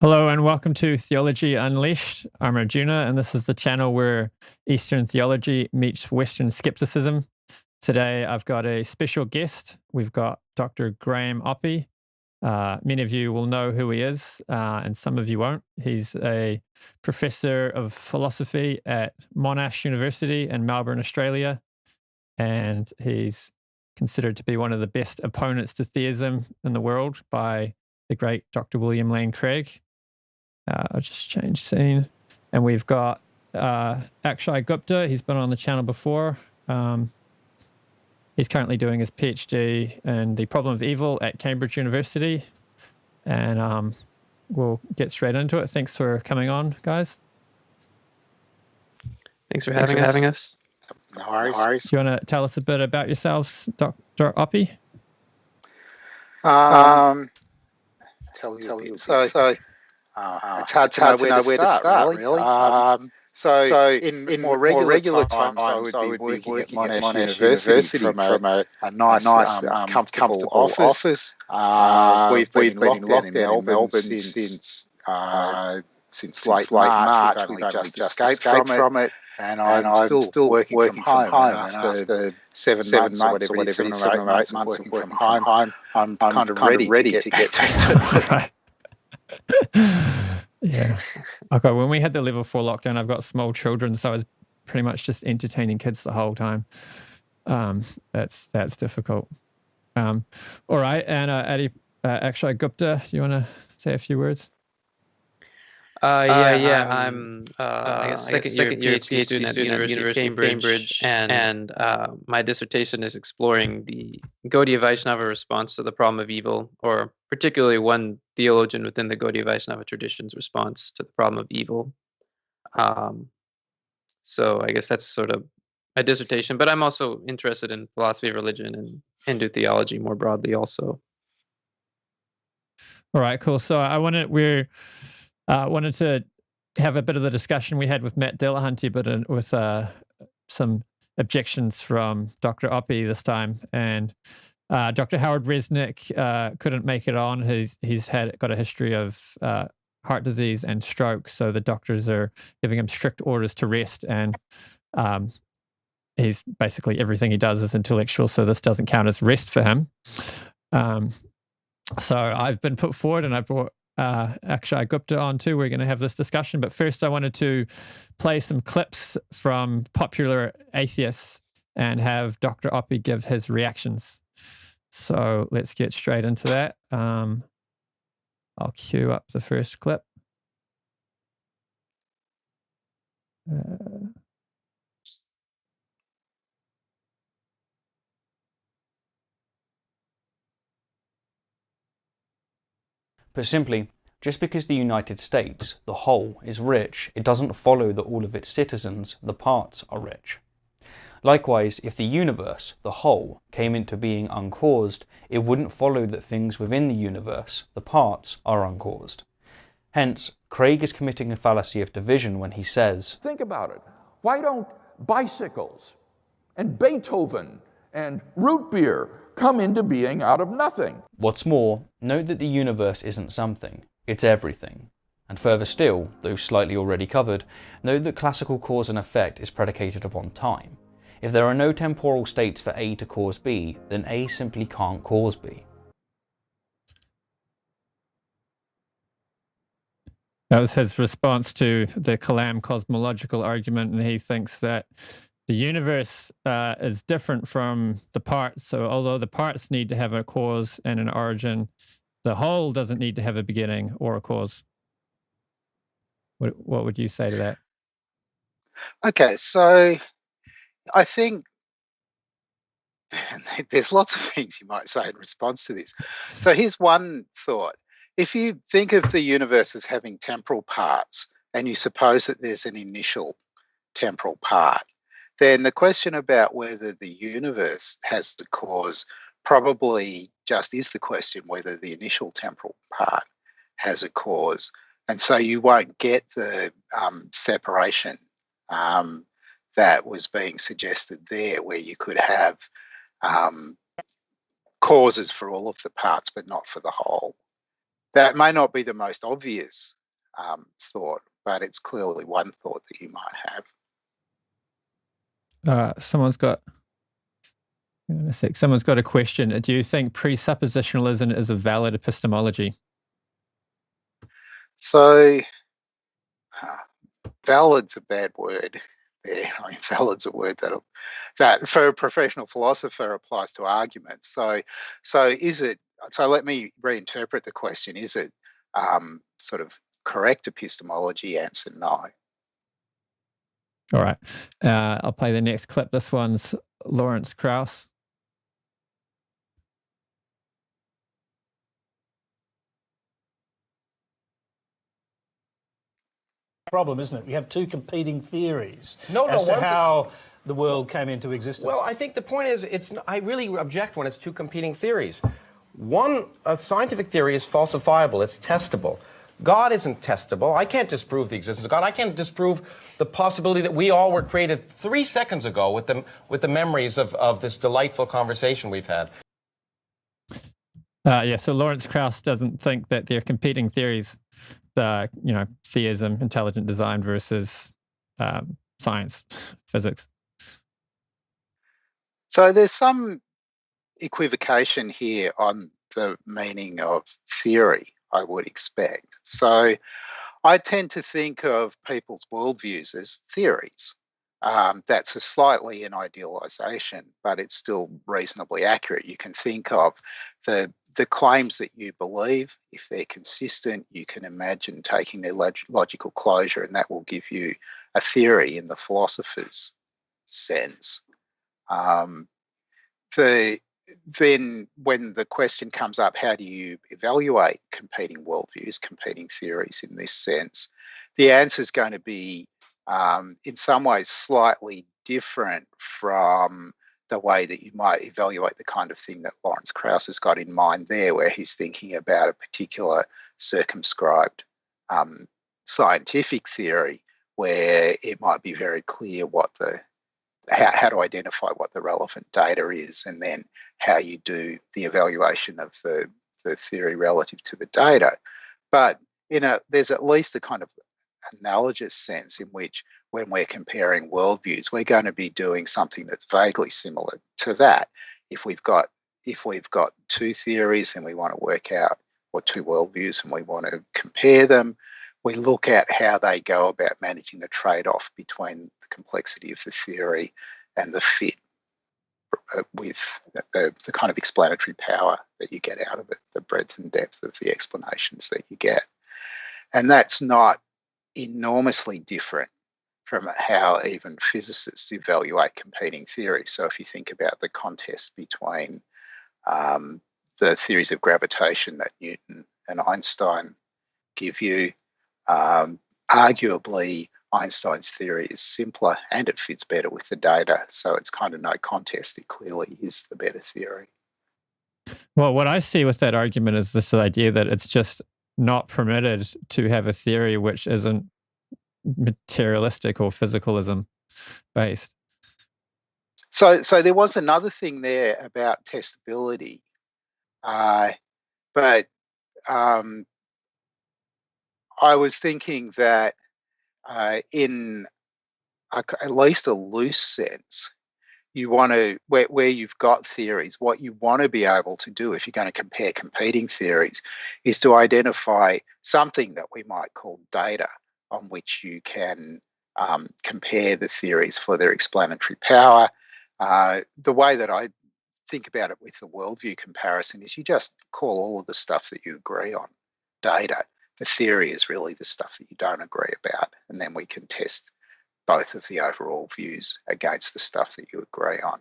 Hello and welcome to Theology Unleashed. I'm Arjuna, and this is the channel where Eastern theology meets Western skepticism. Today, I've got a special guest. We've got Dr. Graham Oppy. Many of you will know who he is, and some of you won't. He's a professor of philosophy at Monash University in Melbourne, Australia, and he's considered to be one of the best opponents to theism in the world by the great Dr. William Lane Craig. I'll just change scene. And we've got Akshay Gupta. He's been on the channel before. He's currently doing his PhD in the problem of evil at Cambridge University. And we'll get straight into it. Thanks for coming on, guys. Thanks for having us. No worries. Do you want to tell us a bit about yourselves, Dr. Oppy? Tell you. It's hard to know where to start really. So in more regular times, I would be working at Monash University from a nice comfortable office. We've been in lockdown in Melbourne since late March. We've only just escaped from it. And I'm still working from home. After 7 months or whatever, 7 or 8 months working from home, I'm kind of ready to get to it. Yeah. Okay. When we had the level 4 lockdown, I've got small children, so I was pretty much just entertaining kids the whole time. That's difficult. All right. And Akshay Gupta, you want to say a few words? I'm I guess second year PhD student at the University of Cambridge, and my dissertation is exploring the Gaudiya Vaishnava response to the problem of evil, or particularly one theologian within the Gaudiya Vaishnava tradition's response to the problem of evil. So I guess that's sort of my dissertation, but I'm also interested in philosophy of religion and Hindu theology more broadly also. All right, cool. So I wanted to have a bit of the discussion we had with Matt Delahunty, but with some objections from Dr. Oppy this time. And Dr. Howard Resnick couldn't make it on. He's got a history of heart disease and stroke, so the doctors are giving him strict orders to rest. And he's basically everything he does is intellectual, so this doesn't count as rest for him. So I've been put forward, and I brought Akshay Gupta on too. We're going to have this discussion, but first I wanted to play some clips from popular atheists and have Dr. Oppy give his reactions. So let's get straight into that. I'll cue up the first clip. But simply, just because the United States, the whole, is rich, it doesn't follow that all of its citizens, the parts, are rich. Likewise, if the universe, the whole, came into being uncaused, it wouldn't follow that things within the universe, the parts, are uncaused. Hence, Craig is committing a fallacy of division when he says, think about it. Why don't bicycles and Beethoven and root beer come into being out of nothing? What's more, note that the universe isn't something, it's everything. And further still, though slightly already covered, note that classical cause and effect is predicated upon time. If there are no temporal states for A to cause B, then A simply can't cause B. That was his response to the Kalam cosmological argument, and he thinks that the universe is different from the parts. So although the parts need to have a cause and an origin, the whole doesn't need to have a beginning or a cause. What would you say to that? Okay, so I think there's lots of things you might say in response to this. So here's one thought. If you think of the universe as having temporal parts, and you suppose that there's an initial temporal part, then the question about whether the universe has the cause probably just is the question whether the initial temporal part has a cause. And so you won't get the separation that was being suggested there, where you could have causes for all of the parts but not for the whole. that may not be the most obvious thought, but it's clearly one thought that you might have. Someone's got a question. Do you think presuppositionalism is a valid epistemology? So, valid's a bad word there. I mean, valid's a word that for a professional philosopher applies to arguments. So is it? So let me reinterpret the question. Is it sort of correct epistemology? Answer no. All right. I'll play the next clip. This one's Lawrence Krauss. Problem, isn't it? We have two competing theories as to how the world came into existence. Well, I think the point is, I really object when it's two competing theories. A scientific theory is falsifiable, it's testable. God isn't testable. I can't disprove the existence of God. I can't disprove the possibility that we all were created 3 seconds ago with the memories of this delightful conversation we've had. So Lawrence Krauss doesn't think that they're competing theories. Theism, intelligent design versus science, physics. So there's some equivocation here on the meaning of theory, I would expect. So I tend to think of people's worldviews as theories. That's slightly an idealization, but it's still reasonably accurate. You can think of the claims that you believe. If they're consistent, you can imagine taking their logical closure, and that will give you a theory in the philosopher's sense. Then when the question comes up, how do you evaluate competing worldviews, competing theories in this sense? The answer is going to be, in some ways, slightly different from the way that you might evaluate the kind of thing that Lawrence Krauss has got in mind there, where he's thinking about a particular circumscribed scientific theory, where it might be very clear how to identify what the relevant data is, and then how you do the evaluation of the theory relative to the data. But there's at least a kind of analogous sense in which, when we're comparing worldviews, we're going to be doing something that's vaguely similar to that. If we've got two theories and we want to work out, or two worldviews and we want to compare them, we look at how they go about managing the trade-off between the complexity of the theory and the fit with the kind of explanatory power that you get out of it, the breadth and depth of the explanations that you get. And that's not enormously different from how even physicists evaluate competing theories. So if you think about the contest between the theories of gravitation that Newton and Einstein give you, arguably Einstein's theory is simpler and it fits better with the data. So it's kind of no contest. It clearly is the better theory. Well, what I see with that argument is this idea that it's just not permitted to have a theory which isn't materialistic or physicalism based. So there was another thing there about testability, but I was thinking that in at least a loose sense, you want to, where you've got theories, what you want to be able to do if you're going to compare competing theories is to identify something that we might call data on which you can compare the theories for their explanatory power. The way that I think about it with the worldview comparison is you just call all of the stuff that you agree on data. The theory is really the stuff that you don't agree about, and then we can test both of the overall views against the stuff that you agree on.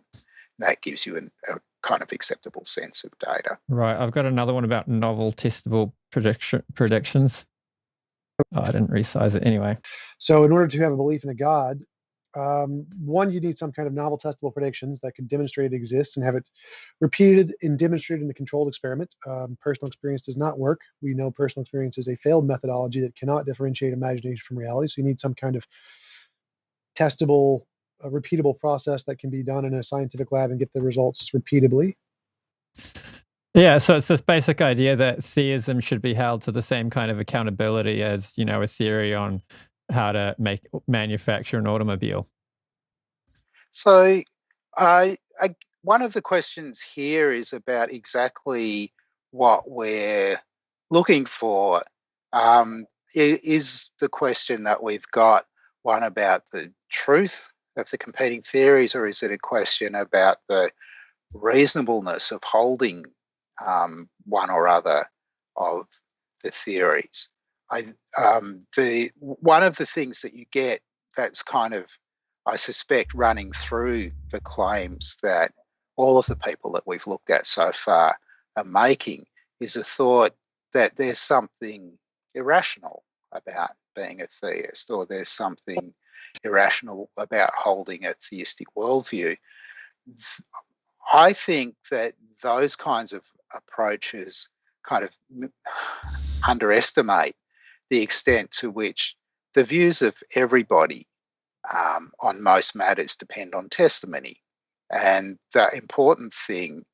That gives you a kind of acceptable sense of data. Right. I've got another one about novel testable predictions. Oh, I didn't resize it anyway. So in order to have a belief in a God, one, you need some kind of novel testable predictions that can demonstrate it exists and have it repeated and demonstrated in a controlled experiment. Personal experience does not work. We know personal experience is a failed methodology that cannot differentiate imagination from reality. So you need some kind of testable, repeatable process that can be done in a scientific lab and get the results repeatably. Yeah, so it's this basic idea that theism should be held to the same kind of accountability as, a theory on how to manufacture an automobile. So one of the questions here is about exactly what we're looking for. Is the question that we've got one about the truth of the competing theories, or is it a question about the reasonableness of holding one or other of the theories? One of the things that you get that's kind of, I suspect, running through the claims that all of the people that we've looked at so far are making is a thought that there's something irrational about being a theist, or there's something irrational about holding a theistic worldview. I think that those kinds of approaches kind of underestimate the extent to which the views of everybody on most matters depend on testimony. And the important thing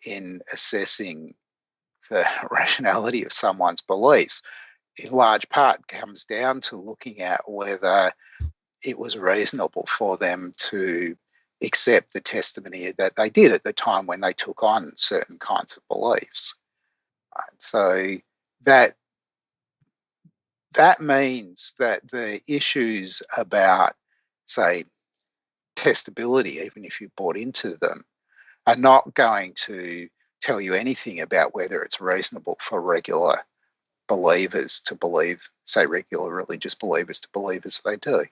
in assessing the rationality of someone's beliefs, in large part, comes down to looking at whether it was reasonable for them to accept the testimony that they did at the time when they took on certain kinds of beliefs. Right? So that means that the issues about, say, testability, even if you bought into them, are not going to tell you anything about whether it's reasonable for regular believers to believe, say, regular religious believers to believe as they do.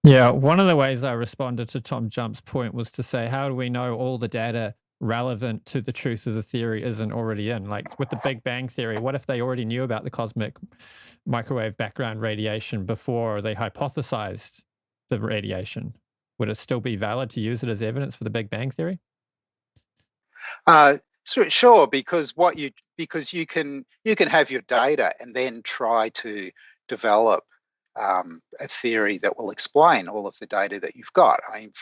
Yeah, one of the ways I responded to Tom Jump's point was to say, how do we know all the data relevant to the truth of the theory isn't already in? Like with the Big Bang Theory, what if they already knew about the cosmic microwave background radiation before they hypothesized the radiation? Would it still be valid to use it as evidence for the Big Bang Theory? Sure, because you can have your data and then try to develop a theory that will explain all of the data that you've got. I mean,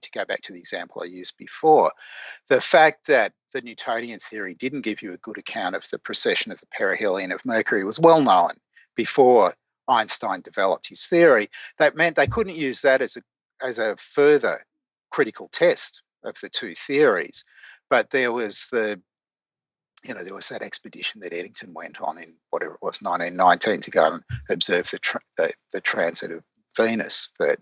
to go back to the example I used before, the fact that the Newtonian theory didn't give you a good account of the precession of the perihelion of Mercury was well known before Einstein developed his theory. That meant they couldn't use that as a further critical test of the two theories. But there was there was that expedition that Eddington went on in whatever it was, 1919, to go and observe the transit of Venus that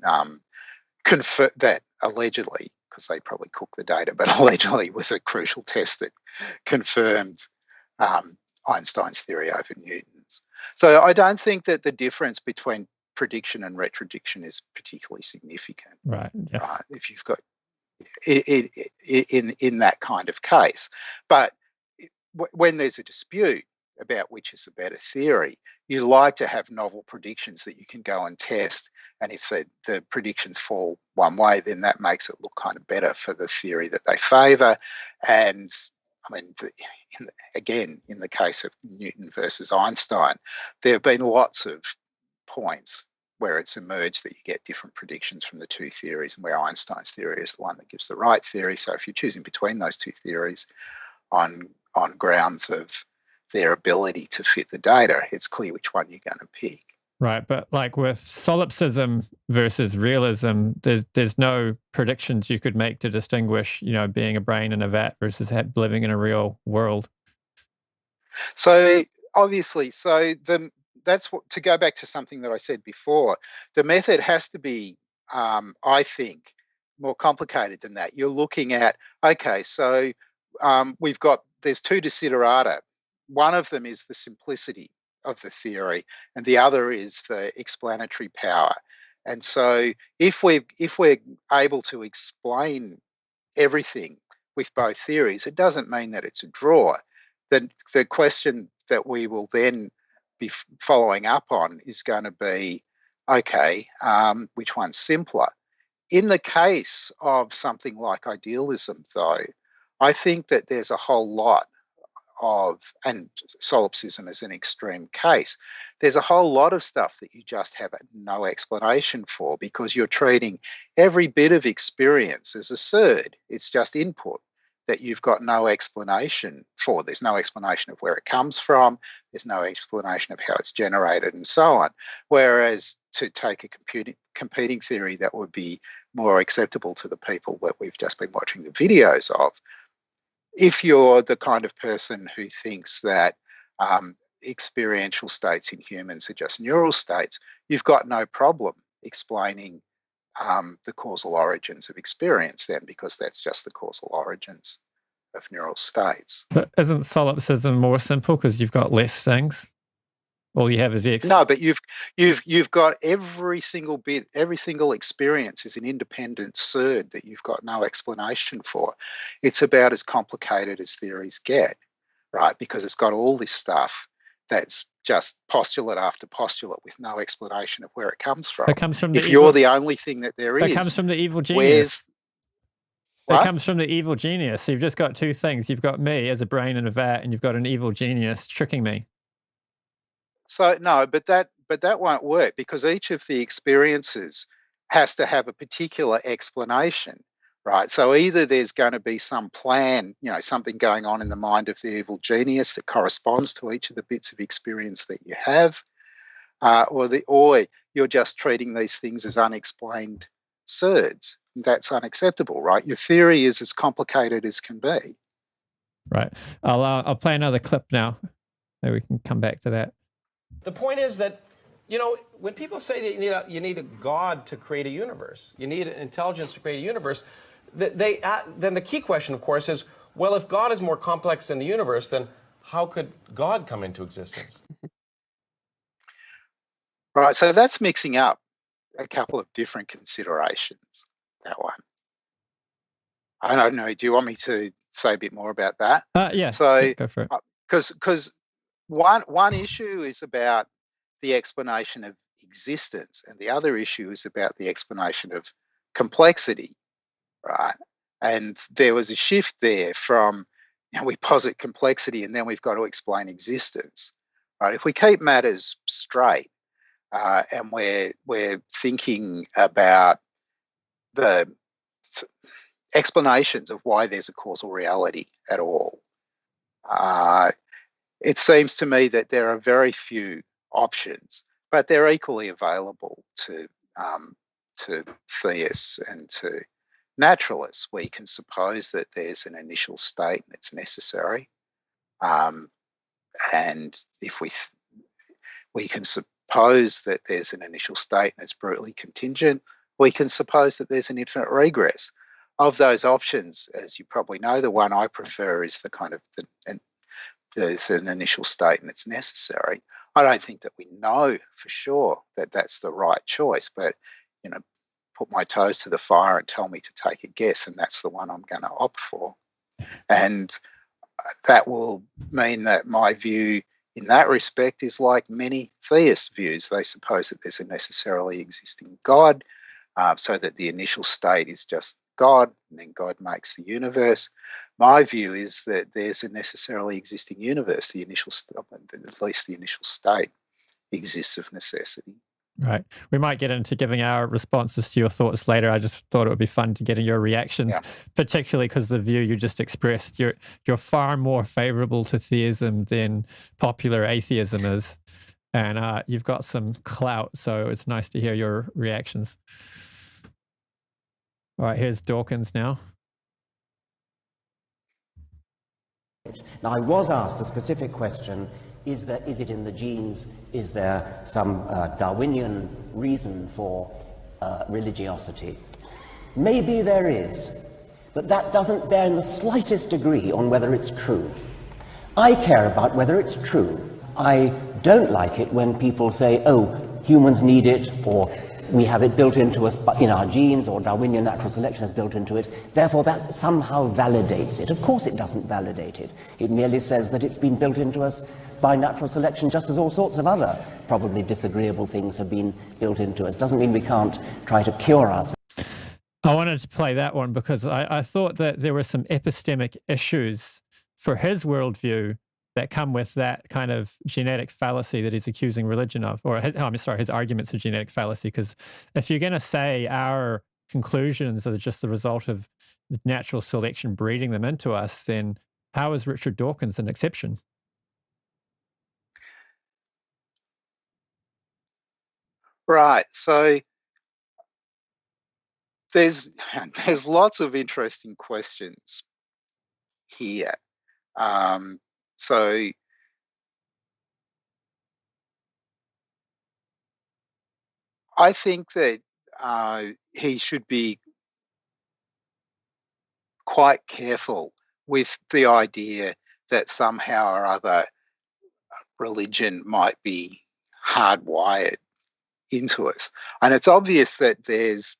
that allegedly, because they probably cooked the data, but allegedly was a crucial test that confirmed Einstein's theory over Newton's. So I don't think that the difference between prediction and retrodiction is particularly significant. Right. Yeah. Right? If you've got in that kind of case, but when there's a dispute about which is the better theory, you like to have novel predictions that you can go and test. And if the predictions fall one way, then that makes it look kind of better for the theory that they favour. And I mean, in the case of Newton versus Einstein, there have been lots of points where it's emerged that you get different predictions from the two theories, and where Einstein's theory is the one that gives the right theory. So if you're choosing between those two theories on grounds of their ability to fit the data, it's clear which one you're going to pick. Right, but like with solipsism versus realism, there's no predictions you could make to distinguish, being a brain in a vat versus living in a real world. So obviously, that's what, to go back to something that I said before, the method has to be, I think, more complicated than that. You're looking at, okay, so there's two desiderata. One of them is the simplicity of the theory, and the other is the explanatory power. And so if we're able to explain everything with both theories, it doesn't mean that it's a draw. The question that we will then be following up on is going to be, okay, which one's simpler? In the case of something like idealism, though, I think that there's a whole lot and solipsism is an extreme case, there's a whole lot of stuff that you just have no explanation for, because you're treating every bit of experience as absurd. It's just input. that you've got no explanation for. There's no explanation of where it comes from. There's no explanation of how it's generated and so on. Whereas to take a competing theory that would be more acceptable to the people that we've just been watching the videos of, if you're the kind of person who thinks that experiential states in humans are just neural states, you've got no problem explaining the causal origins of experience then, because that's just the causal origins of neural states. But isn't solipsism more simple because you've got less things? All you have is X. No, but you've got every single bit, every single experience is an independent surd that you've got no explanation for. It's about as complicated as theories get, right? Because it's got all this stuff that's just postulate after postulate with no explanation of where it comes from. It comes from if you're the only thing that there is, it comes from the evil genius. It comes from the evil genius. So you've just got two things. You've got me as a brain in a vat, and you've got an evil genius tricking me. So no, but that won't work, because each of the experiences has to have a particular explanation, right? So either there's going to be some plan, something going on in the mind of the evil genius that corresponds to each of the bits of experience that you have, or you're just treating these things as unexplained surds. That's unacceptable, right? Your theory is as complicated as can be. Right. I'll play another clip now. Maybe we can come back to that. The point is that, when people say that you need a God to create a universe, you need intelligence to create a universe, then the key question, of course, is, well, if God is more complex than the universe, then how could God come into existence? Right, so that's mixing up a couple of different considerations, that one. I don't know, do you want me to say a bit more about that? Yeah, so go for it. Because one issue is about the explanation of existence, and the other issue is about the explanation of complexity, right? And there was a shift there from, we posit complexity and then we've got to explain existence, right? If we keep matters straight and we're thinking about the explanations of why there's a causal reality at all, it seems to me that there are very few options, but they're equally available to theists and to naturalists. We can suppose that there's an initial state and it's necessary, and if we can suppose that there's an initial state and it's brutally contingent, we can suppose that there's an infinite regress. Of those options, as you probably know, the one I prefer is the kind of there's an initial state and it's necessary. I don't think that we know for sure that that's the right choice, but put my toes to the fire and tell me to take a guess, and that's the one I'm going to opt for. And that will mean that my view in that respect is like many theist views. They suppose that there's a necessarily existing God, so that the initial state is just God, and then God makes the universe. My view is that there's a necessarily existing universe. The initial, at least the initial state, exists of necessity. Right. We might get into giving our responses to your thoughts later. I just thought it would be fun to get your reactions, particularly because the view you just expressed, you're far more favourable to theism than popular atheism is, and you've got some clout, so it's nice to hear your reactions. All right, here's Dawkins now. Now, I was asked a specific question, is it in the genes? Is there some Darwinian reason for religiosity? Maybe there is, but that doesn't bear in the slightest degree on whether it's true. I care about whether it's true. I don't like it when people say, oh, humans need it, or we have it built into us in our genes, or Darwinian natural selection is built into it, therefore that somehow validates it. Of course it doesn't validate it. It merely says that it's been built into us by natural selection, just as all sorts of other probably disagreeable things have been built into us. Doesn't mean we can't try to cure ourselves. I wanted to play that one because I thought that there were some epistemic issues for his worldview that come with that kind of genetic fallacy that he's accusing religion of, or his arguments of genetic fallacy. Because if you're going to say our conclusions are just the result of natural selection breeding them into us, then how is Richard Dawkins an exception? Right. So there's lots of interesting questions here. So I think that he should be quite careful with the idea that somehow or other religion might be hardwired into us. And it's obvious that there's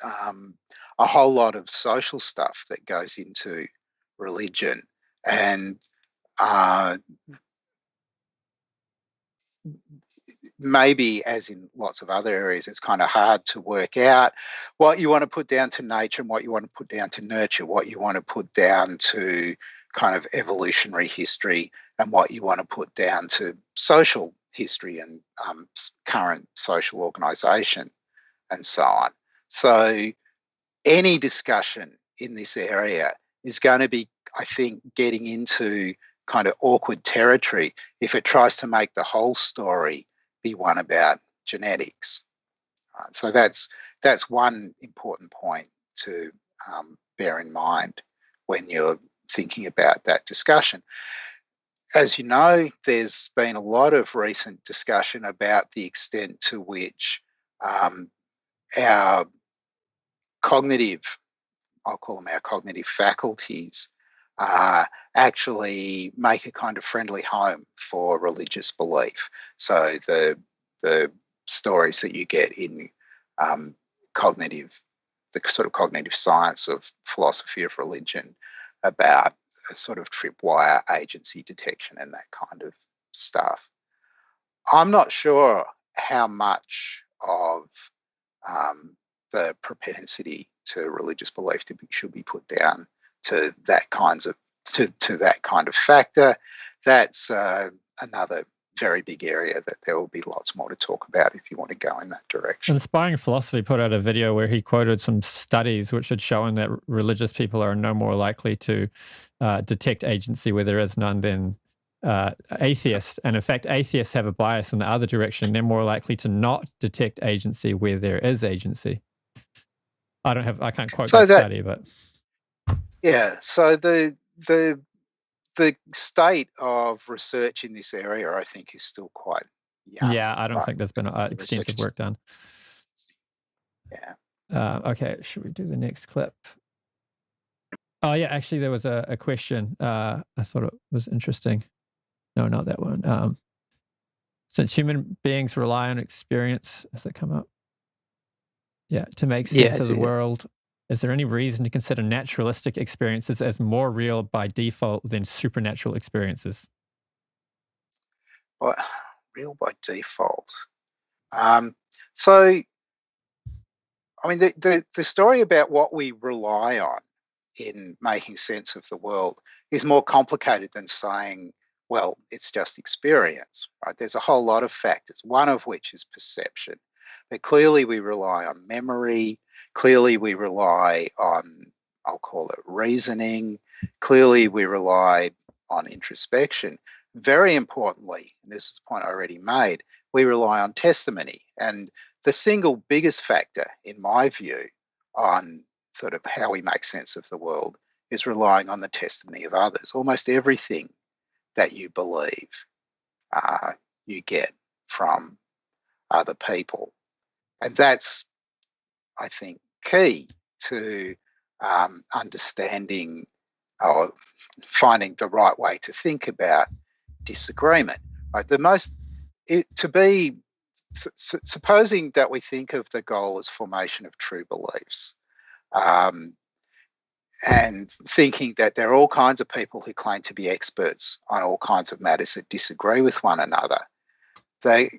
a whole lot of social stuff that goes into religion, and maybe, as in lots of other areas, it's kind of hard to work out what you want to put down to nature and what you want to put down to nurture, what you want to put down to kind of evolutionary history and what you want to put down to social history and current social organisation and so on. So any discussion in this area is going to be, I think, getting into kind of awkward territory if it tries to make the whole story be one about genetics. So that's one important point to bear in mind when you're thinking about that discussion. As you know, there's been a lot of recent discussion about the extent to which our cognitive, I'll call them our cognitive faculties, actually make a kind of friendly home for religious belief. So the stories that you get in the sort of cognitive science of philosophy of religion about a sort of tripwire agency detection and that kind of stuff. I'm not sure how much of the propensity to religious belief should be put down to that kind of factor. That's another very big area that there will be lots more to talk about if you want to go in that direction. Inspiring Philosophy put out a video where he quoted some studies which had shown that religious people are no more likely to detect agency where there is none than atheists. And in fact, atheists have a bias in the other direction. They're more likely to not detect agency where there is agency. I can't quote that study, but yeah. So the state of research in this area, I think, is still quite young. Yeah, I don't think there's been extensive work done. Yeah. Okay, should we do the next clip? Oh yeah, actually there was a question. I thought it was interesting. No, not that one. Since human beings rely on experience, does that come up? Yeah, to make sense of the world, is there any reason to consider naturalistic experiences as more real by default than supernatural experiences? Well, real by default. So, I mean, the story about what we rely on in making sense of the world is more complicated than saying, well, it's just experience, right? There's a whole lot of factors, one of which is perception. But clearly we rely on memory. Clearly we rely on, I'll call it reasoning. Clearly we rely on introspection. Very importantly, and this is a point I already made, we rely on testimony. And the single biggest factor, in my view, on sort of how we make sense of the world is relying on the testimony of others. Almost everything that you believe, you get from other people. And that's, I think, key to understanding or finding the right way to think about disagreement. Right? Supposing that we think of the goal as formation of true beliefs, and thinking that there are all kinds of people who claim to be experts on all kinds of matters that disagree with one another. The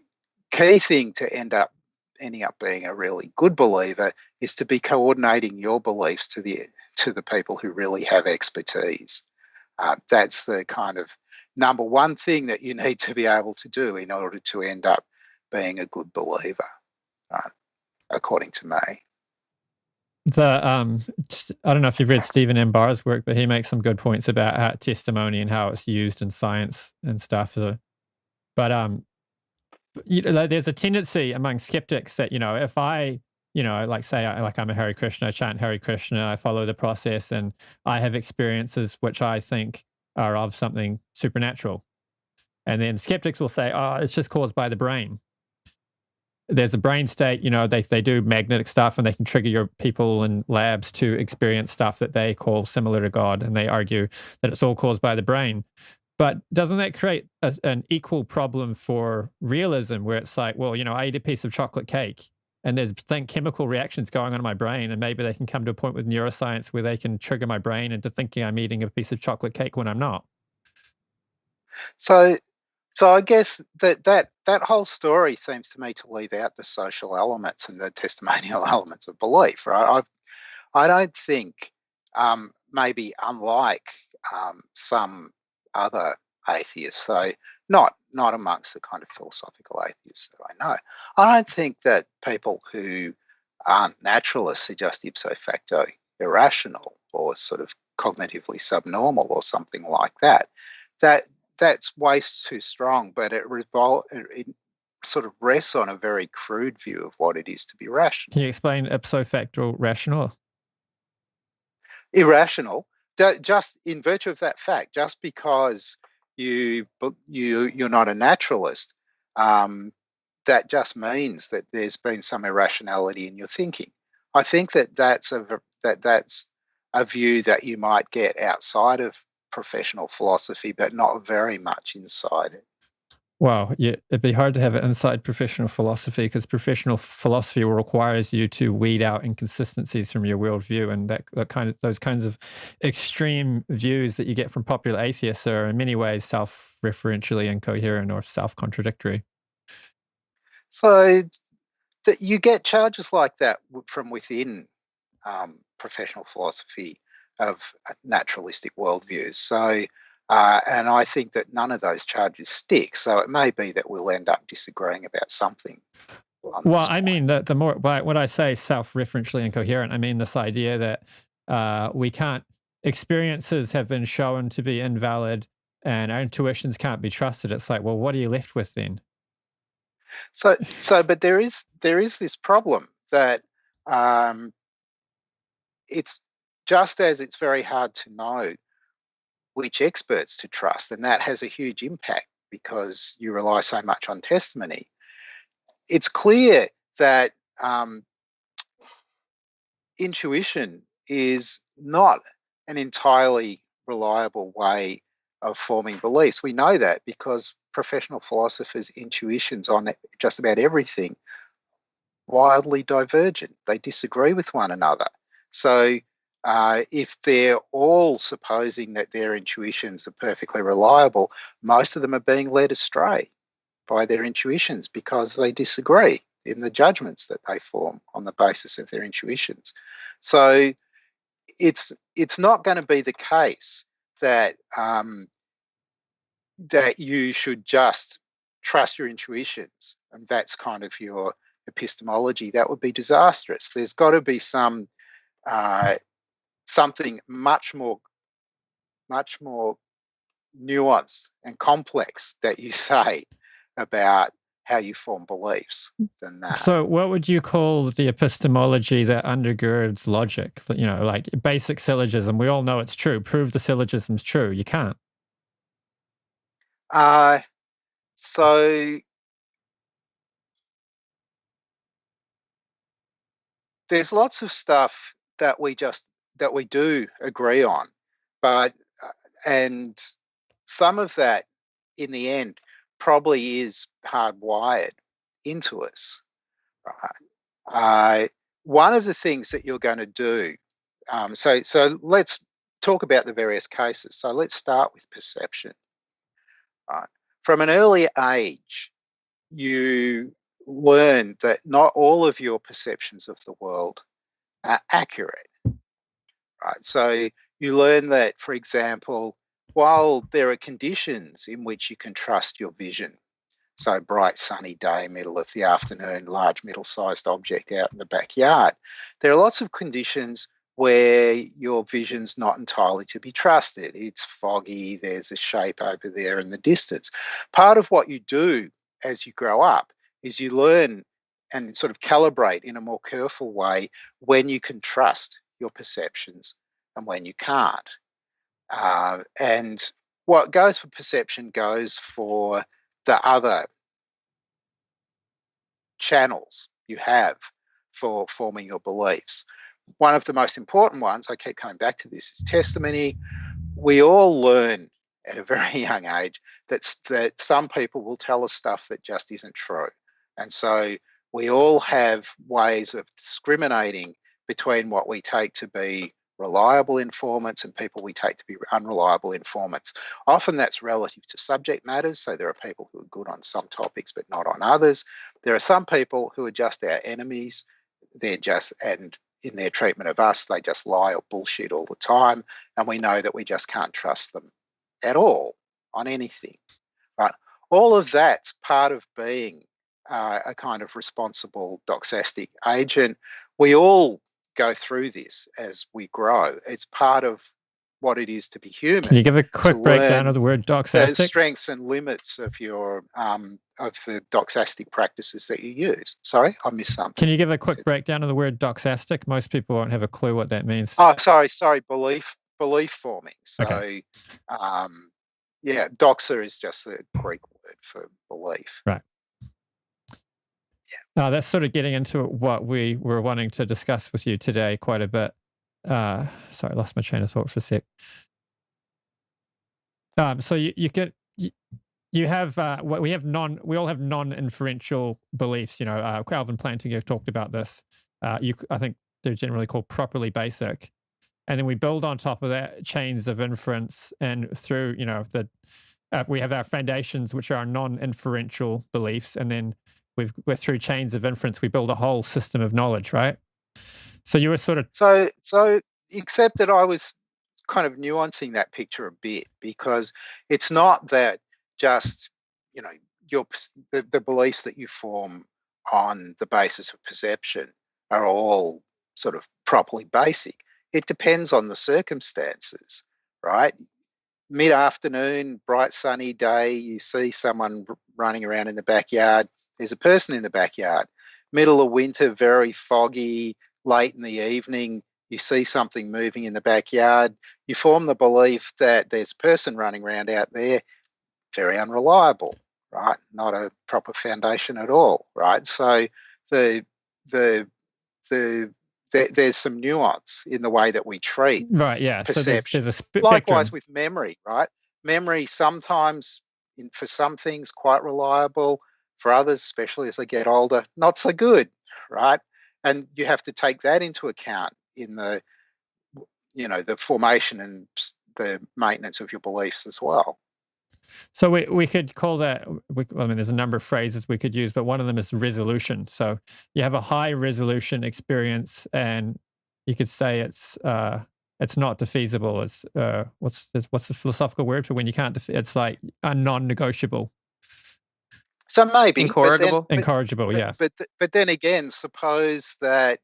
key thing to ending up being a really good believer is to be coordinating your beliefs to the people who really have expertise. That's the kind of number one thing that you need to be able to do in order to end up being a good believer, according to me. I don't know if you've read Stephen M. Barr's work, but he makes some good points about how testimony and how it's used in science and stuff. So, but there's a tendency among skeptics that, if I, like say, I'm a Hare Krishna, I chant Hare Krishna, I follow the process, and I have experiences which I think are of something supernatural. And then skeptics will say, oh, it's just caused by the brain. There's a brain state, they do magnetic stuff and they can trigger your people in labs to experience stuff that they call similar to God. And they argue that it's all caused by the brain. But doesn't that create an equal problem for realism where it's like, well, I ate a piece of chocolate cake and there's chemical reactions going on in my brain, and maybe they can come to a point with neuroscience where they can trigger my brain into thinking I'm eating a piece of chocolate cake when I'm not. So I guess that whole story seems to me to leave out the social elements and the testimonial elements of belief, right? I don't think, maybe unlike some other atheists, so not amongst the kind of philosophical atheists that I know, I don't think that people who aren't naturalists are just ipso facto irrational or sort of cognitively subnormal or something like that. That's way too strong, but it sort of rests on a very crude view of what it is to be rational. Can you explain ipso facto rational? Irrational, just in virtue of that fact, just because you're not a naturalist, that just means that there's been some irrationality in your thinking. I think that's a view that you might get outside of professional philosophy, but not very much inside it. Wow, yeah, it'd be hard to have it inside professional philosophy, because professional philosophy requires you to weed out inconsistencies from your worldview, and those kinds of extreme views that you get from popular atheists are in many ways self-referentially incoherent or self-contradictory. So that you get charges like that from within professional philosophy of naturalistic worldviews. So, and I think that none of those charges stick. So it may be that we'll end up disagreeing about something. Well, I mean, the more, when I say self-referentially incoherent, I mean this idea that we can't, experiences have been shown to be invalid and our intuitions can't be trusted. It's like, well, what are you left with then? So, but there is this problem that it's just as it's very hard to know which experts to trust, and that has a huge impact because you rely so much on testimony. It's clear that intuition is not an entirely reliable way of forming beliefs. We know that because professional philosophers' intuitions on just about everything wildly divergent. They disagree with one another. So if they're all supposing that their intuitions are perfectly reliable, most of them are being led astray by their intuitions because they disagree in the judgments that they form on the basis of their intuitions. So it's not going to be the case that that you should just trust your intuitions and that's kind of your epistemology. That would be disastrous. There's got to be something much more nuanced and complex that you say about how you form beliefs than that. So what would you call the epistemology that undergirds logic? Like basic syllogism. We all know it's true. Prove the syllogism's true. You can't. So there's lots of stuff that we do agree on, but and some of that in the end probably is hardwired into us. Right? One of the things that you're going to do, so let's talk about the various cases. So let's start with perception. Right. From an early age, you learn that not all of your perceptions of the world are accurate. Right. So you learn that, for example, while there are conditions in which you can trust your vision, So bright sunny day, middle of the afternoon, large middle-sized object out in the backyard. There are lots of conditions where your vision's not entirely to be trusted. It's foggy, there's a shape over there in the distance. Part of what you do as you grow up is you learn and sort of calibrate in a more careful way when you can trust your perceptions and when you can't. And what goes for perception goes for the other channels you have for forming your beliefs. One of the most important ones, I keep coming back to this, is testimony. We all learn at a very young age that some people will tell us stuff that just isn't true. And so we all have ways of discriminating between what we take to be reliable informants and people we take to be unreliable informants. Often that's relative to subject matters. So there are people who are good on some topics but not on others. There are some people who are just our enemies. And in their treatment of us, they just lie or bullshit all the time. And we know that we just can't trust them at all on anything. Right? All of that's part of being a kind of responsible doxastic agent. We all go through this as we grow. It's part of what it is to be human. Can you give a quick breakdown of the word doxastic? The strengths and limits of your of the doxastic practices that you use. Sorry, I missed something. Can you give a quick breakdown of the word doxastic? Most people won't have a clue what that means. Oh, sorry, belief forming. So, okay. Yeah, doxa is just the Greek word for belief. Right. Yeah. That's sort of getting into what we were wanting to discuss with you today quite a bit. Sorry, I lost my train of thought for a sec. So we all have non-inferential beliefs. Calvin Plantinga talked about this. I think they're generally called properly basic, and then we build on top of that chains of inference, and through we have our foundations, which are non-inferential beliefs, and then we're through chains of inference, we build a whole system of knowledge, right? So you were sort of so except that I was kind of nuancing that picture a bit, because it's not that just the beliefs that you form on the basis of perception are all sort of properly basic. It depends on the circumstances, right? Mid-afternoon, bright sunny day, you see someone running around in the backyard. There's a person in the backyard. Middle of winter, very foggy, late in the evening, you see something moving in the backyard. You form the belief that there's a person running around out there. Very unreliable, right? Not a proper foundation at all, right? So there's some nuance in the way that we treat perception. So there's a Likewise with memory, right? Memory sometimes, for some things, quite reliable. For others, especially as they get older, not so good, right? And you have to take that into account in the formation and the maintenance of your beliefs as well. So we could call that, there's a number of phrases we could use, but one of them is resolution. So you have a high resolution experience, and you could say it's not defeasible. It's what's the philosophical word for when you can't it's like a non-negotiable. So maybe incorrigible. Incorrigible, yeah. But then again, suppose that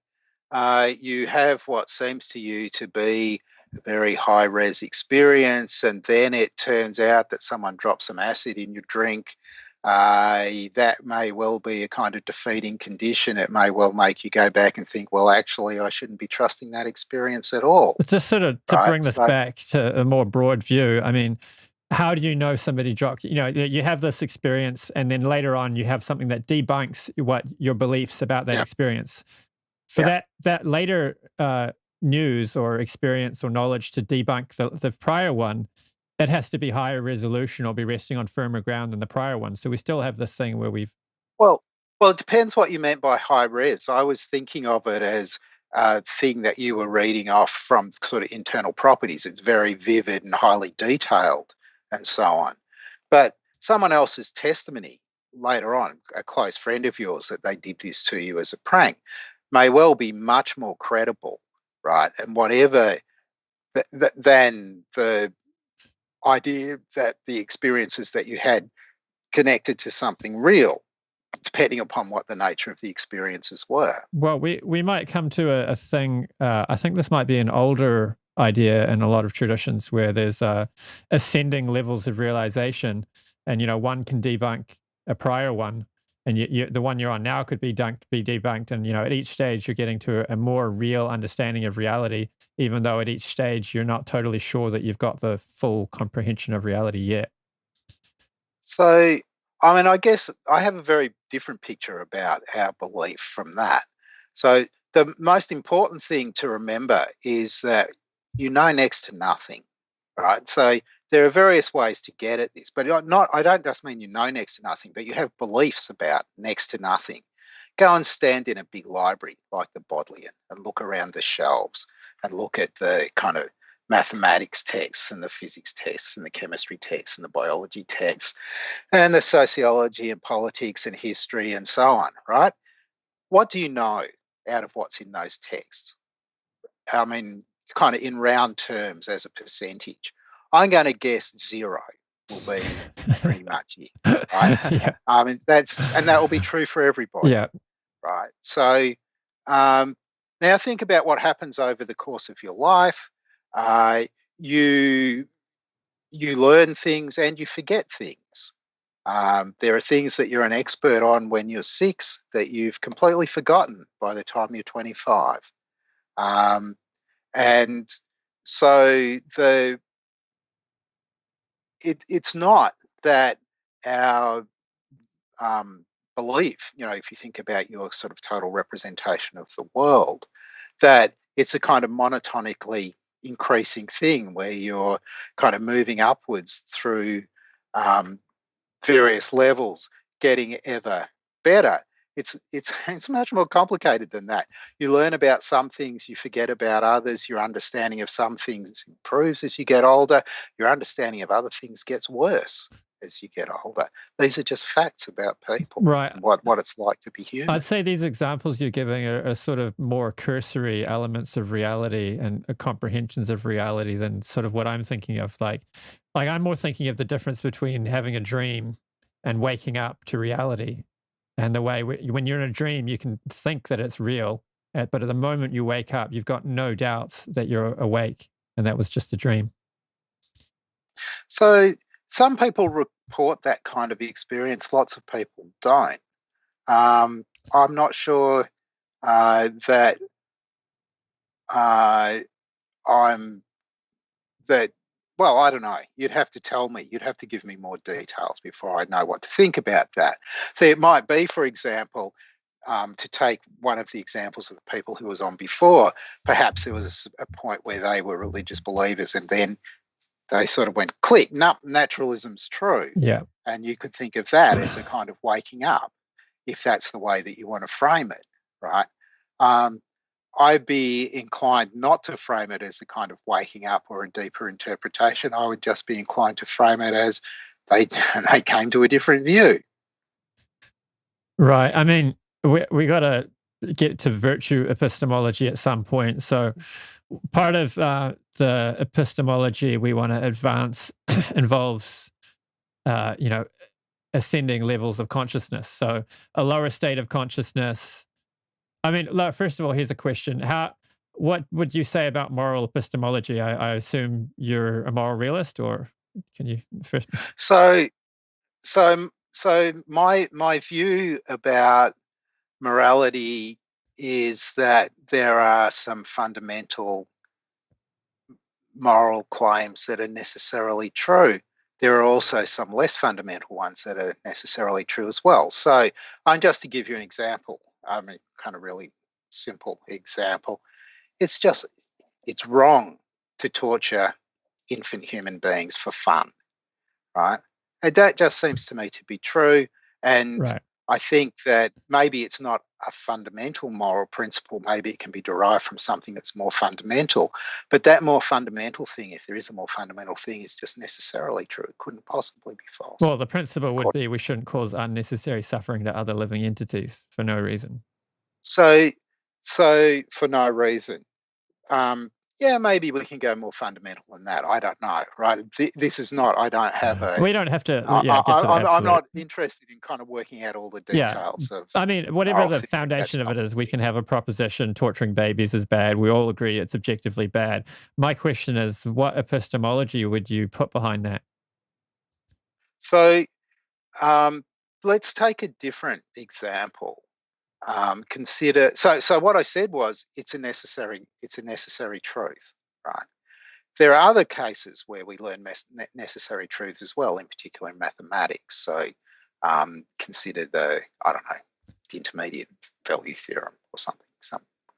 you have what seems to you to be a very high res experience, and then it turns out that someone drops some acid in your drink. That may well be a kind of defeating condition. It may well make you go back and think, well, actually, I shouldn't be trusting that experience at all. But just sort of to bring this back to a more broad view, I mean, how do you know somebody dropped? You have this experience, and then later on you have something that debunks what your beliefs about that experience. For that later news or experience or knowledge to debunk the prior one, it has to be higher resolution or be resting on firmer ground than the prior one. So we still have this thing where we've... Well, it depends what you meant by high res. I was thinking of it as a thing that you were reading off from sort of internal properties. It's very vivid and highly detailed and so on. But someone else's testimony later on, a close friend of yours, that they did this to you as a prank, may well be much more credible, right? And whatever than the idea that the experiences that you had connected to something real, depending upon what the nature of the experiences were. Well, we might come to a thing, I think this might be an older idea in a lot of traditions where there's ascending levels of realization, and, one can debunk a prior one, and the one you're on now could be debunked, and, at each stage you're getting to a more real understanding of reality, even though at each stage you're not totally sure that you've got the full comprehension of reality yet. So, I guess I have a very different picture about our belief from that. So the most important thing to remember is that you know next to nothing, right? So there are various ways to get at this, but I don't just mean you know next to nothing, but you have beliefs about next to nothing. Go and stand in a big library like the Bodleian and look around the shelves and look at the kind of mathematics texts and the physics texts and the chemistry texts and the biology texts and the sociology and politics and history and so on, right? What do you know out of what's in those texts? Kind of in round terms as a percentage. I'm going to guess 0 will be pretty much it, right? Yeah. That will be true for everybody. Yeah. Right. So now think about what happens over the course of your life. You learn things and you forget things. There are things that you're an expert on when you're 6 that you've completely forgotten by the time you're 25. And so it's not that our belief, if you think about your sort of total representation of the world, that it's a kind of monotonically increasing thing where you're kind of moving upwards through various levels, getting ever better. It's much more complicated than that. You learn about some things, you forget about others. Your understanding of some things improves as you get older. Your understanding of other things gets worse as you get older. These are just facts about people, right? What it's like to be human. I'd say these examples you're giving are sort of more cursory elements of reality and comprehensions of reality than sort of what I'm thinking of. Like I'm more thinking of the difference between having a dream and waking up to reality. And the way when you're in a dream, you can think that it's real, but at the moment you wake up, you've got no doubts that you're awake and that was just a dream. So some people report that kind of experience. Lots of people don't. I'm not sure that well, I don't know. You'd have to tell me. You'd have to give me more details before I know what to think about that. So it might be, for example, to take one of the examples of the people who was on before, perhaps there was a point where they were religious believers and then they sort of went, click, naturalism's true. Yeah. And you could think of that as a kind of waking up, if that's the way that you want to frame it, right? I'd be inclined not to frame it as a kind of waking up or a deeper interpretation. I would just be inclined to frame it as they came to a different view. Right. I mean, we got to get to virtue epistemology at some point. So part of the epistemology we want to advance involves, ascending levels of consciousness. So a lower state of consciousness. I mean, first of all, here's a question. What would you say about moral epistemology? I assume you're a moral realist, or can you first? So my view about morality is that there are some fundamental moral claims that are necessarily true. There are also some less fundamental ones that are necessarily true as well. So, just to give you an example, kind of really simple example, it's wrong to torture infant human beings for fun, right? And that just seems to me to be true. And right. I think that maybe it's not a fundamental moral principle. Maybe it can be derived from something that's more fundamental. But that more fundamental thing, if there is a more fundamental thing, is just necessarily true. It couldn't possibly be false. Well, the principle would be we shouldn't cause unnecessary suffering to other living entities for no reason. So for no reason. yeah, maybe we can go more fundamental than that. I don't know, right? This is not, I don't have a... We don't have to, get to the I'm not interested in kind of working out all the details of... I mean, whatever the foundation of it is, we can have a proposition, torturing babies is bad. We all agree it's objectively bad. My question is, what epistemology would you put behind that? So let's take a different example. Consider, so what I said was it's a necessary truth, right? There are other cases where we learn necessary truth as well, in particular in mathematics. So consider the intermediate value theorem or something,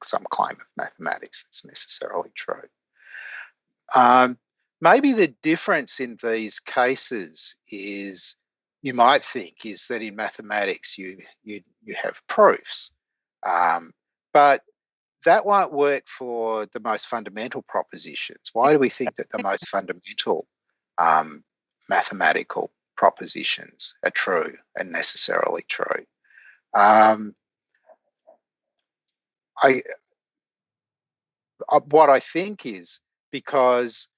some claim of mathematics that's necessarily true. Maybe the difference in these cases is, you might think, is that in mathematics you have proofs, but that won't work for the most fundamental propositions. Why do we think that the most fundamental mathematical propositions are true and necessarily true? What I think is because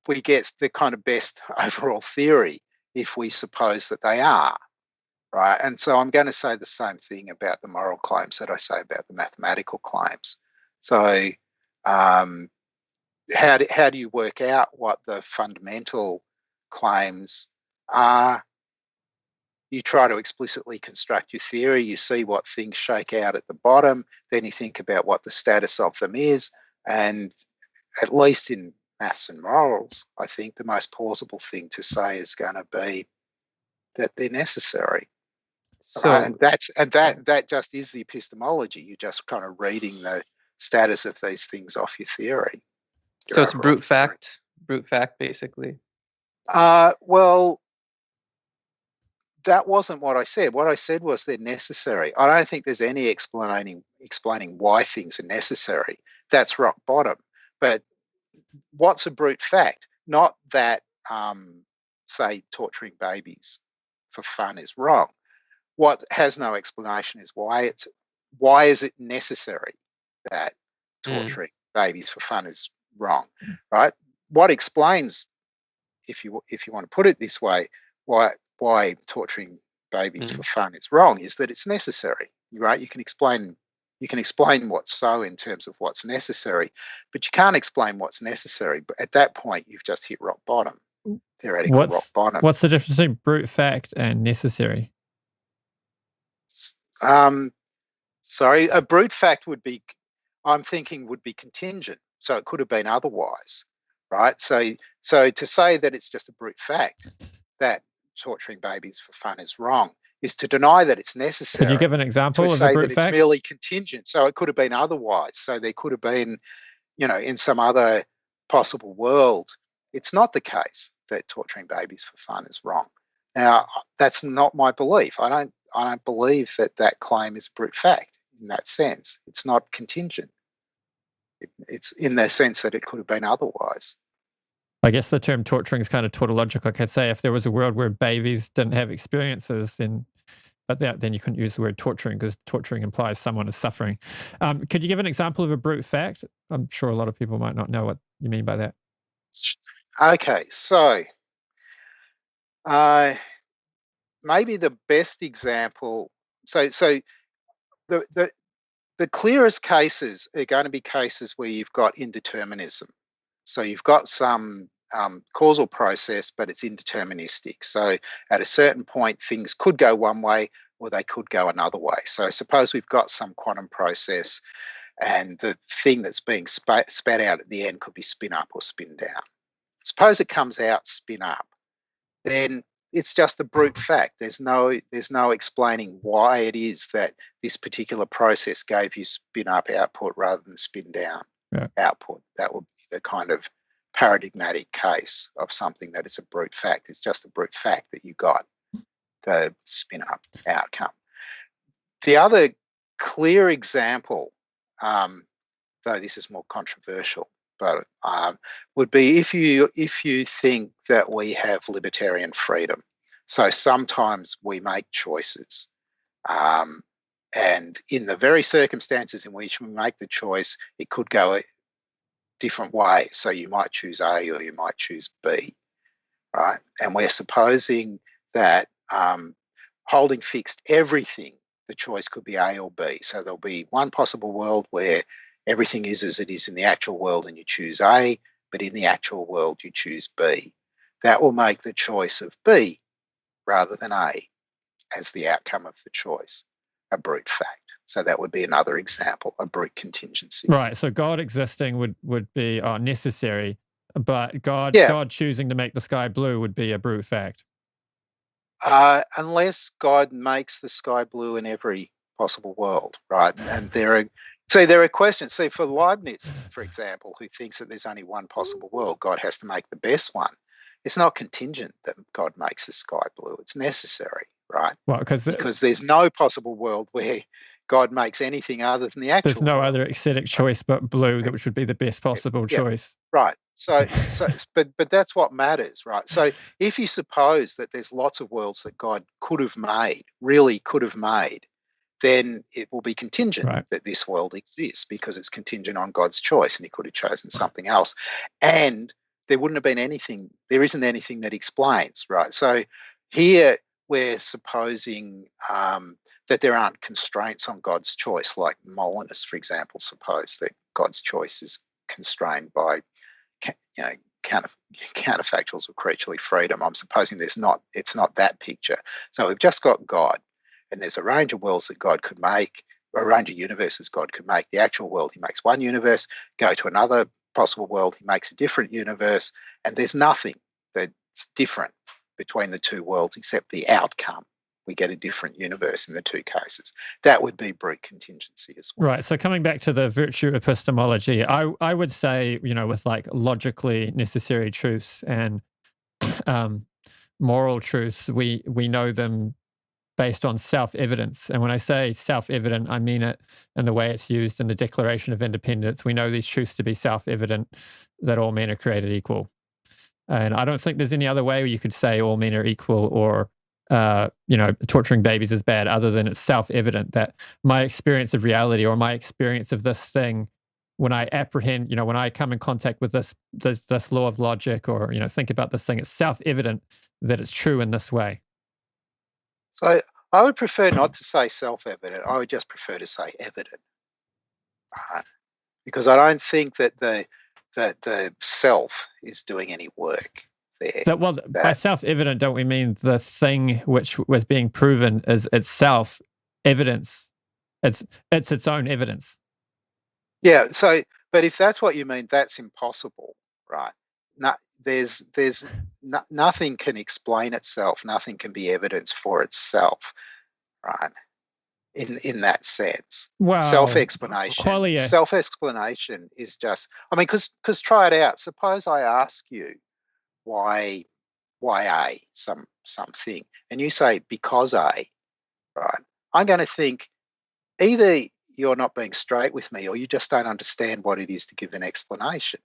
we get the kind of best overall theory if we suppose that they are, right? And so I'm going to say the same thing about the moral claims that I say about the mathematical claims. So how do you work out what the fundamental claims are? You try to explicitly construct your theory, you see what things shake out at the bottom, then you think about what the status of them is, and at least in maths and morals, I think the most plausible thing to say is going to be that they're necessary. So, and that just is the epistemology. You're just kind of reading the status of these things off your theory. So it's brute fact, basically. Well, that wasn't what I said. What I said was they're necessary. I don't think there's any explaining why things are necessary. That's rock bottom. But what's a brute fact? Not that, say, torturing babies for fun is wrong. What has no explanation is why is it necessary that torturing babies for fun is wrong, right? What explains, if you want to put it this way, why torturing babies for fun is wrong is that it's necessary, right? You can explain what's so in terms of what's necessary, but you can't explain what's necessary. But at that point, you've just hit rock bottom, theoretical rock bottom. What's the difference between brute fact and necessary? Sorry, a brute fact would be contingent. So it could have been otherwise, right? So to say that it's just a brute fact that torturing babies for fun is wrong is to deny that it's necessary. Can you give an example of a brute fact? It's merely contingent. So it could have been otherwise. So there could have been, in some other possible world, it's not the case that torturing babies for fun is wrong. Now, that's not my belief. I don't believe that claim is brute fact in that sense. It's not contingent. It's in the sense that it could have been otherwise. I guess the term torturing is kind of tautological. I could say if there was a world where babies didn't have experiences, then you couldn't use the word torturing because torturing implies someone is suffering. Could you give an example of a brute fact? I'm sure a lot of people might not know what you mean by that. Okay, so maybe the best example. So the clearest cases are going to be cases where you've got indeterminism. So you've got some causal process, but it's indeterministic. So at a certain point, things could go one way or they could go another way. So suppose we've got some quantum process and the thing that's being spat out at the end could be spin up or spin down. Suppose it comes out spin up. Then it's just a brute fact. There's no explaining why it is that this particular process gave you spin up output rather than spin down output. That would be the kind of paradigmatic case of something that is a brute fact. It's just a brute fact that you got the spin up outcome. The other clear example, though this is more controversial, but would be if you think that we have libertarian freedom. So sometimes we make choices, and in the very circumstances in which we make the choice, it could go different ways. So you might choose A or you might choose B, right? And we're supposing that holding fixed everything, the choice could be A or B. So there'll be one possible world where everything is as it is in the actual world and you choose A, but in the actual world you choose B. That will make the choice of B rather than A as the outcome of the choice a brute fact. So that would be another example, a brute contingency. Right. So God existing would be necessary, but God choosing to make the sky blue would be a brute fact. Unless God makes the sky blue in every possible world, right? And there are questions. See, for Leibniz, for example, who thinks that there's only one possible world, God has to make the best one. It's not contingent that God makes the sky blue. It's necessary, right? Well, because there's no possible world where God makes anything other than the actual There's no world. other aesthetic choice but blue, which would be the best possible choice. Right. But that's what matters, right? So if you suppose that there's lots of worlds that God really could have made, then it will be contingent that this world exists because it's contingent on God's choice, and he could have chosen something else. And there isn't anything that explains, right? So here we're supposing that there aren't constraints on God's choice, like Molinists, for example, suppose that God's choice is constrained by counterfactuals of creaturely freedom. I'm supposing it's not that picture. So we've just got God, and there's a range of worlds that God could make, a range of universes God could make. The actual world, he makes one universe, go to another possible world, he makes a different universe, and there's nothing that's different between the two worlds except the outcome. We get a different universe in the two cases. That would be brute contingency as well. Right. So coming back to the virtue epistemology, I would say, with like logically necessary truths and moral truths, we know them based on self-evidence. And when I say self-evident, I mean it in the way it's used in the Declaration of Independence. We know these truths to be self-evident, that all men are created equal. And I don't think there's any other way where you could say all men are equal or torturing babies is bad, other than it's self-evident that my experience of reality or my experience of this thing, when I apprehend, when I come in contact with this law of logic or, think about this thing, it's self-evident that it's true in this way. So I would prefer not to say self-evident. I would just prefer to say evident, right? Because I don't think that the self is doing any work there. By self-evident, don't we mean the thing which was being proven is itself evidence? It's its own evidence. Yeah. So, but if that's what you mean, that's impossible, right? Nothing can explain itself. Nothing can be evidence for itself, right? In that sense, wow. Self-explanation is just. I mean, because try it out. Suppose I ask you why A something, and you say because A, right? I'm going to think either you're not being straight with me, or you just don't understand what it is to give an explanation.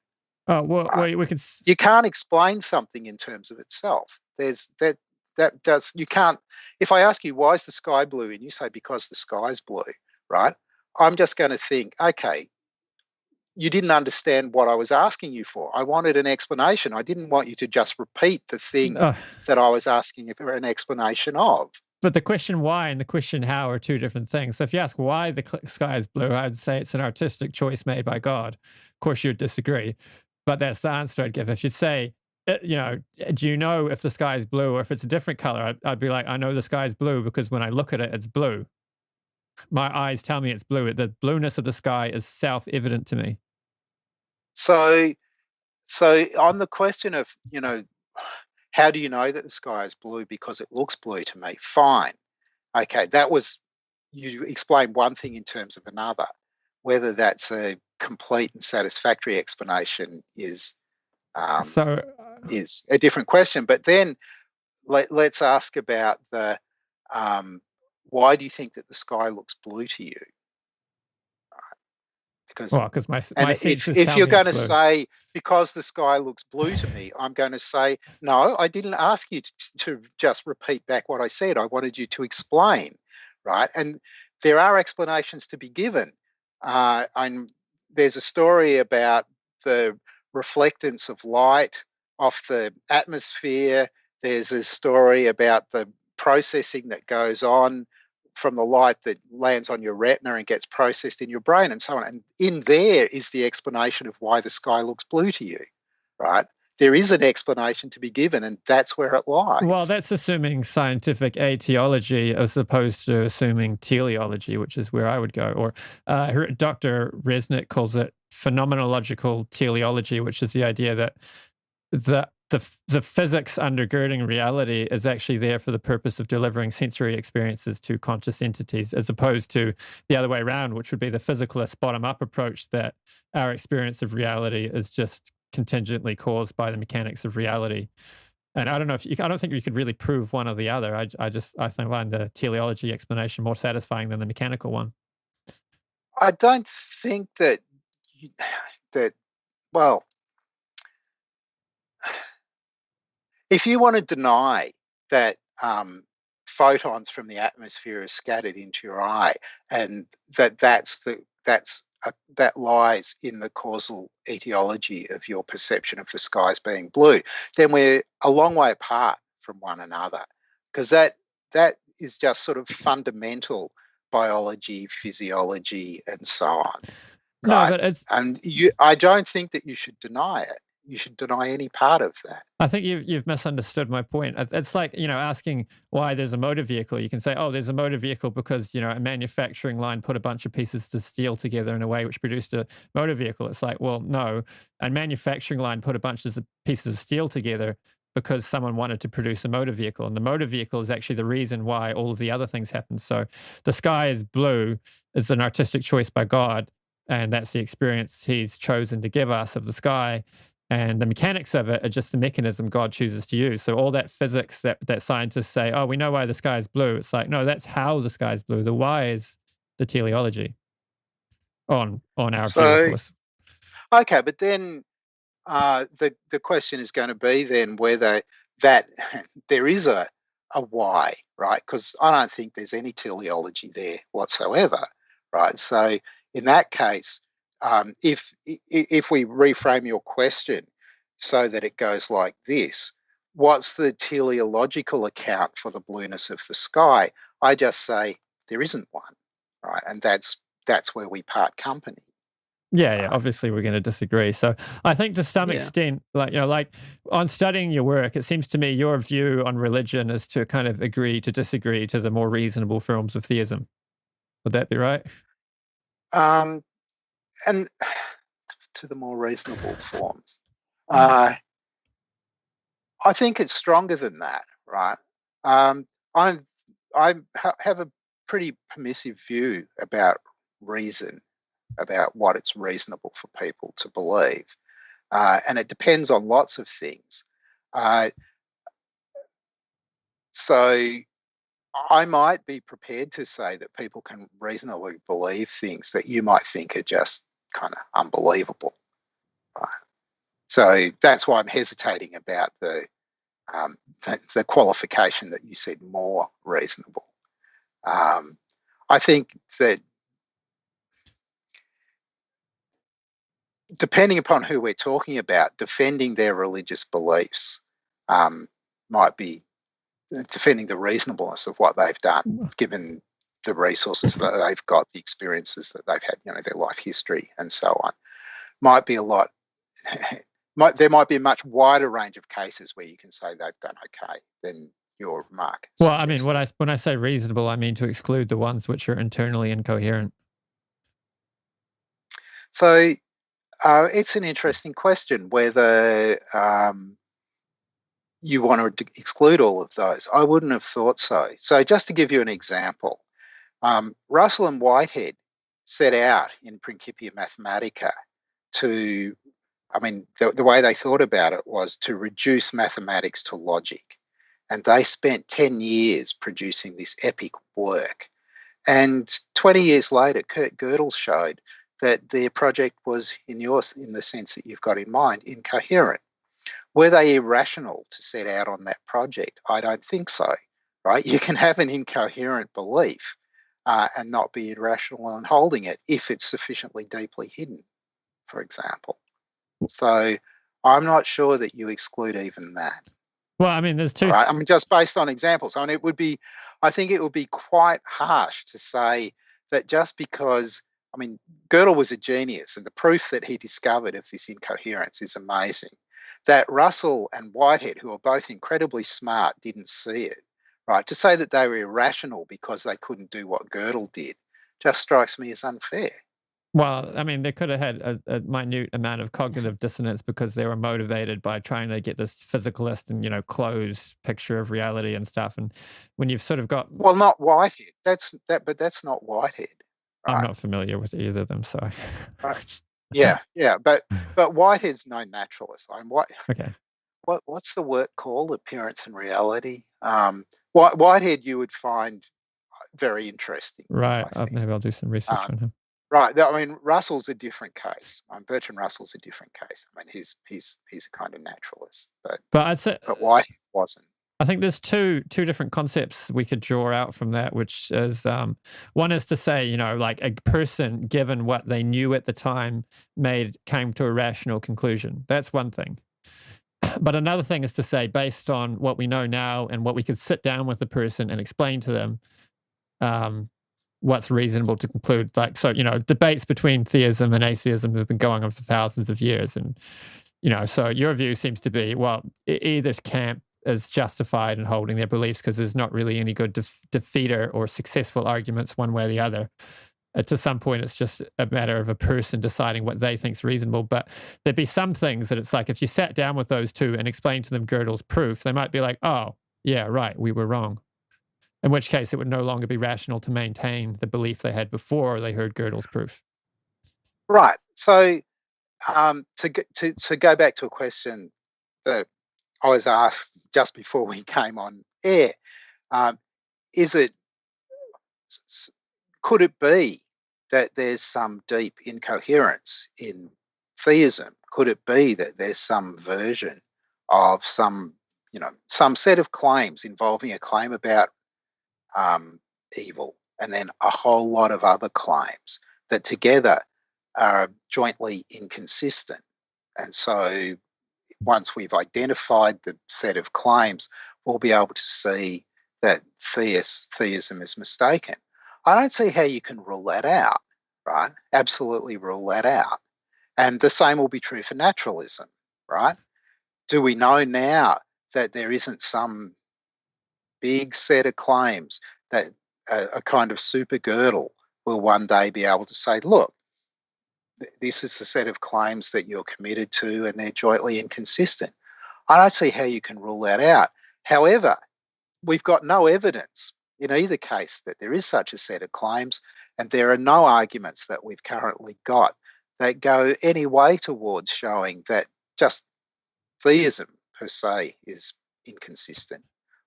Oh well, right? we could. You can't explain something in terms of itself. You can't. If I ask you why is the sky blue, and you say because the sky's blue, right? I'm just going to think, okay, you didn't understand what I was asking you for. I wanted an explanation. I didn't want you to just repeat the thing that I was asking for an explanation of. But the question why and the question how are two different things. So if you ask why the sky is blue, I would say it's an artistic choice made by God. Of course, you'd disagree, but that's the answer I'd give. If you'd say, do you know if the sky is blue or if it's a different color? I'd be like, I know the sky is blue because when I look at it, it's blue. My eyes tell me it's blue. The blueness of the sky is self-evident to me. So on the question of, how do you know that the sky is blue? Because it looks blue to me. Fine. Okay, you explain one thing in terms of another. Whether that's a complete and satisfactory explanation is a different question. But then let's ask about the why do you think that the sky looks blue to you? Because if you're going to say because the sky looks blue to me, I'm going to say no. I didn't ask you to just repeat back what I said. I wanted you to explain, right? And there are explanations to be given. And there's a story about the reflectance of light off the atmosphere. There's a story about the processing that goes on from the light that lands on your retina and gets processed in your brain and so on. And in there is the explanation of why the sky looks blue to you, right? There is an explanation to be given, and that's where it lies. Well, that's assuming scientific atheology as opposed to assuming teleology, which is where I would go. Or Dr. Resnick calls it phenomenological teleology, which is the idea that the physics undergirding reality is actually there for the purpose of delivering sensory experiences to conscious entities, as opposed to the other way around, which would be the physicalist bottom-up approach that our experience of reality is just contingently caused by the mechanics of reality. And I don't know if I don't think you could really prove one or the other. I find the teleology explanation more satisfying than the mechanical one. I don't think that well, if you want to deny that photons from the atmosphere are scattered into your eye, and that lies in the causal etiology of your perception of the skies being blue, then we're a long way apart from one another, because that is just sort of fundamental biology, physiology, and so on. Right? No, but it's... And I don't think that you should deny it. You should deny any part of that. I think you've misunderstood my point. It's like, asking why there's a motor vehicle. You can say, oh, there's a motor vehicle because, a manufacturing line put a bunch of pieces of steel together in a way which produced a motor vehicle. It's like, well, no, a manufacturing line put a bunch of pieces of steel together because someone wanted to produce a motor vehicle. And the motor vehicle is actually the reason why all of the other things happen. So the sky is blue is an artistic choice by God. And that's the experience he's chosen to give us of the sky. And the mechanics of it are just the mechanism God chooses to use. So all that physics that scientists say, oh, we know why the sky is blue. It's like, no, that's how the sky is blue. The why is the teleology on our view, of course. Okay, but then the question is going to be then whether that there is a why, right? Because I don't think there's any teleology there whatsoever, right? So in that case, if we reframe your question so that it goes like this, what's the teleological account for the blueness of the sky? I just say there isn't one, right? And that's where we part company. Yeah, obviously we're going to disagree. So I think to some extent, like on studying your work, it seems to me your view on religion is to kind of agree to disagree to the more reasonable forms of theism. Would that be right? And to the more reasonable forms. I think it's stronger than that, right? I have a pretty permissive view about reason, about what it's reasonable for people to believe. And it depends on lots of things. So I might be prepared to say that people can reasonably believe things that you might think are just kind of unbelievable. Right? So that's why I'm hesitating about the qualification that you said, more reasonable. I think that depending upon who we're talking about, defending their religious beliefs might be defending the reasonableness of what they've done, given the resources that they've got, the experiences that they've had, their life history and so on. Might be a lot. There might be a much wider range of cases where you can say they've done okay than your remark. Well, I mean, when I say reasonable, I mean to exclude the ones which are internally incoherent. So it's an interesting question whether you want to exclude all of those. I wouldn't have thought so. So just to give you an example, Russell and Whitehead set out in Principia Mathematica to, the way they thought about it was to reduce mathematics to logic. And they spent 10 years producing this epic work. And 20 years later, Kurt Gödel showed that their project was, in the sense that you've got in mind, incoherent. Were they irrational to set out on that project? I don't think so, right? You can have an incoherent belief and not be irrational in holding it if it's sufficiently deeply hidden, for example. So I'm not sure that you exclude even that. Well, I mean, there's two. Right? I mean, just based on examples. I mean, I think it would be quite harsh to say that just because, I mean, Gödel was a genius, and the proof that he discovered of this incoherence is amazing. That Russell and Whitehead, who are both incredibly smart, didn't see it. Right? To say that they were irrational because they couldn't do what Gödel did just strikes me as unfair. Well, I mean, they could have had a minute amount of cognitive dissonance because they were motivated by trying to get this physicalist and, closed picture of reality and stuff. And when you've sort of got... Well, not Whitehead. But that's not Whitehead. Right? I'm not familiar with either of them, so... Right. Yeah. But Whitehead's no naturalist. Okay. What's the work called? Appearance and Reality. Whitehead you would find very interesting. Right. Maybe I'll do some research on him. Right. I mean, Russell's a different case. Bertrand Russell's a different case. I mean, he's a kind of naturalist, but I'd say, but Whitehead wasn't. I think there's two different concepts we could draw out from that, which is one is to say, like a person, given what they knew at the time, came to a rational conclusion. That's one thing. But another thing is to say, based on what we know now and what we could sit down with the person and explain to them, what's reasonable to conclude. Like, so, debates between theism and atheism have been going on for thousands of years. And, so your view seems to be, well, either camp is justified in holding their beliefs because there's not really any good defeater or successful arguments one way or the other. To some point, it's just a matter of a person deciding what they think is reasonable. But there'd be some things that it's like, if you sat down with those two and explained to them Gödel's proof, they might be like, oh, yeah, right, we were wrong. In which case, it would no longer be rational to maintain the belief they had before they heard Gödel's proof. Right. So to go back to a question that I was asked just before we came on air, could it be that there's some deep incoherence in theism? Could it be that there's some version of some set of claims involving a claim about evil and then a whole lot of other claims that together are jointly inconsistent? And so once we've identified the set of claims, we'll be able to see that theism is mistaken. I don't see how you can rule that out, right? Absolutely rule that out. And the same will be true for naturalism, right? Do we know now that there isn't some big set of claims that a kind of super Gödel will one day be able to say, look, this is the set of claims that you're committed to and they're jointly inconsistent? I don't see how you can rule that out. However, we've got no evidence in either case that there is such a set of claims, and there are no arguments that we've currently got that go any way towards showing that just theism per se is inconsistent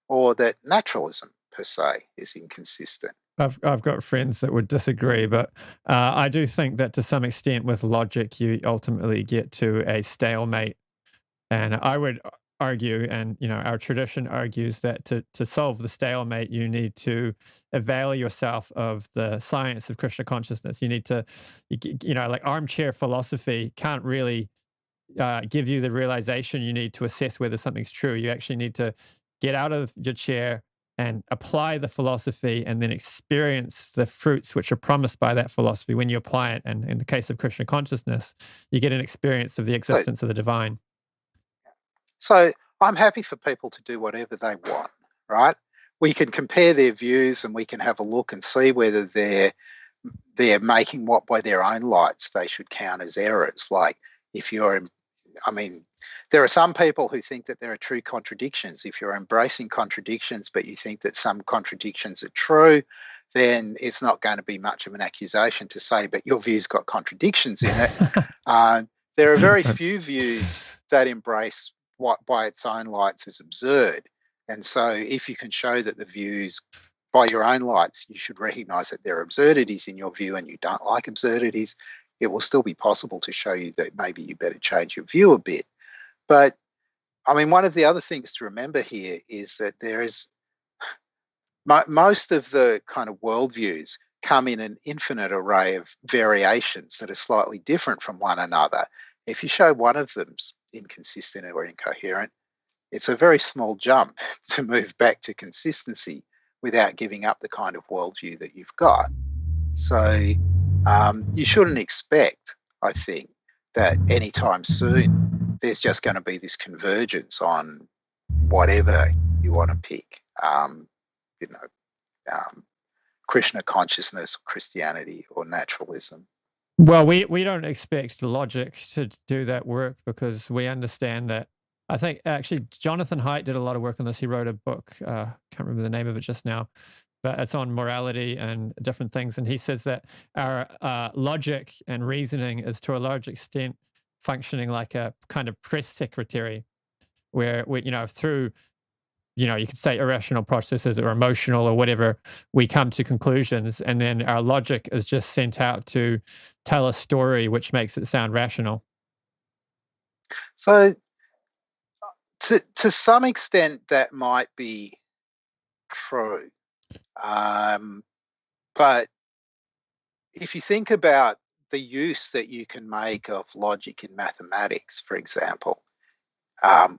or that naturalism per se is inconsistent. I've got friends that would disagree, but I do think that to some extent with logic, you ultimately get to a stalemate. And I would argue, and our tradition argues, that to solve the stalemate, you need to avail yourself of the science of Krishna consciousness. You need to, like armchair philosophy can't really give you the realization you need to assess whether something's true. You actually need to get out of your chair and apply the philosophy and then experience the fruits which are promised by that philosophy when you apply it. And in the case of Krishna consciousness, you get an experience of the existence of the divine. So I'm happy for people to do whatever they want, right? We can compare their views and we can have a look and see whether they're making what by their own lights they should count as errors. Like there are some people who think that there are true contradictions. If you're embracing contradictions, but you think that some contradictions are true, then it's not going to be much of an accusation to say, but your view's got contradictions in it. There are very few views that embrace what by its own lights is absurd. And so if you can show that the views by your own lights, you should recognize that there are absurdities in your view and you don't like absurdities, it will still be possible to show you that maybe you better change your view a bit. But I mean, one of the other things to remember here is that there is most of the kind of worldviews come in an infinite array of variations that are slightly different from one another. If you show one of them's inconsistent or incoherent, it's a very small jump to move back to consistency without giving up the kind of worldview that you've got. So you shouldn't expect, I think, that anytime soon there's just going to be this convergence on whatever you want to pick, Krishna consciousness, Christianity, or naturalism. Well, we don't expect logic to do that work because we understand that. I think actually Jonathan Haidt did a lot of work on this. He wrote a book, can't remember the name of it just now, but it's on morality and different things. And he says that our logic and reasoning is to a large extent functioning like a kind of press secretary, where we, through, you could say irrational processes or emotional or whatever, we come to conclusions, and then our logic is just sent out to tell a story which makes it sound rational. So to some extent that might be true. But if you think about the use that you can make of logic in mathematics, for example,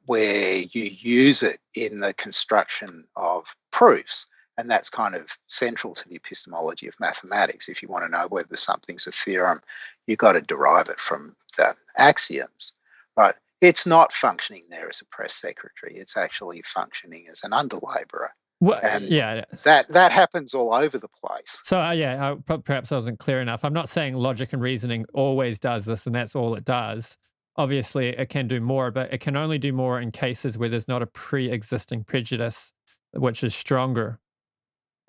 where you use it in the construction of proofs, and that's kind of central to the epistemology of mathematics. If you want to know whether something's a theorem, you've got to derive it from the axioms, right? It's not functioning there as a press secretary. It's actually functioning as an underlabourer. Well, and yeah, that happens all over the place. So perhaps I wasn't clear enough. I'm not saying logic and reasoning always does this and that's all it does. Obviously, it can do more, but it can only do more in cases where there's not a pre-existing prejudice which is stronger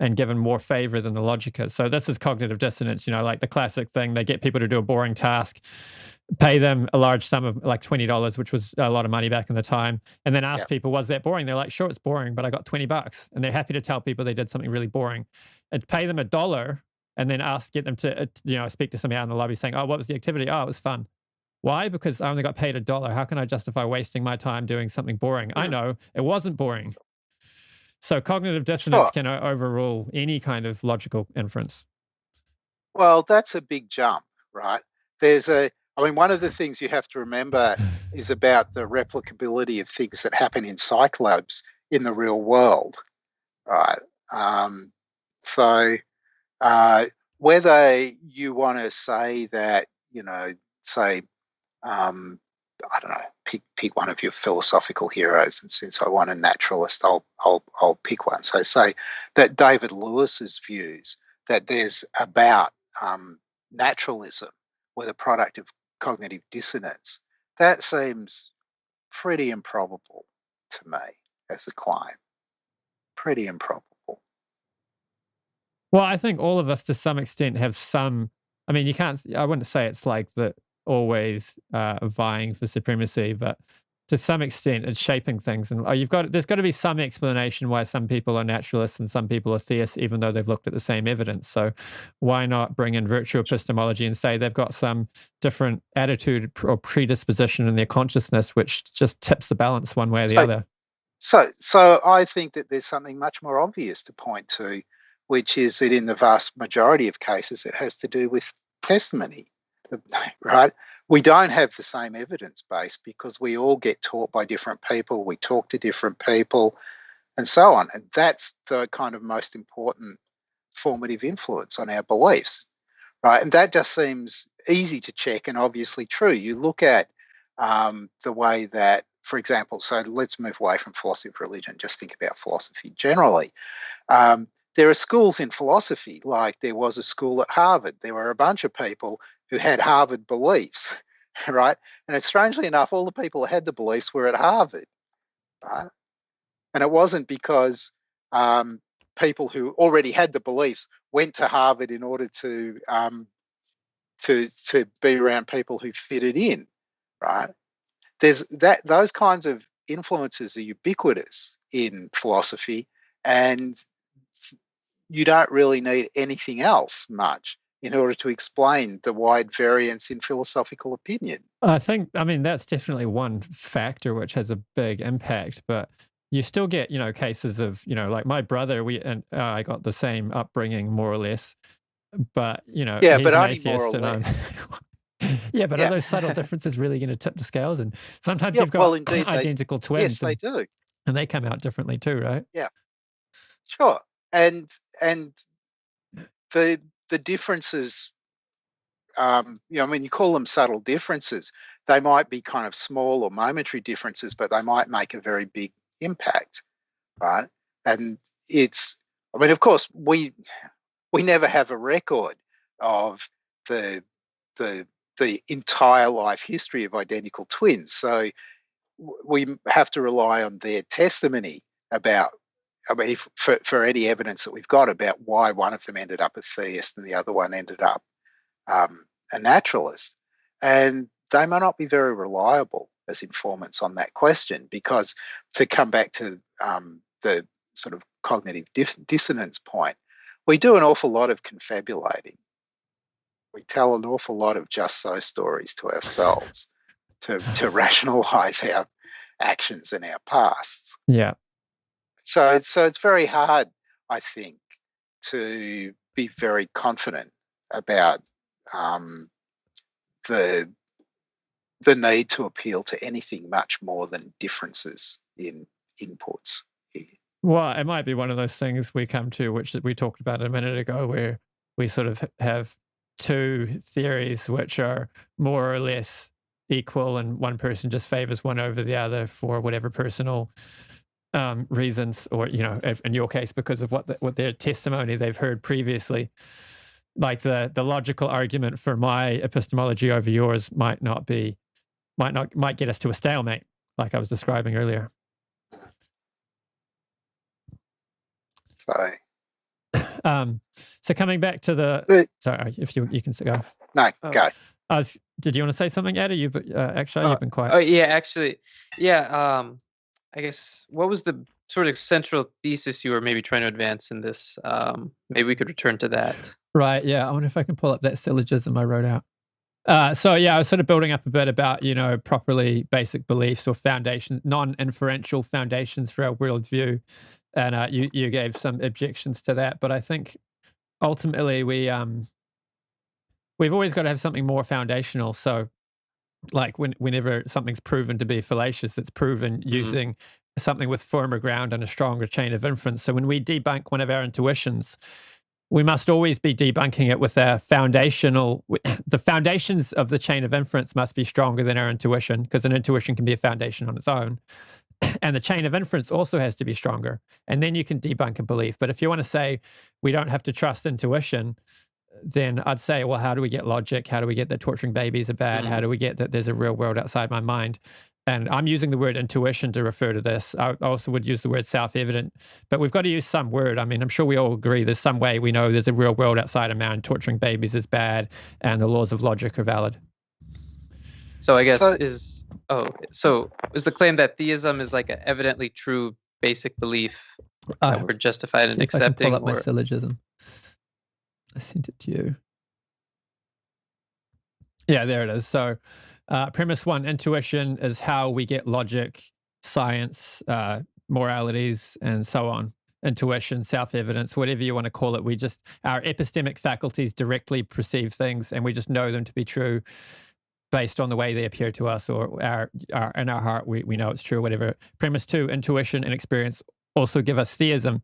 and given more favor than the logic is. So this is cognitive dissonance, like the classic thing. They get people to do a boring task, pay them a large sum of like $20, which was a lot of money back in the time, and then ask people, was that boring? They're like, sure, it's boring, but I got $20. And they're happy to tell people they did something really boring. And pay them $1 and then get them to, speak to somebody out in the lobby saying, oh, what was the activity? Oh, it was fun. Why? Because I only got paid $1. How can I justify wasting my time doing something boring? I know it wasn't boring. So cognitive dissonance can overrule any kind of logical inference. Well, that's a big jump, right? One of the things you have to remember is about the replicability of things that happen in psych labs in the real world, right? So whether you want to say that, I don't know, pick one of your philosophical heroes, and since I want a naturalist, I'll pick one. So say that David Lewis's views that there's about naturalism were the product of cognitive dissonance, that seems pretty improbable to me as a claim. Pretty improbable. Well, I think all of us to some extent have some, I wouldn't say it's like that always vying for supremacy, but to some extent it's shaping things. And there's got to be some explanation why some people are naturalists and some people are theists, even though they've looked at the same evidence. So why not bring in virtue epistemology and say they've got some different attitude or predisposition in their consciousness which just tips the balance one way or the other? So I think that there's something much more obvious to point to, which is that in the vast majority of cases it has to do with testimony. Right? We don't have the same evidence base because we all get taught by different people, we talk to different people, and so on. And that's the kind of most important formative influence on our beliefs, right? And that just seems easy to check and obviously true. You look at the way that, for example, so let's move away from philosophy of religion, just think about philosophy generally. There are schools in philosophy, like there was a school at Harvard. There were a bunch of people who had Harvard beliefs, right? And strangely enough, all the people who had the beliefs were at Harvard, right? And it wasn't because people who already had the beliefs went to Harvard in order to be around people who fitted in, right? Those kinds of influences are ubiquitous in philosophy, and you don't really need anything else much in order to explain the wide variance in philosophical opinion. That's definitely one factor which has a big impact, but you still get, cases of, like my brother, I got the same upbringing more or less, but, yeah, he's but an only atheist more or less. Yeah, but are those subtle differences really going to tip the scales? And sometimes you've got identical twins. Yes, they do. And they come out differently too, right? Yeah, sure. And the differences, when you call them subtle differences, they might be kind of small or momentary differences, but they might make a very big impact, right? And of course, we never have a record of the entire life history of identical twins, so we have to rely on their testimony about, for any evidence that we've got about why one of them ended up a theist and the other one ended up a naturalist. And they may not be very reliable as informants on that question, because to come back to the sort of cognitive dissonance point, we do an awful lot of confabulating. We tell an awful lot of just so stories to ourselves to rationalize our actions and our pasts. Yeah. So it's very hard, I think, to be very confident about the need to appeal to anything much more than differences in inputs here. Well, it might be one of those things we come to, which we talked about a minute ago, where we sort of have two theories which are more or less equal, and one person just favors one over the other for whatever personal reasons, or in your case because of what their testimony they've heard previously. Like the logical argument for my epistemology over yours might get us to a stalemate, like I was describing earlier. So coming back to sorry, if you can go. No, go. Did you want to say something, Ed? You've been quiet. Oh yeah, actually, yeah. I guess what was the sort of central thesis you were maybe trying to advance in this? Maybe we could return to that. Right. Yeah. I wonder if I can pull up that syllogism I wrote out. So yeah, I was sort of building up a bit about properly basic beliefs or foundation, non-inferential foundations for our worldview, and you gave some objections to that, but I think ultimately we've always got to have something more foundational. So like whenever something's proven to be fallacious, it's proven using something with firmer ground and a stronger chain of inference. So when we debunk one of our intuitions, we must always be debunking it with the foundations of the chain of inference must be stronger than our intuition, because an intuition can be a foundation on its own. And the chain of inference also has to be stronger. And then you can debunk a belief. But if you want to say we don't have to trust intuition, then I'd say, well, how do we get logic? How do we get that torturing babies are bad? How do we get that there's a real world outside my mind? And I'm using the word intuition to refer to this. I also would use the word self-evident, but we've got to use some word. I mean, I'm sure we all agree there's some way we know there's a real world outside of man. Torturing babies is bad, and the laws of logic are valid. So I guess is the claim that theism is like an evidently true basic belief that we're justified in accepting? Pull up my syllogism. I sent it to you. Yeah, there it is. So premise one, intuition is how we get logic, science, moralities, and so on. Intuition, self-evidence, whatever you want to call it. Our epistemic faculties directly perceive things, and we just know them to be true based on the way they appear to us, or in our heart, we know it's true, whatever. Premise two, intuition and experience also give us theism.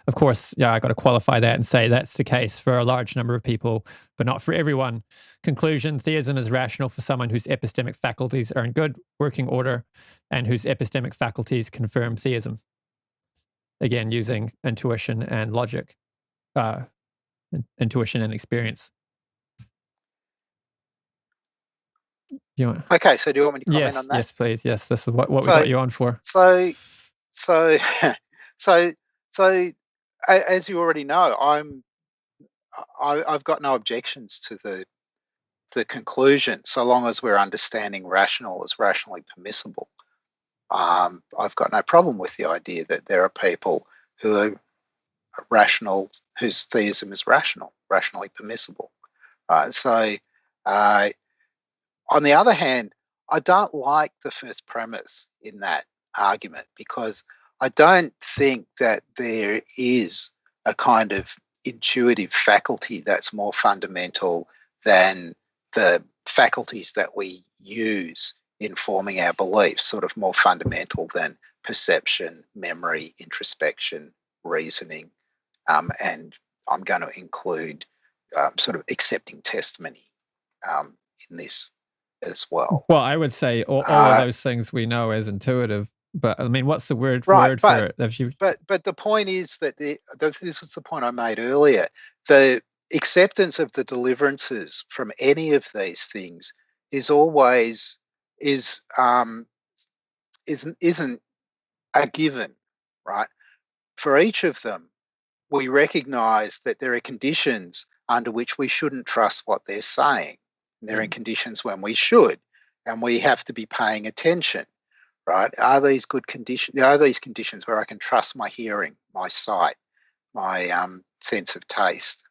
Of course, yeah, I got to qualify that and say that's the case for a large number of people, but not for everyone. Conclusion, theism is rational for someone whose epistemic faculties are in good working order and whose epistemic faculties confirm theism. Again, using intuition and logic, intuition and experience. Okay, so do you want me to comment on that? Yes, please. Yes, this is what we got you on for. So, as you already know, I've got no objections to the conclusion, so long as we're understanding rational as rationally permissible. I've got no problem with the idea that there are people who are rational, whose theism is rationally permissible. So, on the other hand, I don't like the first premise in that argument, because I don't think that there is a kind of intuitive faculty that's more fundamental than the faculties that we use in forming our beliefs, sort of more fundamental than perception, memory, introspection, reasoning, and I'm going to include sort of accepting testimony in this as well. Well, I would say all of those things we know as intuitive, but I mean, what's the word for it? But the point is that this was the point I made earlier. The acceptance of the deliverances from any of these things is always isn't a given, right? For each of them, we recognise that there are conditions under which we shouldn't trust what they're saying. There are conditions when we should, and we have to be paying attention, right? Are these good conditions? Are these conditions where I can trust my hearing, my sight, my sense of taste,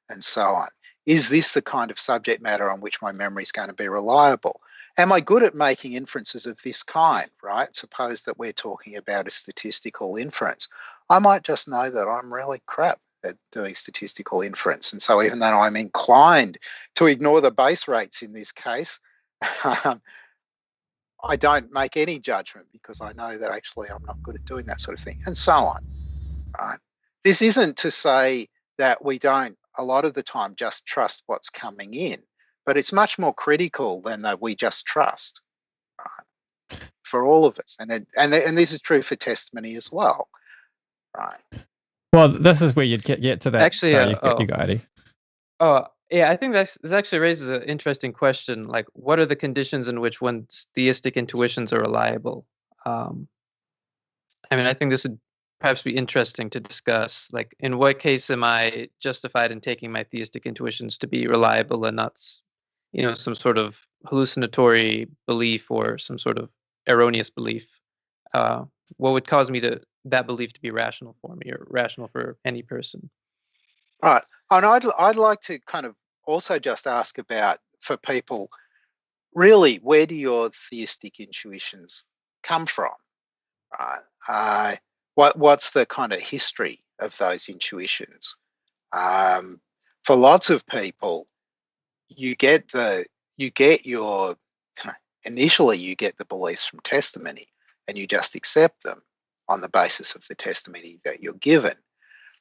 and so on? Is this the kind of subject matter on which my memory is going to be reliable? Am I good at making inferences of this kind, right? Suppose that we're talking about a statistical inference. I might just know that I'm really crap at doing statistical inference. And so even though I'm inclined to ignore the base rates in this case, I don't make any judgment because I know that actually I'm not good at doing that sort of thing, and so on, right? This isn't to say that we don't, a lot of the time, just trust what's coming in, but it's much more critical than that we just trust, right? For all of us. And this is true for testimony as well, right? Well, this is where you'd get to that. Actually, Sorry, you got Eddie. Oh, yeah, I think this actually raises an interesting question. Like, what are the conditions in which one's theistic intuitions are reliable? I mean, I think this would perhaps be interesting to discuss. Like, in what case am I justified in taking my theistic intuitions to be reliable and not, some sort of hallucinatory belief or some sort of erroneous belief? What would cause me that belief to be rational for me or rational for any person? Right. And I'd like to kind of also just ask about, for people, really, where do your theistic intuitions come from? Right. What's the kind of history of those intuitions? For lots of people, initially you get the beliefs from testimony, and you just accept them on the basis of the testimony that you're given,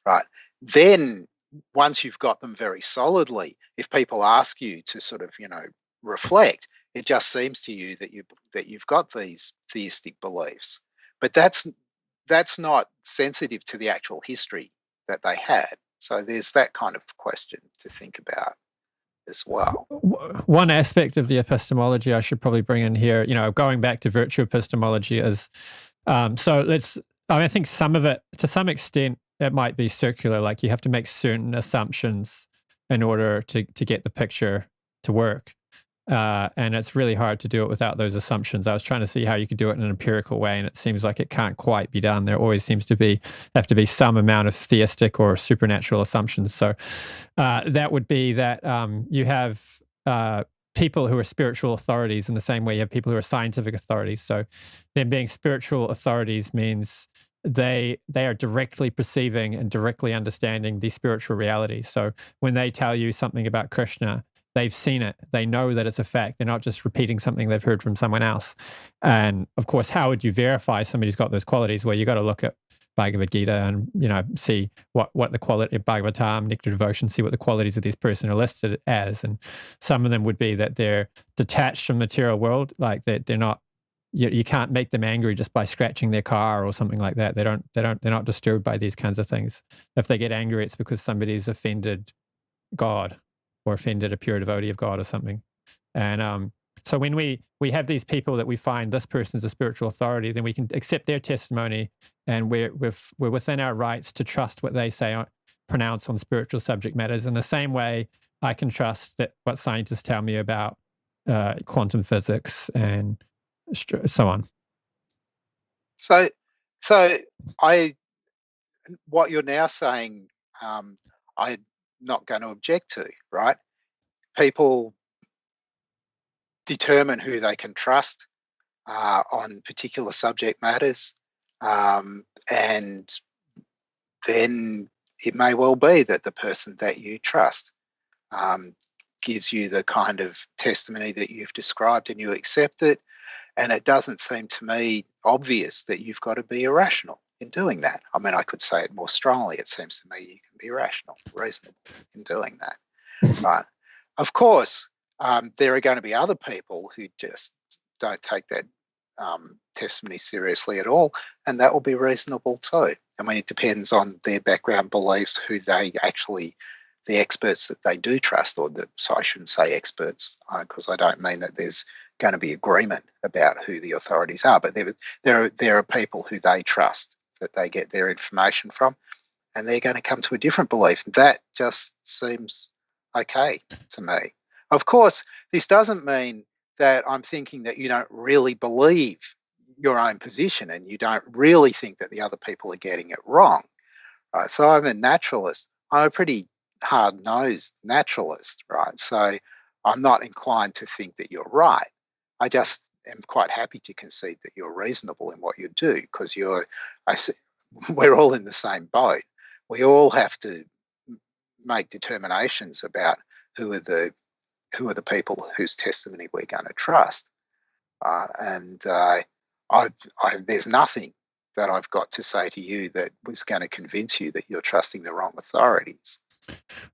right? Then, once you've got them very solidly, if people ask you to sort of, reflect, it just seems to you that you've got these theistic beliefs, but that's not sensitive to the actual history that they had. So there's that kind of question to think about as well. One aspect of the epistemology I should probably bring in here, going back to virtue epistemology, is I think some of it, to some extent, it might be circular. Like, you have to make certain assumptions in order to get the picture to work. And it's really hard to do it without those assumptions. I was trying to see how you could do it in an empirical way, and it seems like it can't quite be done. There always seems to have to be some amount of theistic or supernatural assumptions. So that would be that you have people who are spiritual authorities in the same way you have people who are scientific authorities. So them being spiritual authorities means they are directly perceiving and directly understanding the spiritual reality. So when they tell you something about Krishna, they've seen it. They know that it's a fact. They're not just repeating something they've heard from someone else. And of course, how would you verify somebody's got those qualities? Well, you got to look at Bhagavad Gita and, see what the quality of Bhagavatam, Nectar Devotion, see what the qualities of this person are listed as. And some of them would be that they're detached from the material world, like that they're not, you can't make them angry just by scratching their car or something like that. They're not disturbed by these kinds of things. If they get angry, it's because somebody's offended God or offended a pure devotee of God or something. And so when we have these people that we find this person's a spiritual authority, then we can accept their testimony, and we're within our rights to trust what they say, pronounce on spiritual subject matters. In the same way, I can trust that what scientists tell me about quantum physics and so on. So what you're now saying, I'm not going to object to, right? People determine who they can trust on particular subject matters, and then it may well be that the person that you trust gives you the kind of testimony that you've described and you accept it. And it doesn't seem to me obvious that you've got to be irrational in doing that. I mean, I could say it more strongly. It seems to me you can be rational, reasonable in doing that. Right. Of course, there are going to be other people who just don't take that testimony seriously at all, and that will be reasonable too. I mean, it depends on their background beliefs, who they actually, the experts that they do trust, so I shouldn't say experts, because I don't mean that there's going to be agreement about who the authorities are, but there are people who they trust, that they get their information from, and they're going to come to a different belief. That just seems okay to me. Of course, this doesn't mean that I'm thinking that you don't really believe your own position and you don't really think that the other people are getting it wrong. Right? So I'm a naturalist. I'm a pretty hard-nosed naturalist, right? So I'm not inclined to think that you're right. I just am quite happy to concede that you're reasonable in what you do, because we're all in the same boat. We all have to make determinations about who are the people whose testimony we're going to trust. There's nothing that I've got to say to you that was going to convince you that you're trusting the wrong authorities.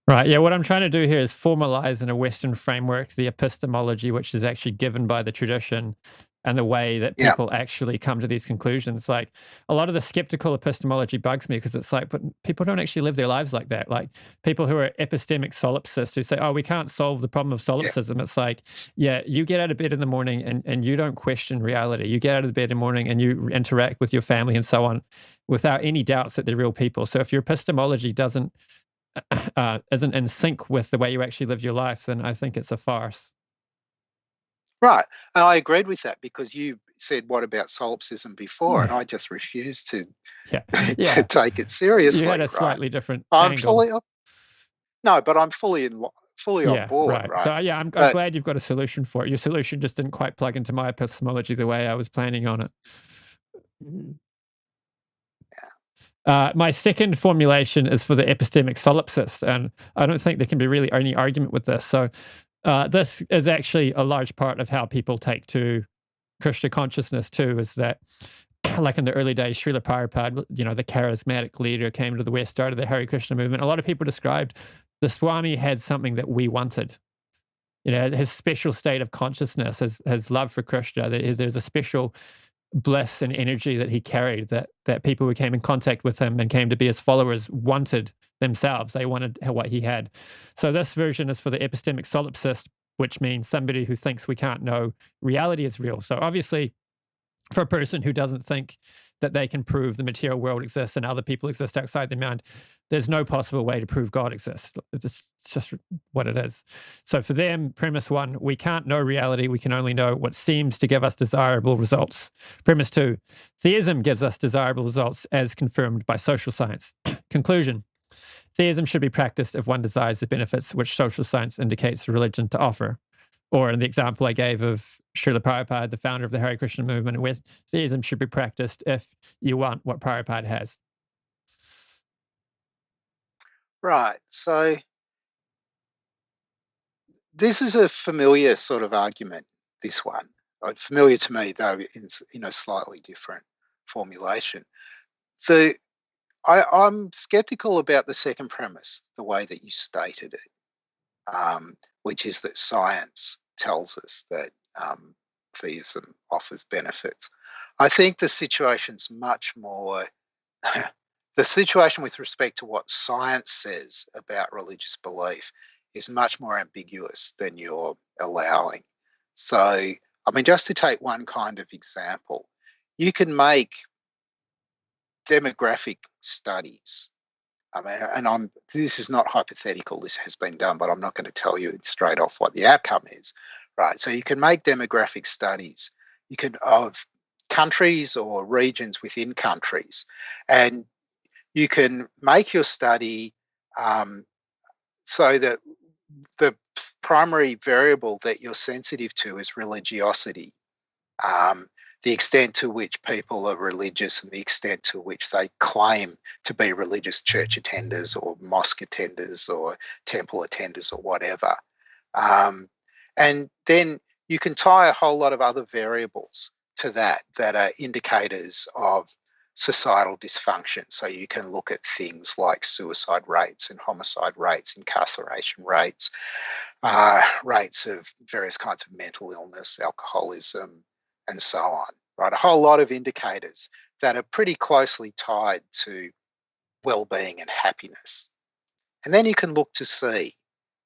Right. Yeah. What I'm trying to do here is formalize in a Western framework the epistemology, which is actually given by the tradition, and the way that people actually come to these conclusions. Like, a lot of the skeptical epistemology bugs me, because it's like, but people don't actually live their lives like that. Like, people who are epistemic solipsists who say, oh, we can't solve the problem of solipsism. It's like, you get out of bed in the morning and you don't question reality. You get out of bed in the morning and you interact with your family and so on without any doubts that they're real people. So if your epistemology isn't in sync with the way you actually live your life, then I think it's a farce. Right. And I agreed with that, because you said, what about solipsism before? And I just refused to take it seriously. You had a slightly different I'm fully on board. Right. So I'm glad you've got a solution for it. Your solution just didn't quite plug into my epistemology the way I was planning on it. My second formulation is for the epistemic solipsist, and I don't think there can be really any argument with this. So this is actually a large part of how people take to Krishna consciousness too, is that, like in the early days, Srila Prabhupada, the charismatic leader, came to the West, started the Hare Krishna movement. A lot of people described the Swami had something that we wanted. His special state of consciousness, his love for Krishna, there's a special bliss and energy that he carried that people who came in contact with him and came to be his followers wanted themselves. They wanted what he had. So this version is for the epistemic solipsist, which means somebody who thinks we can't know reality is real. So obviously, for a person who doesn't think that they can prove the material world exists and other people exist outside their mind, there's no possible way to prove God exists. It's just what it is. So for them, premise one, we can't know reality. We can only know what seems to give us desirable results. Premise two, theism gives us desirable results as confirmed by social science. Conclusion, theism should be practiced if one desires the benefits which social science indicates religion to offer. Or in the example I gave of Srila Prabhupada, the founder of the Hare Krishna movement, where theism should be practiced if you want what Prabhupada has. Right. So this is a familiar sort of argument, this one. Familiar to me, though, in a slightly different formulation. I'm skeptical about the second premise, the way that you stated it. Which is that science tells us that theism offers benefits. I think the situation's much more, the situation with respect to what science says about religious belief is much more ambiguous than you're allowing. So, I mean, just to take one kind of example, you can make demographic studies. I mean, and this is not hypothetical, this has been done, but I'm not going to tell you straight off what the outcome is, right? So you can make demographic studies, of countries or regions within countries, and you can make your study so that the primary variable that you're sensitive to is religiosity. The extent to which people are religious and the extent to which they claim to be religious church attenders or mosque attenders or temple attenders or whatever. And then you can tie a whole lot of other variables to that are indicators of societal dysfunction. So you can look at things like suicide rates and homicide rates, incarceration rates, rates of various kinds of mental illness, alcoholism, and so on, right? A whole lot of indicators that are pretty closely tied to well-being and happiness. And then you can look to see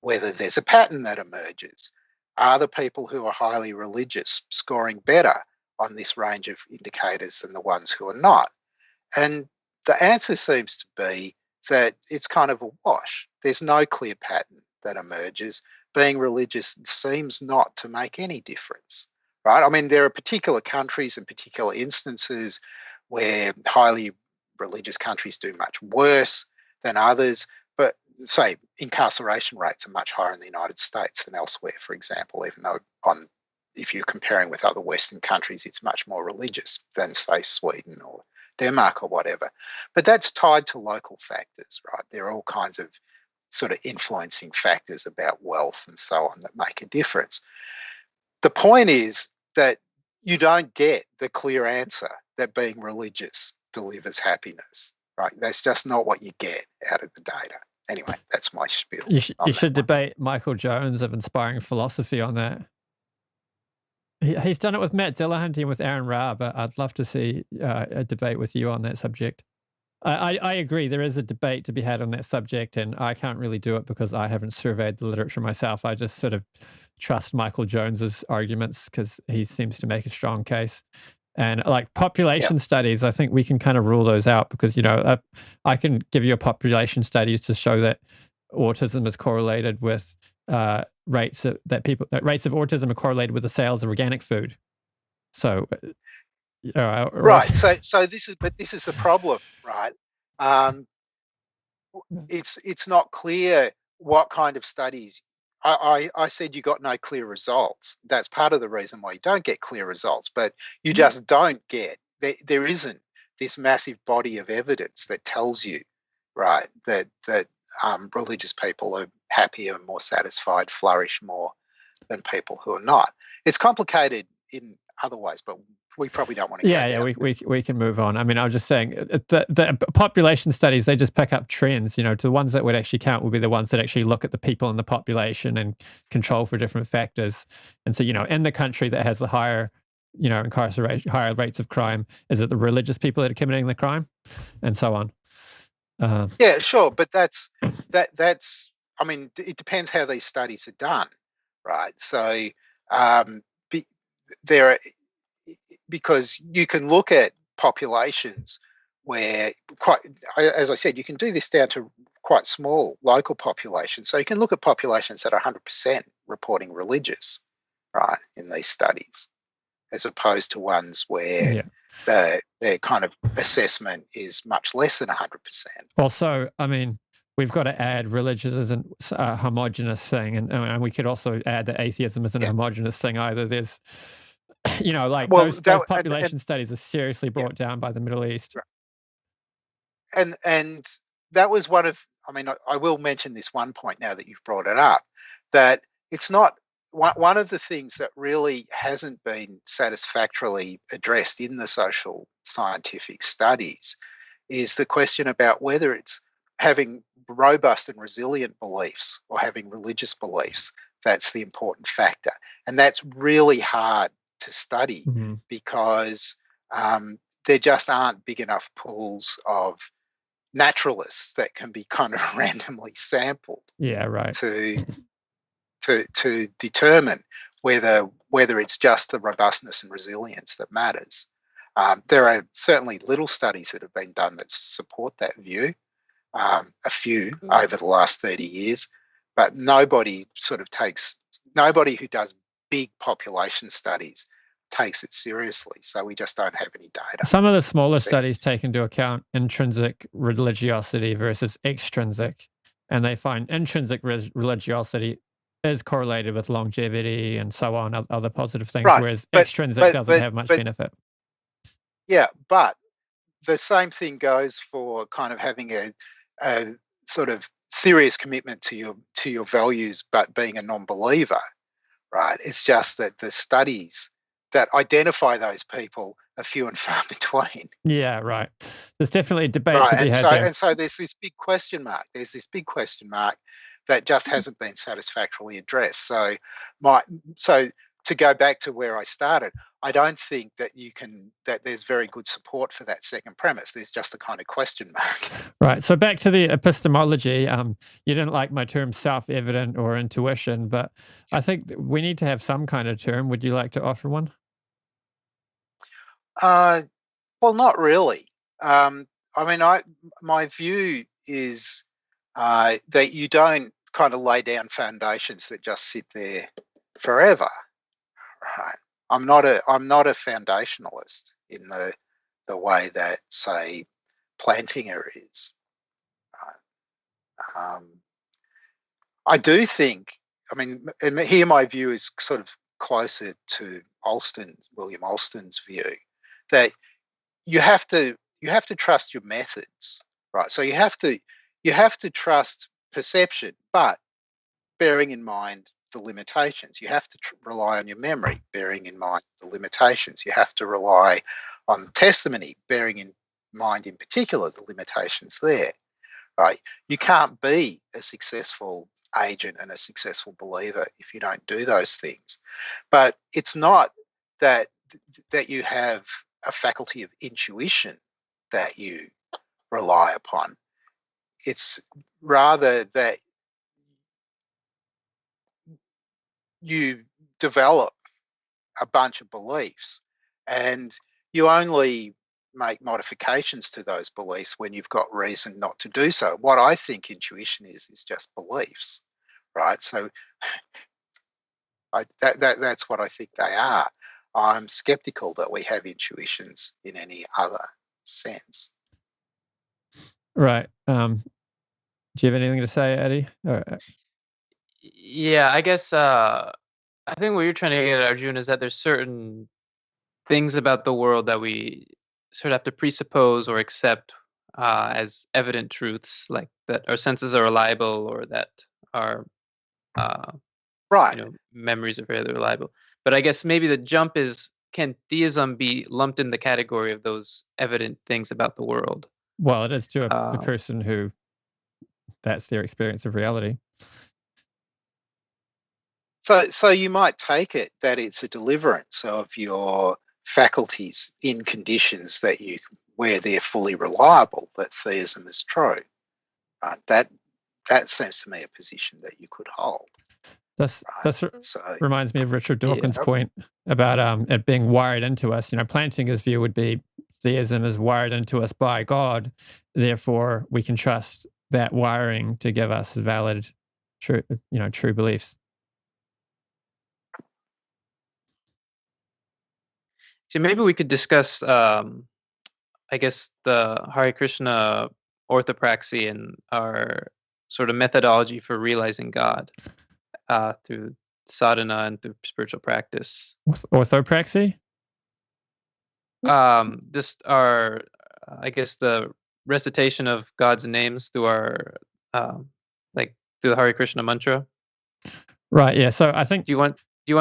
whether there's a pattern that emerges. Are the people who are highly religious scoring better on this range of indicators than the ones who are not? And the answer seems to be that it's kind of a wash. There's no clear pattern that emerges. Being religious seems not to make any difference, right? I mean, there are particular countries and particular instances where highly religious countries do much worse than others, but say incarceration rates are much higher in the United States than elsewhere, for example, even though if you're comparing with other Western countries, it's much more religious than, say, Sweden or Denmark or whatever. But that's tied to local factors, right? There are all kinds of sort of influencing factors about wealth and so on that make a difference. The point is that you don't get the clear answer that being religious delivers happiness, right? That's just not what you get out of the data. Anyway, that's my spiel. You should debate Michael Jones of Inspiring Philosophy on that. He's done it with Matt Dillahunty and with Aaron Ra, but I'd love to see a debate with you on that subject. I agree, there is a debate to be had on that subject, and I can't really do it because I haven't surveyed the literature myself. I just sort of trust Michael Jones's arguments because he seems to make a strong case. And like population studies, I think we can kind of rule those out because, you know, I can give you a population studies to show that autism is correlated with rates of autism are correlated with the sales of organic food. So, right. So this is the problem, right? It's not clear what kind of studies. I said you got no clear results. That's part of the reason why you don't get clear results, but you just don't get, there isn't this massive body of evidence that tells you, right, that religious people are happier, more satisfied, flourish more than people who are not. It's complicated in other ways, but we probably don't want to we can move on. I mean, I was just saying the population studies, they just pick up trends, you know, to the ones that would actually count will be the ones that actually look at the people in the population and control for different factors. And so, you know, in the country that has the higher, you know, incarceration, higher rates of crime, is it the religious people that are committing the crime and so on? Yeah, sure. But that's, I mean, it depends how these studies are done, right? So because you can look at populations where as I said, you can do this down to quite small local populations. So you can look at populations that are 100% reporting religious, right, in these studies, as opposed to ones where their kind of assessment is much less than 100%. Also, I mean, we've got to add religion isn't a homogenous thing, and we could also add that atheism isn't a homogenous thing either. There's, you know, like those population studies are seriously brought down by the Middle East. And that was one of, I mean, I will mention this one point now that you've brought it up, that it's not, one of the things that really hasn't been satisfactorily addressed in the social scientific studies is the question about whether it's having robust and resilient beliefs or having religious beliefs that's the important factor. And that's really hard to study because there just aren't big enough pools of naturalists that can be kind of randomly sampled to determine whether it's just the robustness and resilience that matters. There are certainly little studies that have been done that support that view, a few over the last 30 years, but nobody who does big population studies takes it seriously. So we just don't have any data. Some of the smaller studies take into account intrinsic religiosity versus extrinsic, and they find intrinsic religiosity is correlated with longevity and so on, other positive things, whereas extrinsic doesn't have much benefit. Yeah, but the same thing goes for kind of having a sort of serious commitment to your values, but being a non-believer, right? It's just that the studies that identify those people are few and far between. Yeah, right. There's definitely debate Right, to be had there. and so there's this big question mark. There's this big question mark that just hasn't been satisfactorily addressed. So to go back to where I started, I don't think that that there's very good support for that second premise. There's just a kind of question mark. Right. So back to the epistemology. You didn't like my term self-evident or intuition, but I think we need to have some kind of term. Would you like to offer one? Well, not really. I mean, my view is that you don't kind of lay down foundations that just sit there forever. Right. I'm not a foundationalist in the way that, say, Plantinga is. Right. I do think. I mean, and here my view is sort of closer to William Alston's view, that you have to trust your methods, right? So you have to trust perception, but bearing in mind the limitations. You have to rely on your memory, bearing in mind the limitations. You have to rely on testimony, bearing in mind in particular the limitations there, right? You can't be a successful agent and a successful believer if you don't do those things. But it's not that you have a faculty of intuition that you rely upon. It's rather that you develop a bunch of beliefs and you only make modifications to those beliefs when you've got reason not to do so. What I think intuition is just beliefs, right? So that's what I think they are. I'm skeptical that we have intuitions in any other sense. Right. Do you have anything to say, Eddie? Yeah, I guess I think what you're trying to get at, Arjuna, is that there's certain things about the world that we sort of have to presuppose or accept as evident truths, like that our senses are reliable or that our right, memories are fairly reliable. But I guess maybe the jump is, can theism be lumped in the category of those evident things about the world? Well, it is to a person who that's their experience of reality. So you might take it that it's a deliverance of your faculties in conditions where they're fully reliable, that theism is true. That seems to me a position that you could hold. This reminds me of Richard Dawkins' point about it being wired into us. Plantinga's view would be theism is wired into us by God, therefore we can trust that wiring to give us valid, true beliefs. So maybe we could discuss, I guess, the Hare Krishna orthopraxy and our sort of methodology for realizing God through sadhana and through spiritual practice. Orthopraxy? I guess, the recitation of God's names through our, through the Hare Krishna mantra. Right. Yeah. So I think. Do you want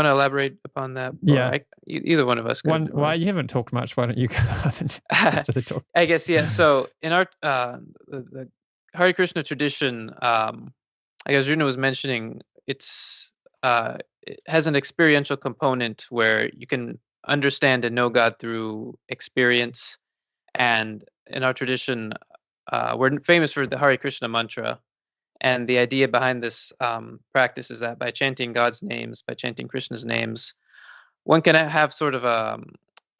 to elaborate upon that? Yeah. Either one of us. Why you haven't talked much? Why don't you go up and talk? I guess, yeah. So in our the Hare Krishna tradition, I guess Runa was mentioning, it has an experiential component where you can understand and know God through experience. And in our tradition, we're famous for the Hare Krishna mantra. And the idea behind this practice is that by chanting God's names, by chanting Krishna's names, one can have sort of a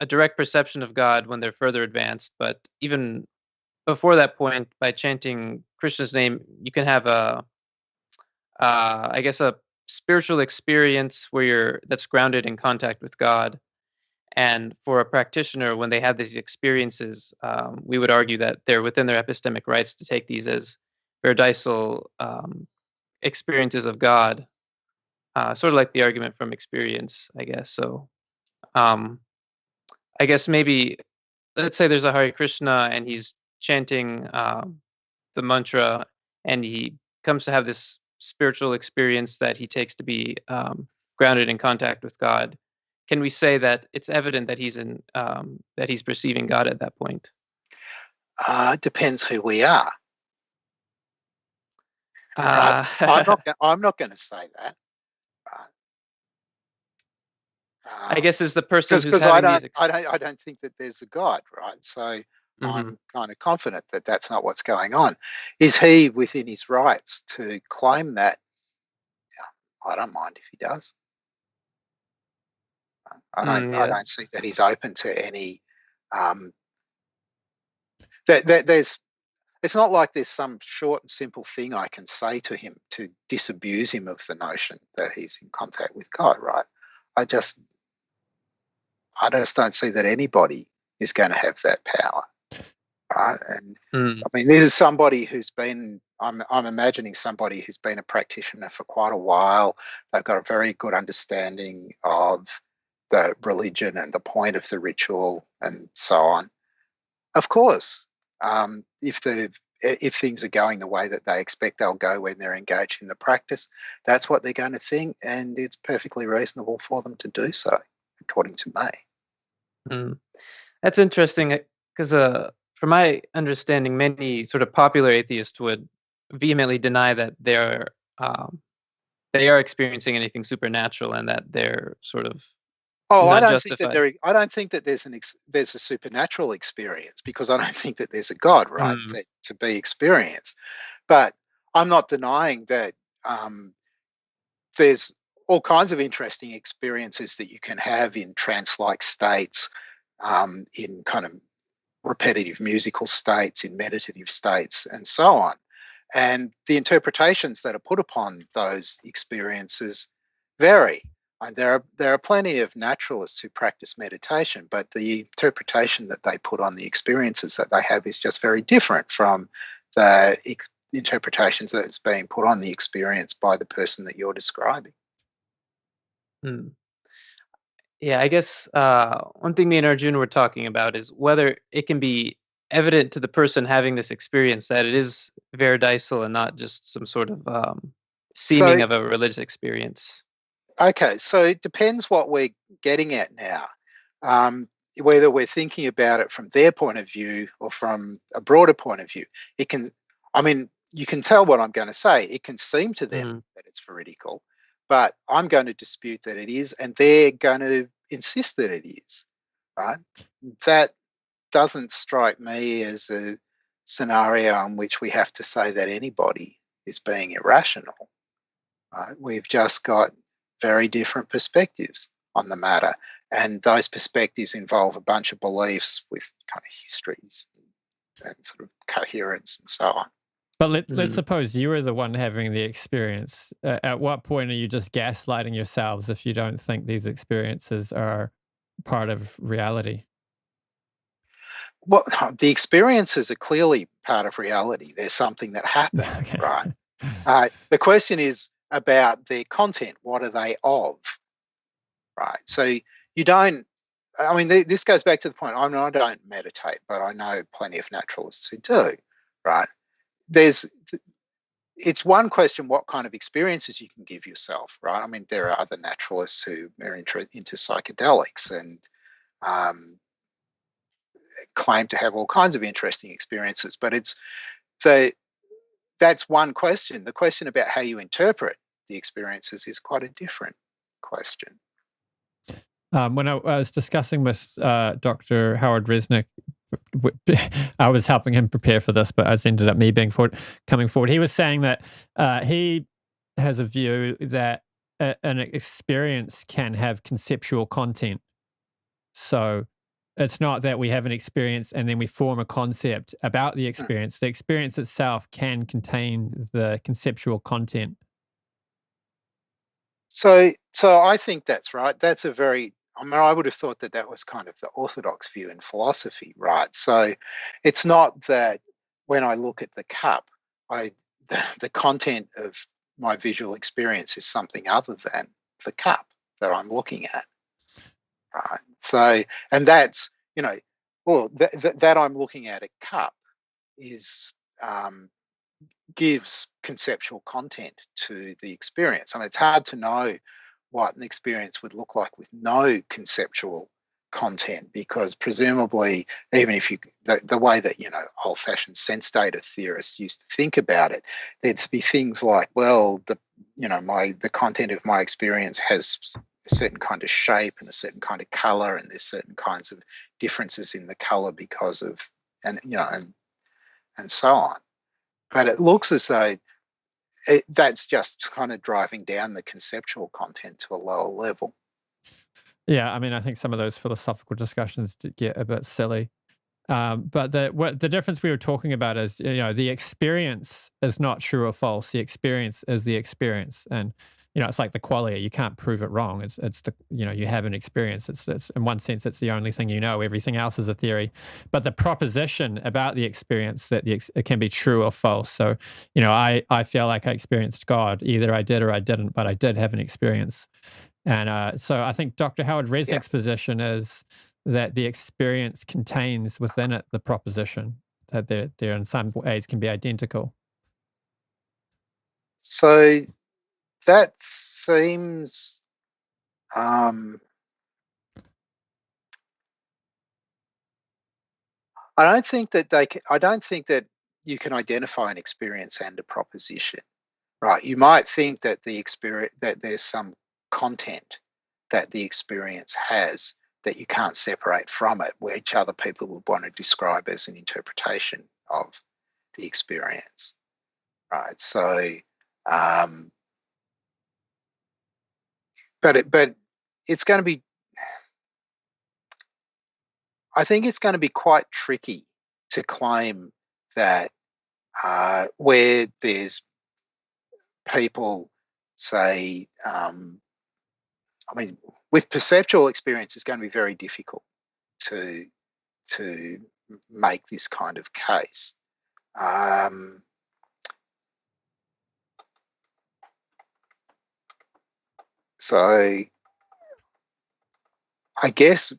direct perception of God when they're further advanced. But even before that point, by chanting Krishna's name, you can have a spiritual experience that's grounded in contact with God. And for a practitioner, when they have these experiences, we would argue that they're within their epistemic rights to take these as veridicial experiences of God, sort of like the argument from experience, I guess. So I guess maybe, let's say there's a Hare Krishna and he's chanting the mantra and he comes to have this spiritual experience that he takes to be grounded in contact with God, can we say that it's evident that he's perceiving God at that point? It depends who we are. I'm not going to say that. I guess is the person who's because having I don't think that there's a God, right? So I'm kind of confident that that's not what's going on. Is he within his rights to claim that? Yeah, I don't mind if he does. I don't see that he's open to any. There's. It's not like there's some short and simple thing I can say to him to disabuse him of the notion that he's in contact with God, right? I just don't see that anybody is going to have that power, right? And I mean, this is somebody who's been. I'm imagining somebody who's been a practitioner for quite a while. They've got a very good understanding of the religion and the point of the ritual and so on. Of course. If things are going the way that they expect they'll go when they're engaged in the practice, that's what they're going to think, and it's perfectly reasonable for them to do so, according to me. That's interesting, because from my understanding, many sort of popular atheists would vehemently deny that they are experiencing anything supernatural, and that they're sort of I don't think that there's a supernatural experience, because I don't think that there's a God, right, to be experienced. But I'm not denying that there's all kinds of interesting experiences that you can have in trance-like states, in kind of repetitive musical states, in meditative states, and so on. And the interpretations that are put upon those experiences vary. And there are plenty of naturalists who practice meditation, but the interpretation that they put on the experiences that they have is just very different from the interpretations that's being put on the experience by the person that you're describing. Yeah, I guess one thing me and Arjuna were talking about is whether it can be evident to the person having this experience that it is veridicil and not just some sort of seeming of a religious experience. Okay, so it depends what we're getting at now. Whether we're thinking about it from their point of view or from a broader point of view. You can tell what I'm going to say. It can seem to them that it's veridical, but I'm going to dispute that it is, and they're going to insist that it is, right? That doesn't strike me as a scenario in which we have to say that anybody is being irrational, right? We've just got very different perspectives on the matter, and those perspectives involve a bunch of beliefs with kind of histories and sort of coherence and so on. But let's suppose you were the one having the experience. At what point are you just gaslighting yourselves if you don't think these experiences are part of reality? Well, the experiences are clearly part of reality. There's something that happened, right? The question is about their content. What are they of? Right. So you don't. I mean, this goes back to the point. I don't meditate, but I know plenty of naturalists who do. Right. It's one question what kind of experiences you can give yourself. Right. I mean, there are other naturalists who are into psychedelics and claim to have all kinds of interesting experiences, but that's one question. The question about how you interpret the experiences is quite a different question. When I was discussing with Dr. Howard Resnick, I was helping him prepare for this, but I ended up me coming forward. He was saying that he has a view that an experience can have conceptual content. So it's not that we have an experience and then we form a concept about the experience. The experience itself can contain the conceptual content. So I think that's right. That's I would have thought that was kind of the orthodox view in philosophy, right? So it's not that when I look at the cup, the content of my visual experience is something other than the cup that I'm looking at, right? So, and that's, that I'm looking at a cup is gives conceptual content to the experience. I mean, it's hard to know what an experience would look like with no conceptual content, because presumably, even if the way that, old-fashioned sense data theorists used to think about it, there'd be things like, well, the content of my experience has a certain kind of shape and a certain kind of color, and there's certain kinds of differences in the color because of, and so on. But it looks as though that's just kind of driving down the conceptual content to a lower level. Yeah, I mean, I think some of those philosophical discussions get a bit silly. But the difference we were talking about is, the experience is not true or false. The experience is the experience, and it's like the qualia. You can't prove it wrong. It's the you have an experience. It's in one sense it's the only thing you know. Everything else is a theory. But the proposition about the experience that it can be true or false. So I feel like I experienced God. Either I did or I didn't, but I did have an experience. And so I think Dr. Howard Resnick's position is that the experience contains within it the proposition, that they're in some ways can be identical. So that seems I don't think that you can identify an experience and a proposition, right? You might think that that there's some content that the experience has that you can't separate from it, which other people would want to describe as an interpretation of the experience, right? So, but it's going to be, I think it's going to be quite tricky to claim that where there's people say, with perceptual experience, it's going to be very difficult to make this kind of case. So I guess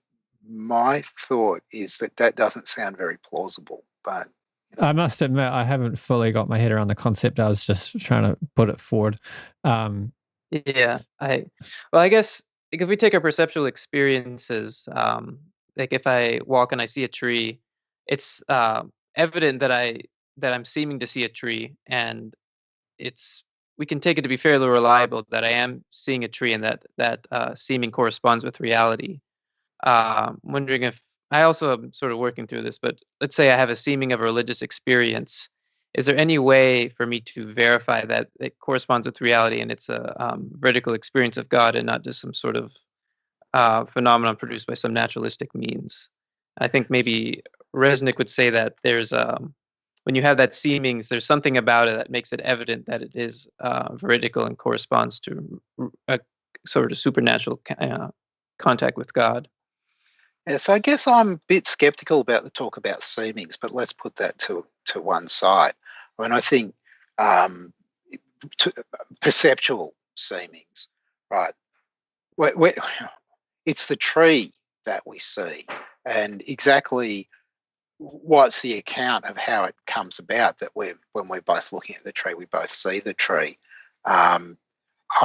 my thought is that doesn't sound very plausible, but I must admit I haven't fully got my head around the concept. I was just trying to put it forward. Yeah, I guess if we take our perceptual experiences, like if I walk and I see a tree, it's evident that I'm seeming to see a tree, and we can take it to be fairly reliable that I am seeing a tree, and that seeming corresponds with reality. Wondering if I also am sort of working through this, but let's say I have a seeming of a religious experience. Is there any way for me to verify that it corresponds with reality and it's a vertical experience of God and not just some sort of phenomenon produced by some naturalistic means? I think maybe Resnick would say that there's when you have that seemings, there's something about it that makes it evident that it is veridical and corresponds to a sort of supernatural contact with God. Yeah, so I guess I'm a bit skeptical about the talk about seemings, but let's put that to one side. I mean, I think perceptual seemings, right? It's the tree that we see, and exactly what's the account of how it comes about that when we're both looking at the tree, we both see the tree. I'm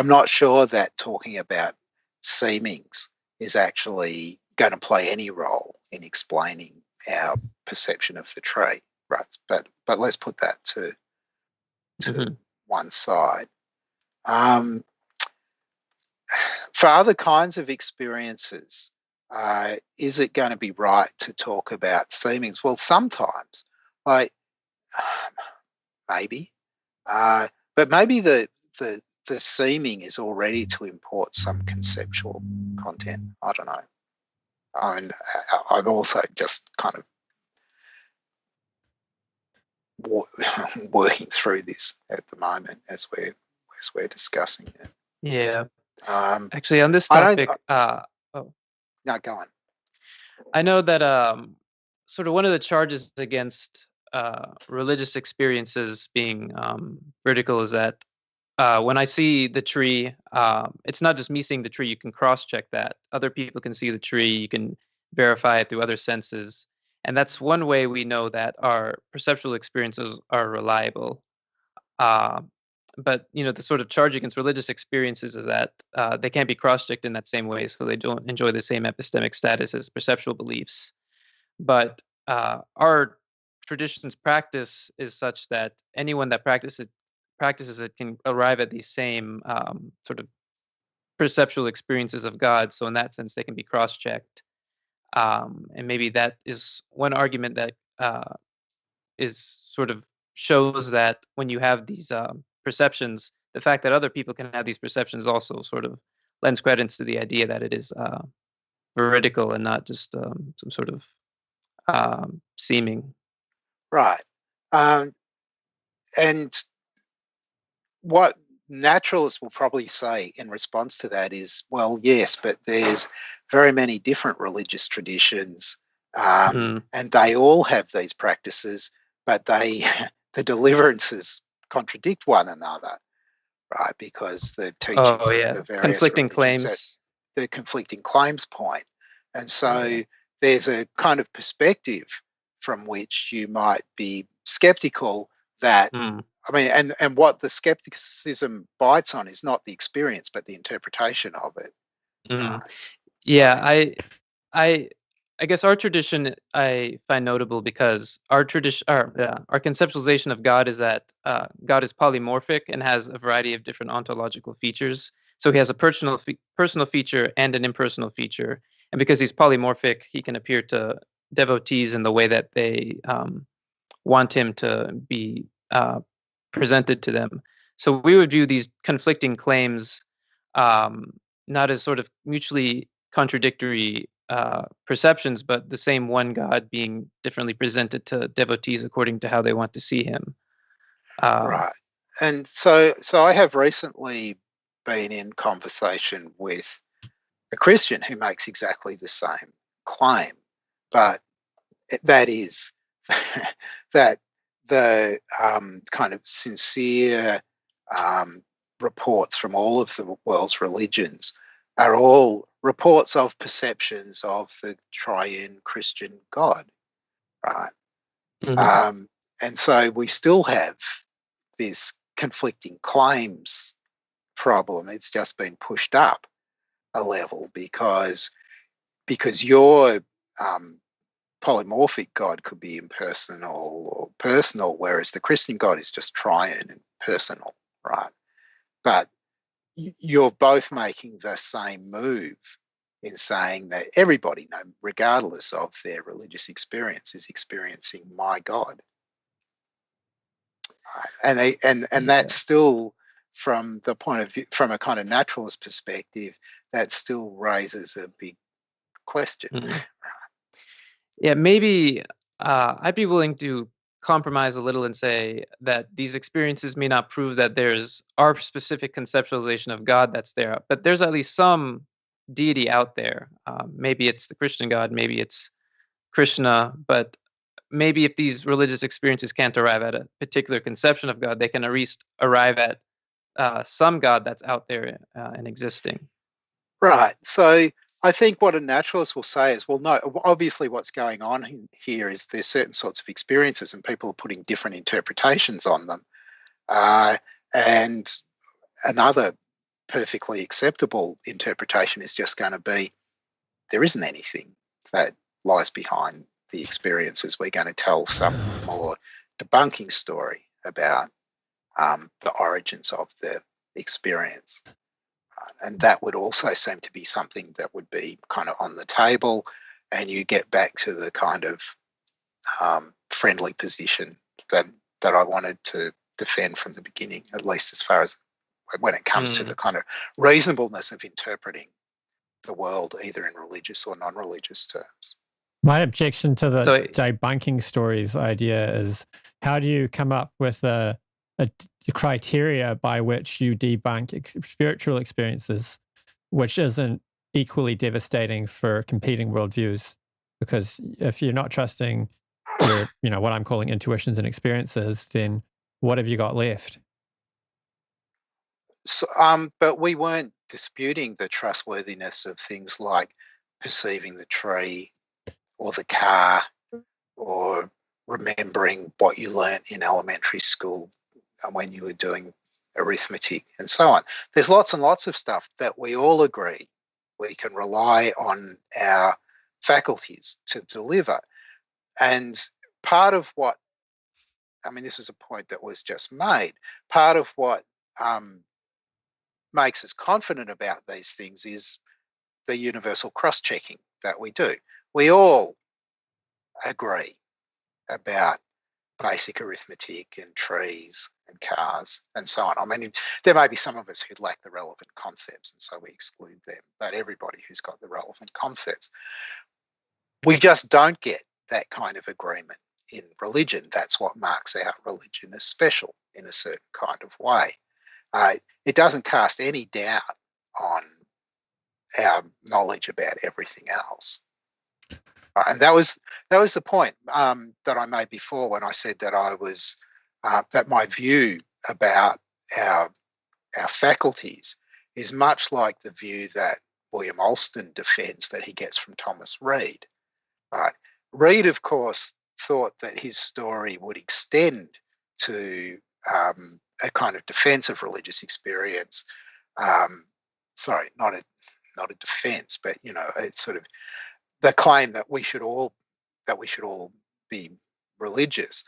not sure that talking about seemings is actually going to play any role in explaining our perception of the tree, right? But let's put that to one side. For other kinds of experiences, is it going to be right to talk about seemings? Well, sometimes, maybe, but maybe the seeming is already to import some conceptual content. I don't know. I mean, I'm also just kind of working through this at the moment as we're discussing it. Yeah. Actually, on this topic, no, go on. I know that sort of one of the charges against religious experiences being vertical is that when I see the tree, it's not just me seeing the tree. You can cross-check that. Other people can see the tree. You can verify it through other senses. And that's one way we know that our perceptual experiences are reliable. But the sort of charge against religious experiences is that they can't be cross-checked in that same way, so they don't enjoy the same epistemic status as perceptual beliefs. But our tradition's practice is such that anyone that practices it can arrive at these same sort of perceptual experiences of God. So in that sense, they can be cross-checked. And maybe that is one argument that is sort of shows that when you have these perceptions, the fact that other people can have these perceptions also sort of lends credence to the idea that it is veridical and not just some sort of seeming. Right. And what naturalists will probably say in response to that is, well, yes, but there's very many different religious traditions, and they all have these practices, but the deliverances contradict one another, right? Because the teachings of the various conflicting claims, the conflicting claims point. And so there's a kind of perspective from which you might be skeptical that, I mean, and what the skepticism bites on is not the experience, but the interpretation of it. Right? Yeah, I guess our tradition I find notable because our tradition, our conceptualization of God is that God is polymorphic and has a variety of different ontological features. So he has a personal feature and an impersonal feature, and because he's polymorphic, he can appear to devotees in the way that they want him to be presented to them. So we would view these conflicting claims not as sort of mutually contradictory perceptions, but the same one God being differently presented to devotees according to how they want to see him. Right. And so I have recently been in conversation with a Christian who makes exactly the same claim, but that is that the kind of sincere reports from all of the world's religions are all reports of perceptions of the triune Christian God, right? And so we still have this conflicting claims problem. It's just been pushed up a level because your polymorphic God could be impersonal or personal, whereas the Christian God is just triune and personal, right? But you're both making the same move in saying that everybody, regardless of their religious experience, is experiencing my God. Right? And that's still, from the point of view, from a kind of naturalist perspective, that still raises a big question. Yeah, maybe I'd be willing to compromise a little and say that these experiences may not prove that there's our specific conceptualization of God that's there, but there's at least some deity out there. Maybe it's the Christian God, maybe it's Krishna, but maybe if these religious experiences can't arrive at a particular conception of God, they can at least arrive at some God that's out there and existing. Right. So I think what a naturalist will say is, well, no, obviously what's going on here is there's certain sorts of experiences and people are putting different interpretations on them. And another perfectly acceptable interpretation is just going to be, there isn't anything that lies behind the experiences. We're going to tell some more debunking story about the origins of the experience. And that would also seem to be something that would be kind of on the table, and you get back to the kind of friendly position that I wanted to defend from the beginning, at least as far as when it comes to the kind of reasonableness of interpreting the world, either in religious or non-religious terms. My objection to the debunking stories idea is, how do you come up with a criteria by which you debunk spiritual experiences, which isn't equally devastating for competing worldviews? Because if you're not trusting your, what I'm calling intuitions and experiences, then what have you got left? So, but we weren't disputing the trustworthiness of things like perceiving the tree or the car or remembering what you learnt in elementary school when you were doing arithmetic and so on. There's lots and lots of stuff that we all agree we can rely on our faculties to deliver. And part of what, I mean, this was a point that was just made, part of what makes us confident about these things is the universal cross-checking that we do. We all agree about basic arithmetic and trees and cars and so on. I mean, there may be some of us who lack the relevant concepts and so we exclude them, but everybody who's got the relevant concepts. We just don't get that kind of agreement in religion. That's what marks out religion as special in a certain kind of way. It doesn't cast any doubt on our knowledge about everything else. And that was the point that I made before when I said that I was that my view about our faculties is much like the view that William Alston defends that he gets from Thomas Reid. Right? Reid, of course, thought that his story would extend to a kind of defense of religious experience. Sorry, not a defense, but it's sort of the claim that we should all be religious.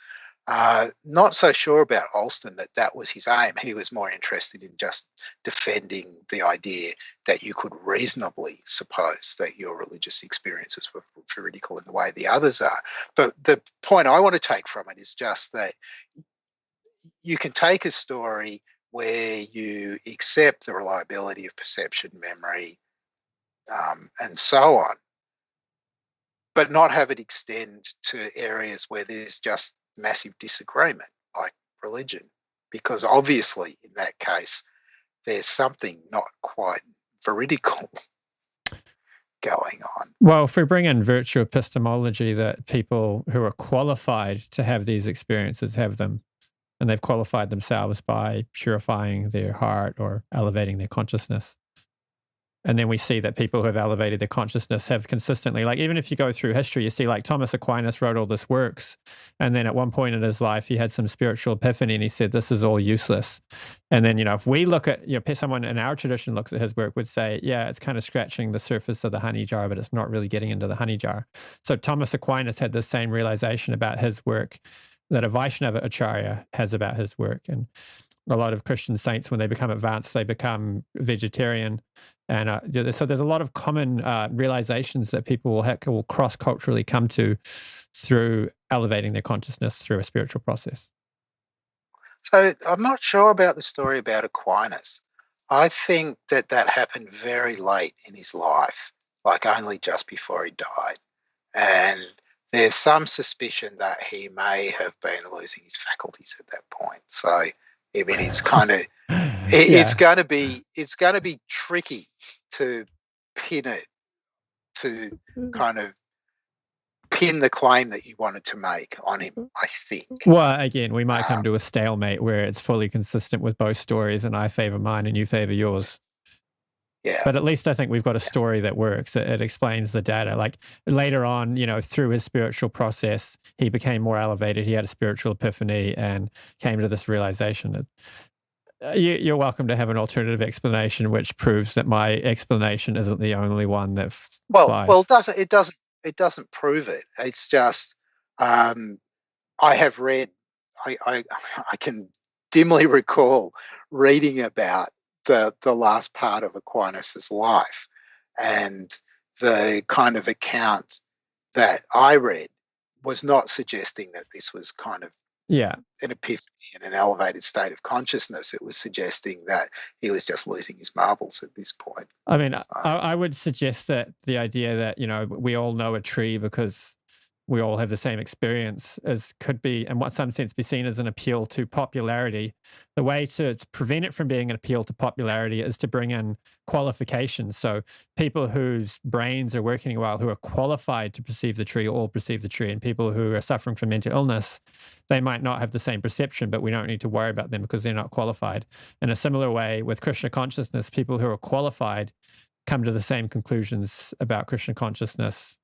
Not so sure about Alston that was his aim. He was more interested in just defending the idea that you could reasonably suppose that your religious experiences were veridical in the way the others are. But the point I want to take from it is just that you can take a story where you accept the reliability of perception, memory, and so on, but not have it extend to areas where there's just massive disagreement, like religion, because obviously in that case there's something not quite veridical going on. Well, if we bring in virtue epistemology, that people who are qualified to have these experiences have them, and they've qualified themselves by purifying their heart or elevating their consciousness. And then we see that people who have elevated their consciousness have consistently, like even if you go through history, you see like Thomas Aquinas wrote all this works. And then at one point in his life, he had some spiritual epiphany and he said, this is all useless. And then, if we look at, someone in our tradition looks at his work would say, yeah, it's kind of scratching the surface of the honey jar, but it's not really getting into the honey jar. So Thomas Aquinas had the same realization about his work that a Vaishnava Acharya has about his work. And a lot of Christian saints, when they become advanced, they become vegetarian. And so there's a lot of common realizations that people will cross-culturally come to through elevating their consciousness through a spiritual process. So I'm not sure about the story about Aquinas. I think that happened very late in his life, like only just before he died. And there's some suspicion that he may have been losing his faculties at that point. So I mean, it's kind of it's going to be tricky to pin it, to kind of pin the claim that you wanted to make on him, I think. Well, again, we might come to a stalemate where it's fully consistent with both stories and I favor mine and you favor yours. Yeah. But at least I think we've got a story that works. It explains the data. Like later on, through his spiritual process, he became more elevated. He had a spiritual epiphany and came to this realization that you're welcome to have an alternative explanation, which proves that my explanation isn't the only one that flies. Well, it doesn't prove it. It's just I have read. I can dimly recall reading about the last part of Aquinas's life, and the kind of account that I read was not suggesting that this was kind of an epiphany in an elevated state of consciousness. It was suggesting that he was just losing his marbles at this point. I mean, I would suggest that the idea that, we all know a tree because we all have the same experience could be, in what some sense, be seen as an appeal to popularity. The way to prevent it from being an appeal to popularity is to bring in qualifications. So people whose brains are working well, who are qualified to perceive the tree, all perceive the tree. And people who are suffering from mental illness, they might not have the same perception, but we don't need to worry about them because they're not qualified. In a similar way, with Krishna consciousness, people who are qualified, come to the same conclusions about Krishna consciousness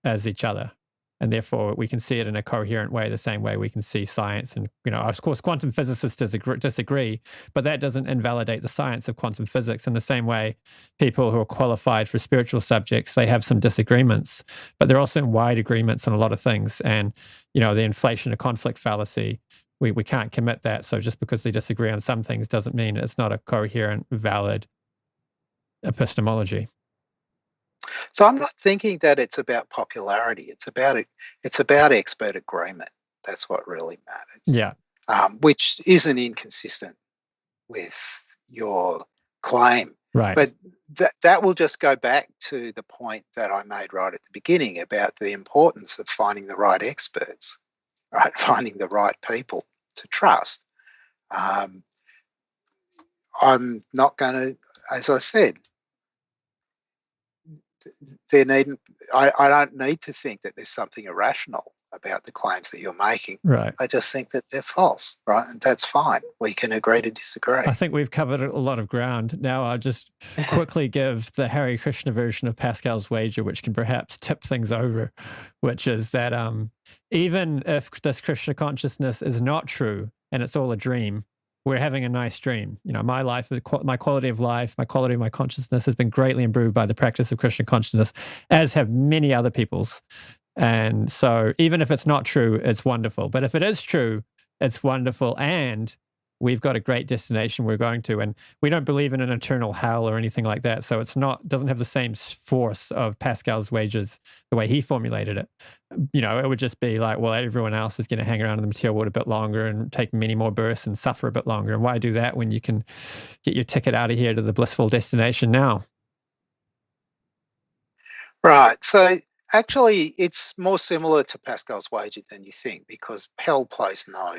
as each other. And therefore, we can see it in a coherent way, the same way we can see science. And, of course, quantum physicists disagree, but that doesn't invalidate the science of quantum physics. In the same way, people who are qualified for spiritual subjects, they have some disagreements, but they're also in wide agreements on a lot of things. And, the inflation of conflict fallacy, we can't commit that. So just because they disagree on some things doesn't mean it's not a coherent, valid epistemology. So I'm not thinking that it's about popularity. It's about expert agreement. That's what really matters. Yeah. Which isn't inconsistent with your claim. Right. But that will just go back to the point that I made right at the beginning about the importance of finding the right experts, right? Finding the right people to trust. I'm not going to, as I said, I don't need to think that there's something irrational about the claims that you're making. Right. I just think that they're false, right? And that's fine. We can agree to disagree. I think we've covered a lot of ground. Now I'll just quickly give the Hare Krishna version of Pascal's wager, which can perhaps tip things over, which is that even if this Krishna consciousness is not true and it's all a dream, we're having a nice dream. My life, my quality of life, my quality of my consciousness has been greatly improved by the practice of Krishna consciousness, as have many other people's. And so even if it's not true, it's wonderful. But if it is true, it's wonderful. And we've got a great destination we're going to. And we don't believe in an eternal hell or anything like that. So doesn't have the same force of Pascal's wagers, the way he formulated it. It would just be like, well, everyone else is going to hang around in the material world a bit longer and take many more births and suffer a bit longer. And why do that when you can get your ticket out of here to the blissful destination now? Right. So actually, it's more similar to Pascal's wager than you think, because hell plays no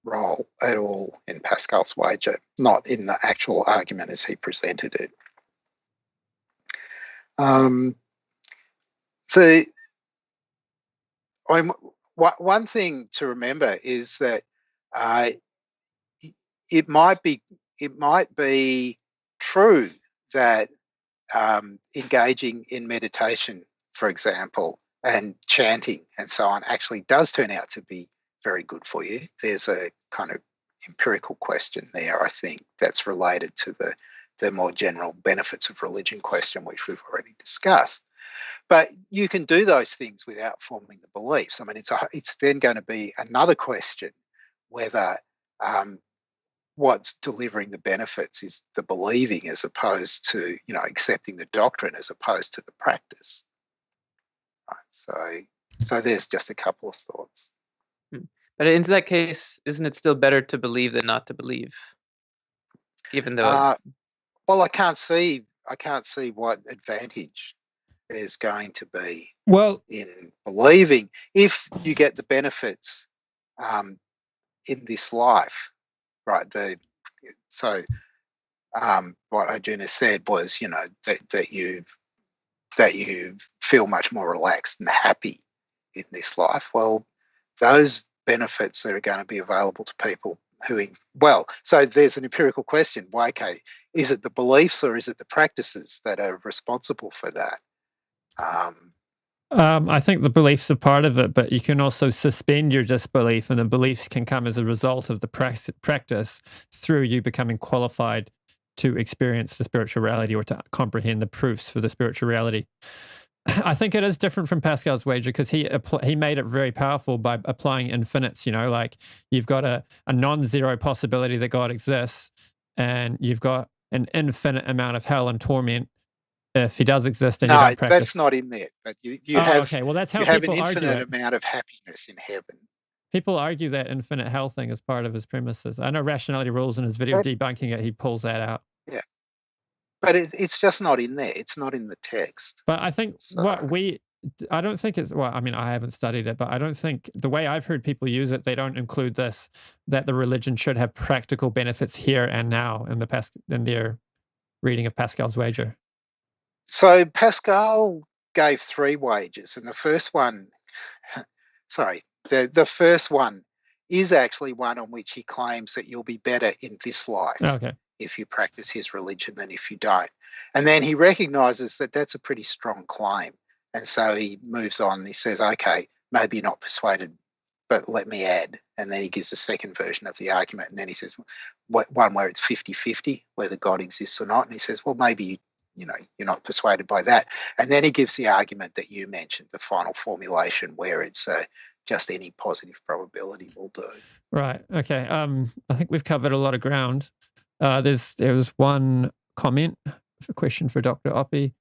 role at all in Pascal's wager, not in the actual argument as he presented it. One thing to remember is that it might be true that engaging in meditation, for example, and chanting and so on actually does turn out to be very good for you. There's a kind of empirical question there, I think, that's related to the more general benefits of religion question, which we've already discussed. But you can do those things without forming the beliefs. I mean, it's then going to be another question whether what's delivering the benefits is the believing as opposed to, accepting the doctrine as opposed to the practice. Right, so there's just a couple of thoughts. But in that case, isn't it still better to believe than not to believe? Even though, well, I can't see what advantage there's going to be in believing if you get the benefits in this life, right? What Arjuna said was, that you feel much more relaxed and happy in this life. Well, those benefits are going to be available to people so there's an empirical question. Why, okay, is it the beliefs or is it the practices that are responsible for that? I think the beliefs are part of it, but you can also suspend your disbelief, and the beliefs can come as a result of the practice through you becoming qualified to experience the spiritual reality or to comprehend the proofs for the spiritual reality. I think it is different from Pascal's wager because he made it very powerful by applying infinites. Like you've got a non-zero possibility that God exists, and you've got an infinite amount of hell and torment if he does exist. And you don't practice. That's not in there. But you have okay. Well, that's how you have people an argue infinite it. amount of happiness in heaven. People argue that infinite hell thing is part of his premises. I know Rationality Rules in his video debunking it, he pulls that out. Yeah. But it's just not in there. It's not in the text. But I think I don't think it's, I haven't studied it, but I don't think the way I've heard people use it, they don't include this, that the religion should have practical benefits here and now in their reading of Pascal's wager. So Pascal gave 3 wagers, and the first one, the first one is actually one on which he claims that you'll be better in this life. Okay. If you practice his religion than if you don't. And then he recognizes that that's a pretty strong claim And so he moves on. He says, okay, maybe you're not persuaded, but let me add. And then he gives a second version of the argument. And then he says, one where it's 50-50, whether God exists or not. And he says, well, maybe you're not persuaded by that. And then he gives the argument that you mentioned, the final formulation, where it's just any positive probability will do. Right. Okay. I think we've covered a lot of ground. There was one comment, a question for Dr. Oppy.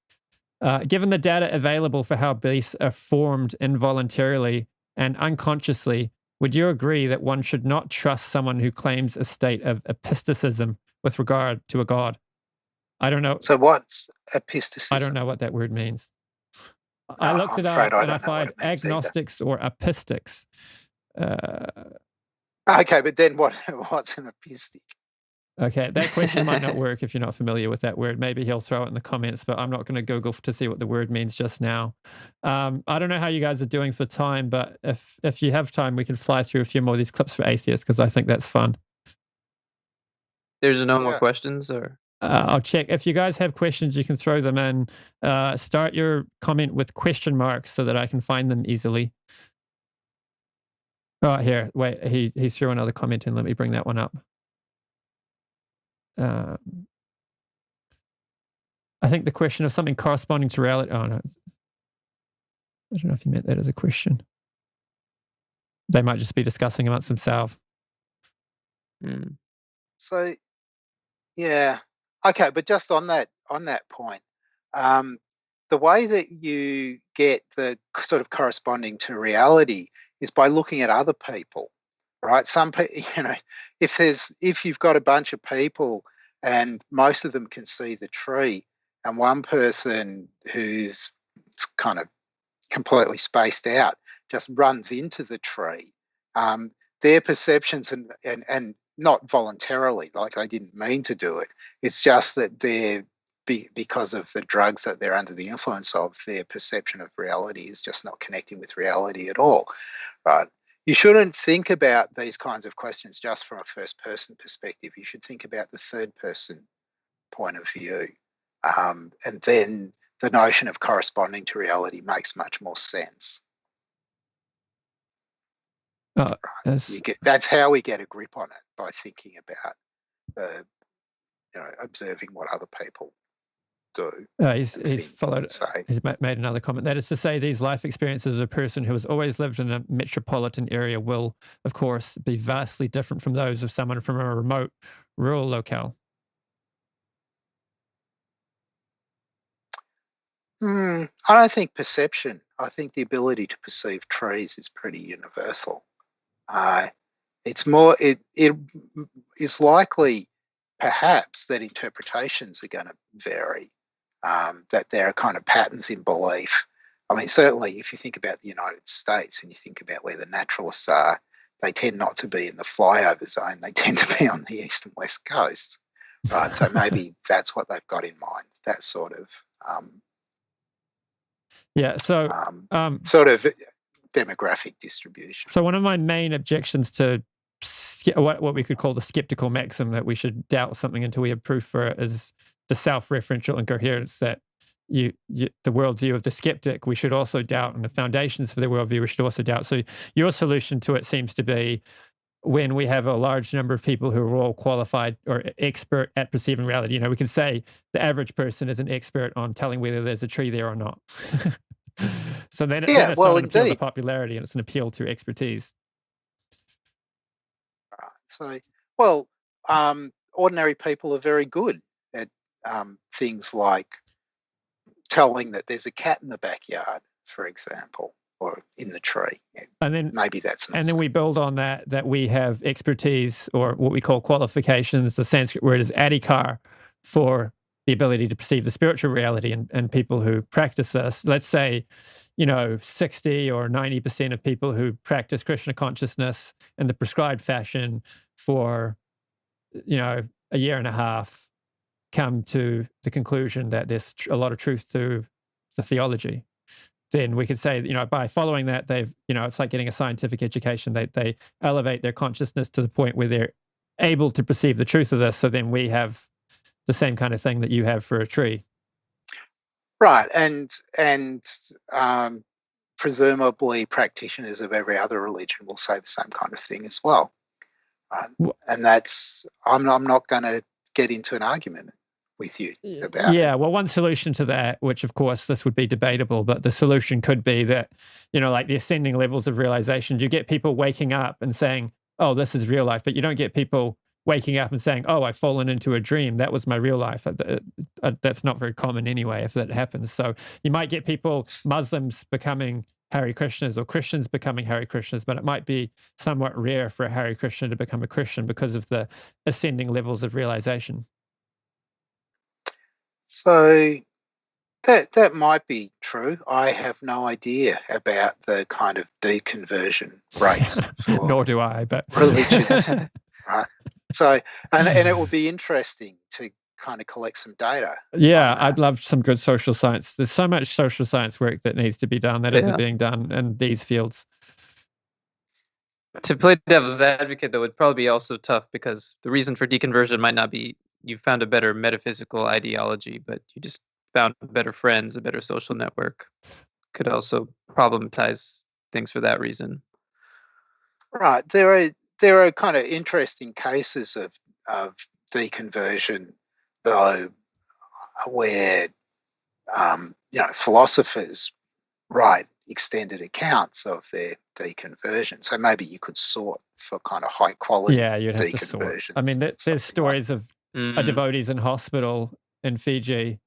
Given the data available for how beliefs are formed involuntarily and unconsciously, would you agree that one should not trust someone who claims a state of epistemicism with regard to a God? I don't know. So what's epistemicism? I don't know what that word means. I looked it up and I find agnostics or epistics. Okay, but then what's an epistic? Okay, that question might not work if you're not familiar with that word. Maybe he'll throw it in the comments, but I'm not going to Google to see what the word means just now. I don't know how you guys are doing for time, but if you have time, we can fly through a few more of these clips for atheists because I think that's fun. There's no more questions, or I'll check. If you guys have questions, you can throw them in. Start your comment with question marks so that I can find them easily. Oh, here. Wait, he threw another comment in. Let me bring that one up. I think the question of something corresponding to reality. Oh, no. I don't know if you meant that as a question. They might just be discussing amongst themselves. So, yeah. Okay, but just on that point, the way that you get the sort of corresponding to reality is by looking at other people, right? Some people, if you've got a bunch of people and most of them can see the tree, and one person who's kind of completely spaced out just runs into the tree, their perceptions and not voluntarily, like they didn't mean to do it. It's just that because of the drugs that they're under the influence of, their perception of reality is just not connecting with reality at all, right? You shouldn't think about these kinds of questions just from a first-person perspective. You should think about the third-person point of view. And then the notion of corresponding to reality makes much more sense. That's how we get a grip on it, by thinking about observing what other people do. He's made another comment. That is to say, these life experiences of a person who has always lived in a metropolitan area will, of course, be vastly different from those of someone from a remote rural locale. I don't think perception. I think the ability to perceive trees is pretty universal. It's more. It is likely, perhaps, that interpretations are going to vary. That there are kind of patterns in belief. I mean, certainly, if you think about the United States and you think about where the naturalists are, they tend not to be in the flyover zone. They tend to be on the east and west coasts, right? So maybe that's what they've got in mind. That sort of sort of demographic distribution. So one of my main objections to what we could call the skeptical maxim, that we should doubt something until we have proof for it, is the self-referential incoherence that the worldview of the skeptic we should also doubt, and the foundations for the worldview we should also doubt. So your solution to it seems to be, when we have a large number of people who are all qualified or expert at perceiving reality, we can say the average person is an expert on telling whether there's a tree there or not. So then it's not an appeal to popularity, and it's an appeal to expertise. Right. So, ordinary people are very good at things like telling that there's a cat in the backyard, for example, or in the tree. And then maybe that's not. And then we build on that we have expertise, or what we call qualifications. The Sanskrit word is adhikar, for the ability to perceive the spiritual reality, and people who practice this. Let's say, 60 or 90% of people who practice Krishna consciousness in the prescribed fashion for, a year and a half, come to the conclusion that there's a lot of truth to the theology. Then we could say, by following that, they've, it's like getting a scientific education. They elevate their consciousness to the point where they're able to perceive the truth of this. So then we have the same kind of thing that you have for a tree. Right, and presumably practitioners of every other religion will say the same kind of thing as well. And that's, I'm not going to get into an argument with you about it. Well, one solution to that, which of course this would be debatable, but the solution could be that, like the ascending levels of realization, you get people waking up and saying, oh, this is real life, but you don't get people waking up and saying, oh, I've fallen into a dream. That was my real life. That's not very common anyway, if that happens. So you might get people, Muslims becoming Hare Krishnas or Christians becoming Hare Krishnas, but it might be somewhat rare for a Hare Krishna to become a Christian because of the ascending levels of realization. So that might be true. I have no idea about the kind of deconversion rates for nor do I, but religions. Right. So and it would be interesting to kind of collect some data. Yeah, I'd love some good social science. There's so much social science work that needs to be done that isn't being done in these fields. To play devil's advocate, though, it'd probably be also tough because the reason for deconversion might not be you found a better metaphysical ideology, but you just found better friends, a better social network. Could also problematize things for that reason. Right. There are kind of interesting cases of deconversion, though, where philosophers write extended accounts of their deconversion. So maybe you could sort for kind of high quality. Yeah, you'd have to sort. I mean, there's stories of devotees in hospital in Fiji,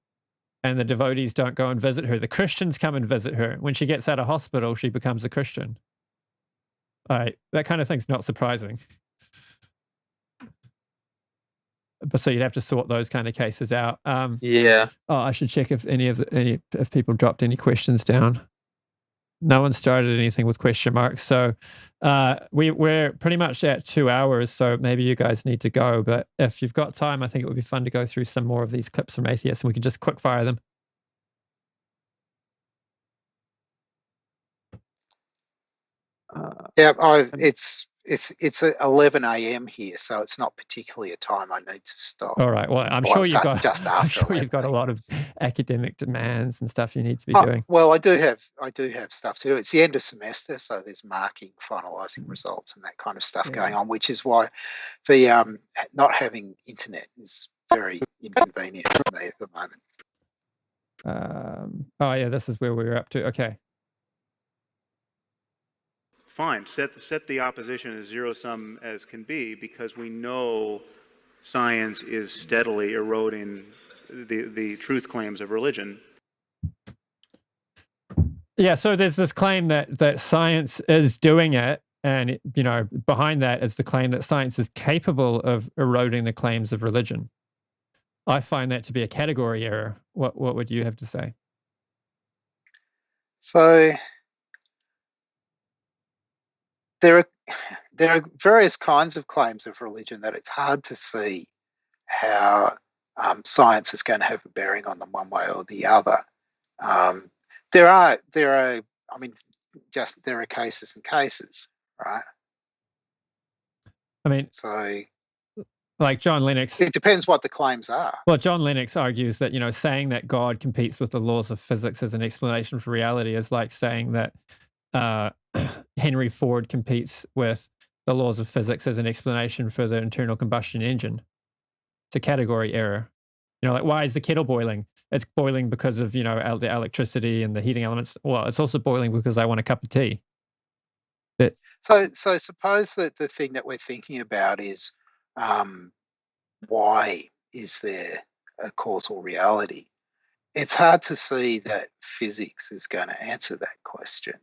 and the devotees don't go and visit her. The Christians come and visit her. When she gets out of hospital, she becomes a Christian. That kind of thing's not surprising. But so you'd have to sort those kind of cases out. Yeah. Oh, I should check if if people dropped any questions down. No one started anything with question marks. So we're pretty much at 2 hours, so maybe you guys need to go. But if you've got time, I think it would be fun to go through some more of these clips from atheists, and we could just quick fire them. It's 11 a.m. here, so it's not particularly a time I need to stop. All right. Well, I'm sure you've got a lot of academic demands and stuff you need to be doing. Well, I do have stuff to do. It's the end of semester, so there's marking, finalising results, and that kind of stuff going on, which is why the not having internet is very inconvenient for me at the moment. Oh yeah, this is where we were up to. Okay. Fine, set the opposition as zero-sum as can be, because we know science is steadily eroding the truth claims of religion. Yeah, so there's this claim that science is doing it, and behind that is the claim that science is capable of eroding the claims of religion. I find that to be a category error. What would you have to say? So there are various kinds of claims of religion that it's hard to see how science is going to have a bearing on them one way or the other. There are cases and cases, right? I mean, so like John Lennox. It depends what the claims are. Well, John Lennox argues that saying that God competes with the laws of physics as an explanation for reality is like saying that Henry Ford competes with the laws of physics as an explanation for the internal combustion engine. It's a category error. Like, why is the kettle boiling? It's boiling because of, the electricity and the heating elements. Well, it's also boiling because I want a cup of tea. So suppose that the thing that we're thinking about is why is there a causal reality? It's hard to see that physics is going to answer that question.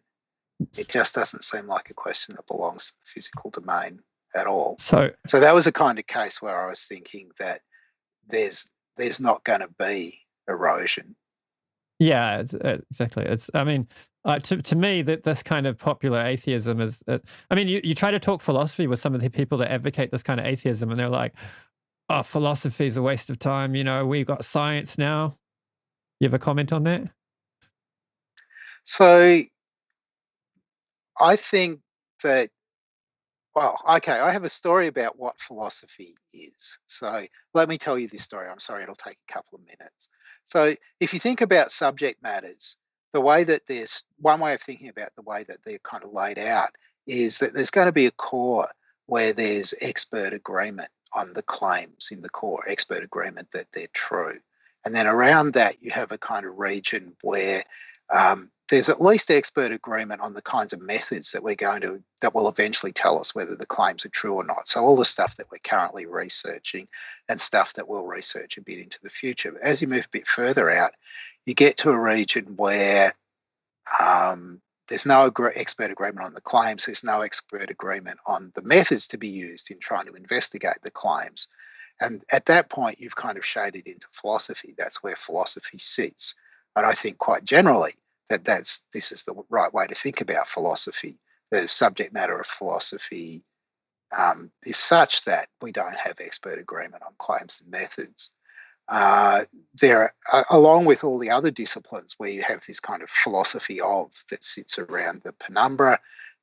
It just doesn't seem like a question that belongs to the physical domain at all. So that was a kind of case where I was thinking that there's not going to be erosion. Yeah, exactly. To me, that this kind of popular atheism is. You try to talk philosophy with some of the people that advocate this kind of atheism, and they're like, "Oh, philosophy is a waste of time. We've got science now." You have a comment on that? So I think that Well, okay, I have a story about what philosophy is. So let me tell you this story. I'm sorry, it'll take a couple of minutes. So if you think about subject matters, the way that there's one way of thinking about the way that they're kind of laid out is that there's going to be a core where there's expert agreement on the claims in the core, expert agreement that they're true. And then around that, you have a kind of region where there's at least expert agreement on the kinds of methods that that will eventually tell us whether the claims are true or not. So all the stuff that we're currently researching and stuff that we'll research a bit into the future. But as you move a bit further out, you get to a region where there's no expert agreement on the claims. There's no expert agreement on the methods to be used in trying to investigate the claims. And at that point, you've kind of shaded into philosophy. That's where philosophy sits. And I think quite generally that this is the right way to think about philosophy. The subject matter of philosophy is such that we don't have expert agreement on claims and methods. Along with all the other disciplines where you have this kind of philosophy of that sits around the penumbra,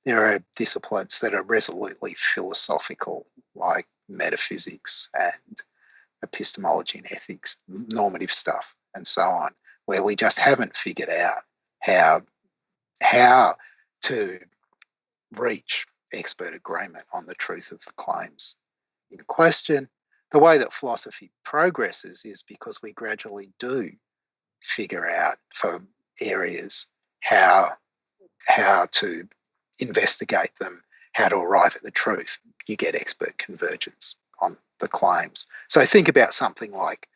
there are disciplines that are resolutely philosophical, like metaphysics and epistemology and ethics, normative stuff, and so on, where we just haven't figured out how to reach expert agreement on the truth of the claims in question. The way that philosophy progresses is because we gradually do figure out for areas how to investigate them, how to arrive at the truth. You get expert convergence on the claims. So think about something like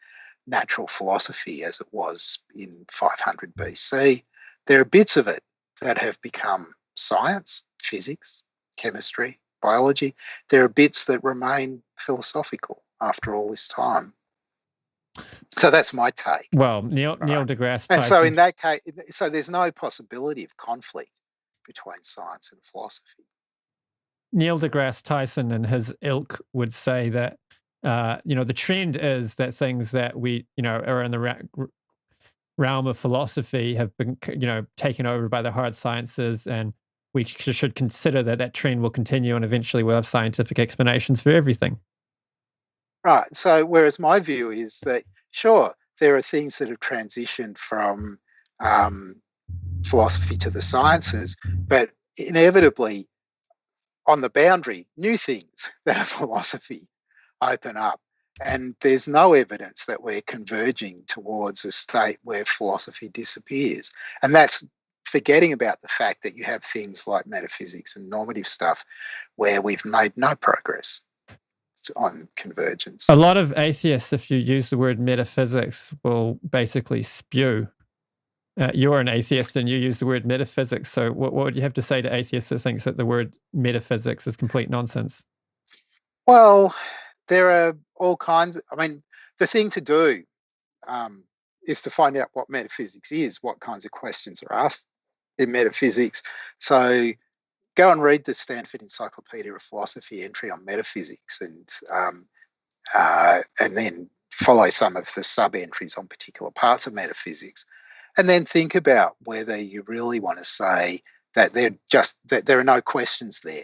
natural philosophy as it was in 500 BC. There are bits of it that have become science, physics, chemistry, biology. There are bits that remain philosophical after all this time. So that's my take. Well, Neil deGrasse Tyson. And so in that case, so there's no possibility of conflict between science and philosophy. Neil deGrasse Tyson and his ilk would say that the trend is that things that we are in the realm of philosophy have been taken over by the hard sciences, and we should consider that trend will continue, and eventually we'll have scientific explanations for everything. Right. So whereas my view is that, sure, there are things that have transitioned from philosophy to the sciences, but inevitably on the boundary, new things that are philosophy open up. And there's no evidence that we're converging towards a state where philosophy disappears. And that's forgetting about the fact that you have things like metaphysics and normative stuff where we've made no progress on convergence. A lot of atheists, if you use the word metaphysics, will basically spew. You're an atheist and you use the word metaphysics. So what would you have to say to atheists that thinks that the word metaphysics is complete nonsense? Well, there are all kinds. The thing to do is to find out what metaphysics is, what kinds of questions are asked in metaphysics. So go and read the Stanford Encyclopedia of Philosophy entry on metaphysics, and then follow some of the sub-entries on particular parts of metaphysics, and then think about whether you really want to say that there are no questions there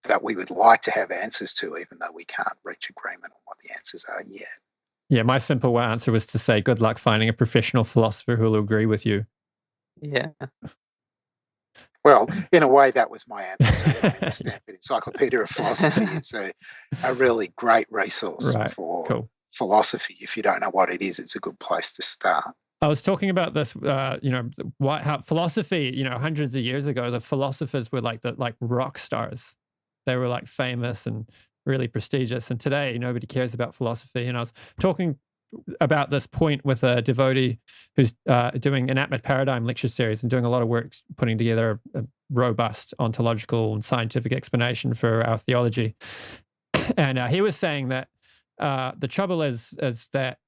that we would like to have answers to, even though we can't reach agreement on what the answers are yet. Yeah, my simple answer was to say, good luck finding a professional philosopher who will agree with you. Yeah. Well, in a way, that was my answer to the Stanford Encyclopedia of Philosophy. It's a really great resource for philosophy. If you don't know what it is, it's a good place to start. I was talking about this, how philosophy, hundreds of years ago, the philosophers were like rock stars. They were like famous and really prestigious. And today, nobody cares about philosophy. And I was talking about this point with a devotee who's doing inanimate paradigm lecture series and doing a lot of work putting together a robust ontological and scientific explanation for our theology. And he was saying that the trouble is that,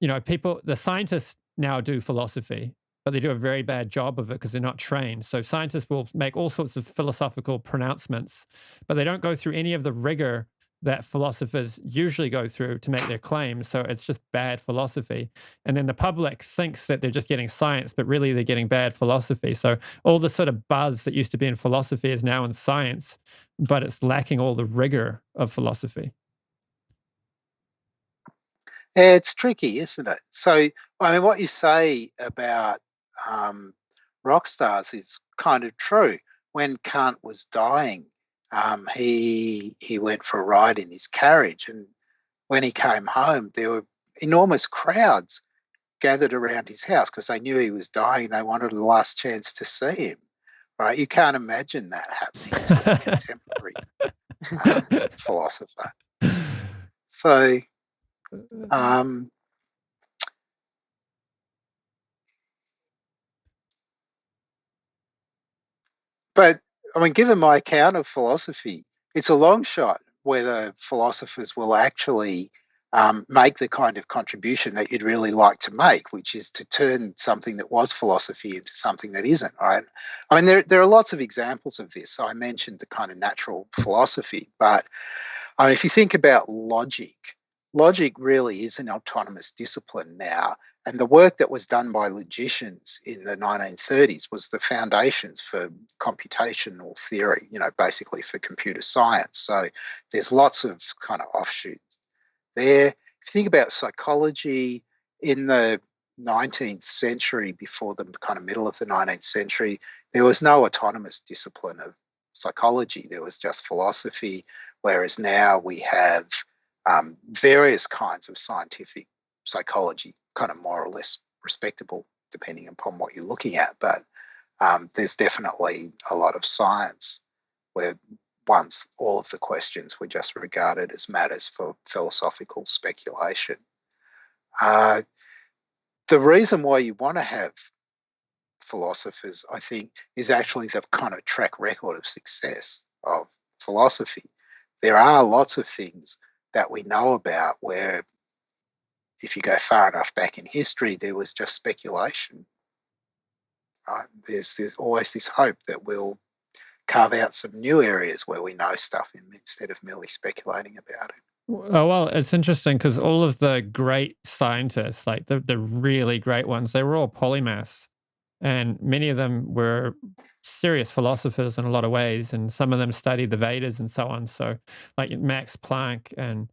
the scientists now do philosophy, but they do a very bad job of it because they're not trained. So scientists will make all sorts of philosophical pronouncements, but they don't go through any of the rigor that philosophers usually go through to make their claims. So it's just bad philosophy. And then the public thinks that they're just getting science, but really they're getting bad philosophy. So all the sort of buzz that used to be in philosophy is now in science, but it's lacking all the rigor of philosophy. It's tricky, isn't it? So, I mean, what you say about rock stars is kind of true. When Kant was dying, he went for a ride in his carriage, and when he came home, there were enormous crowds gathered around his house because they knew he was dying. They wanted the last chance to see him. Right? You can't imagine that happening to a contemporary philosopher. So, but I mean, given my account of philosophy, it's a long shot whether philosophers will actually make the kind of contribution that you'd really like to make, which is to turn something that was philosophy into something that isn't, right? I mean, there are lots of examples of this. So I mentioned the kind of natural philosophy, but I mean, if you think about logic really is an autonomous discipline now. And the work that was done by logicians in the 1930s was the foundations for computational theory, basically for computer science. So there's lots of kind of offshoots there. If you think about psychology in the 19th century, before the kind of middle of the 19th century, there was no autonomous discipline of psychology. There was just philosophy, whereas now we have various kinds of scientific psychology, kind of more or less respectable depending upon what you're looking at. But there's definitely a lot of science where once all of the questions were just regarded as matters for philosophical speculation. The reason why you want to have philosophers, I think, is actually the kind of track record of success of philosophy. There are lots of things that we know about where, if you go far enough back in history, there was just speculation. Right? There's always this hope that we'll carve out some new areas where we know stuff instead of merely speculating about it. Oh, well, it's interesting because all of the great scientists, like the really great ones, they were all polymaths. And many of them were serious philosophers in a lot of ways. And some of them studied the Vedas and so on. So like Max Planck and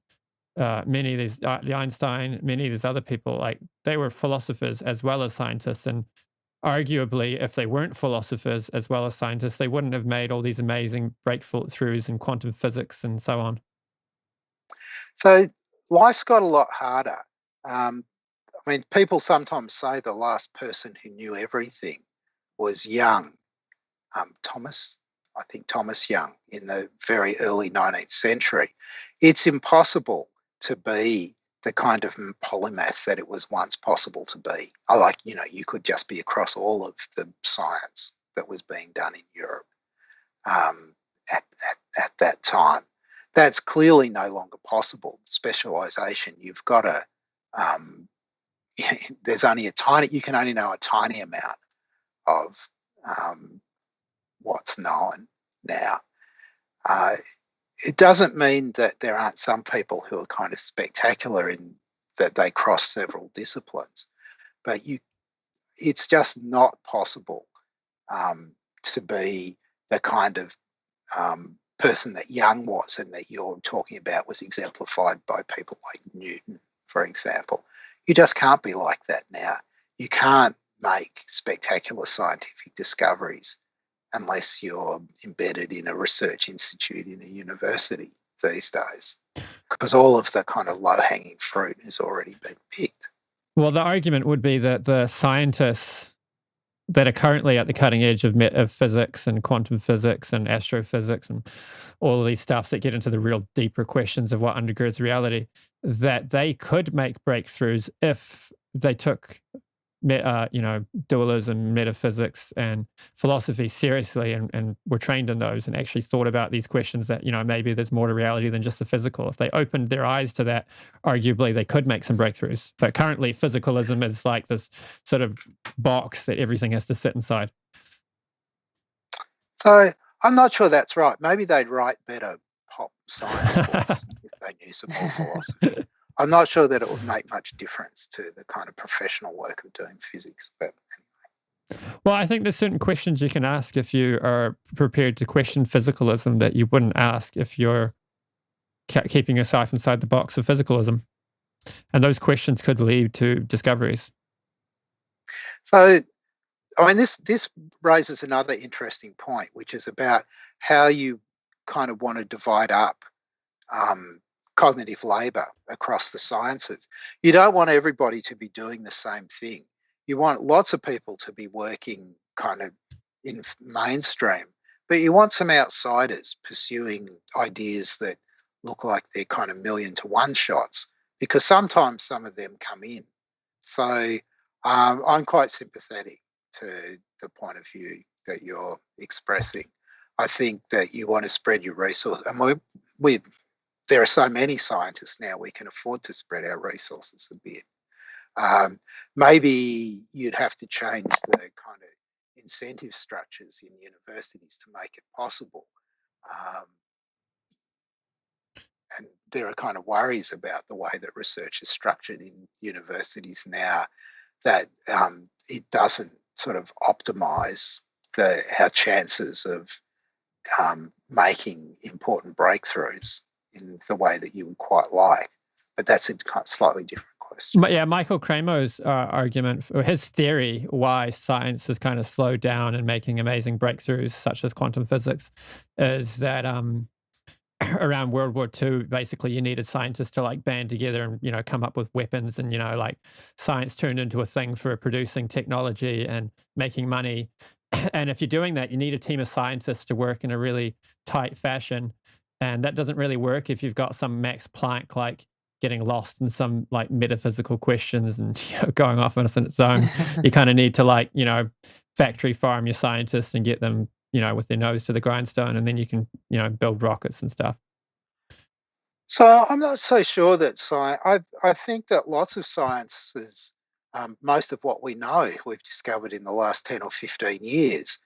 many of these, Einstein, many of these other people, like they were philosophers as well as scientists. And arguably, if they weren't philosophers as well as scientists, they wouldn't have made all these amazing breakthroughs in quantum physics and so on. So life's got a lot harder. I mean, people sometimes say the last person who knew everything was Young, Thomas Young, in the very early 19th century. It's impossible to be the kind of polymath that it was once possible to be. You could just be across all of the science that was being done in Europe at that time. That's clearly no longer possible. Specialisation, you've got to, you can only know a tiny amount of what's known now. It doesn't mean that there aren't some people who are kind of spectacular in that they cross several disciplines, but it's just not possible to be the kind of person that Young was and that you're talking about was exemplified by people like Newton, for example. You just can't be like that now. You can't make spectacular scientific discoveries unless you're embedded in a research institute in a university these days, because all of the kind of low-hanging fruit has already been picked. Well, the argument would be that the scientists that are currently at the cutting edge of physics and quantum physics and astrophysics and all of these stuff that get into the real deeper questions of what undergirds reality, that they could make breakthroughs if they took dualism, metaphysics, and philosophy seriously and were trained in those and actually thought about these questions that, maybe there's more to reality than just the physical. If they opened their eyes to that, arguably they could make some breakthroughs. But currently, physicalism is like this sort of box that everything has to sit inside. So I'm not sure that's right. Maybe they'd write better pop science books unusable philosophy. I'm not sure that it would make much difference to the kind of professional work of doing physics, but well, I think there's certain questions you can ask if you are prepared to question physicalism that you wouldn't ask if you're keeping yourself inside the box of physicalism. And those questions could lead to discoveries. So, I mean, this raises another interesting point, which is about how you kind of want to divide up cognitive labour across the sciences. You don't want everybody to be doing the same thing. You want lots of people to be working kind of in mainstream, but you want some outsiders pursuing ideas that look like they're kind of 1,000,000-to-1 shots, because sometimes some of them come in. So I'm quite sympathetic to the point of view that you're expressing. I think that you want to spread your resources. And there are so many scientists now, we can afford to spread our resources a bit. Maybe you'd have to change the kind of incentive structures in universities to make it possible. And there are kind of worries about the way that research is structured in universities now, that it doesn't sort of optimise our chances of making important breakthroughs in the way that you would quite like. But that's a kind of slightly different question. But yeah, Michael Kramer's argument, or his theory why science has kind of slowed down in making amazing breakthroughs such as quantum physics, is that around World War II, basically you needed scientists to like band together and, you know, come up with weapons, and, you know, like science turned into a thing for producing technology and making money. And if you're doing that, you need a team of scientists to work in a really tight fashion. And that doesn't really work if you've got some Max Planck like getting lost in some like metaphysical questions and, you know, going off on its own. You kind of need to, like, you know, factory farm your scientists and get them, you know, with their nose to the grindstone, and then you can, you know, build rockets and stuff. So I'm not so sure that science. I think that lots of sciences, most of what we know, we've discovered in the last 10 or 15 years.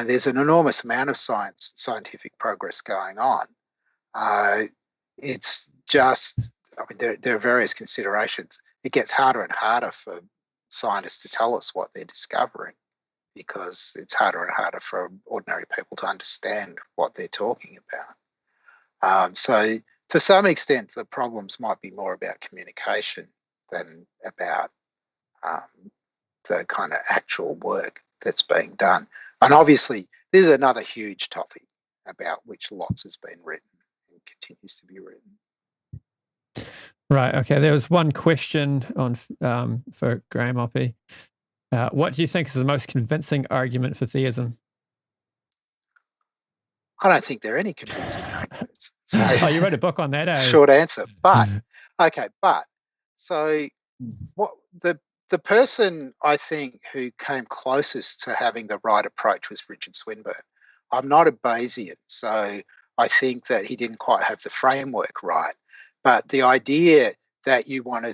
There's an enormous amount of scientific progress going on. It's just, I mean, there are various considerations. It gets harder and harder for scientists to tell us what they're discovering, because it's harder and harder for ordinary people to understand what they're talking about. So to some extent, the problems might be more about communication than about the kind of actual work that's being done. And obviously, this is another huge topic about which lots has been written and continues to be written. Right. Okay. There was one question on for Graham Oppy. What do you think is the most convincing argument for theism? I don't think there are any convincing arguments. So, oh, you wrote a book on that, eh? Short answer. But okay. So what the person I think who came closest to having the right approach was Richard Swinburne. I'm not a Bayesian, so I think that he didn't quite have the framework right. But the idea that you want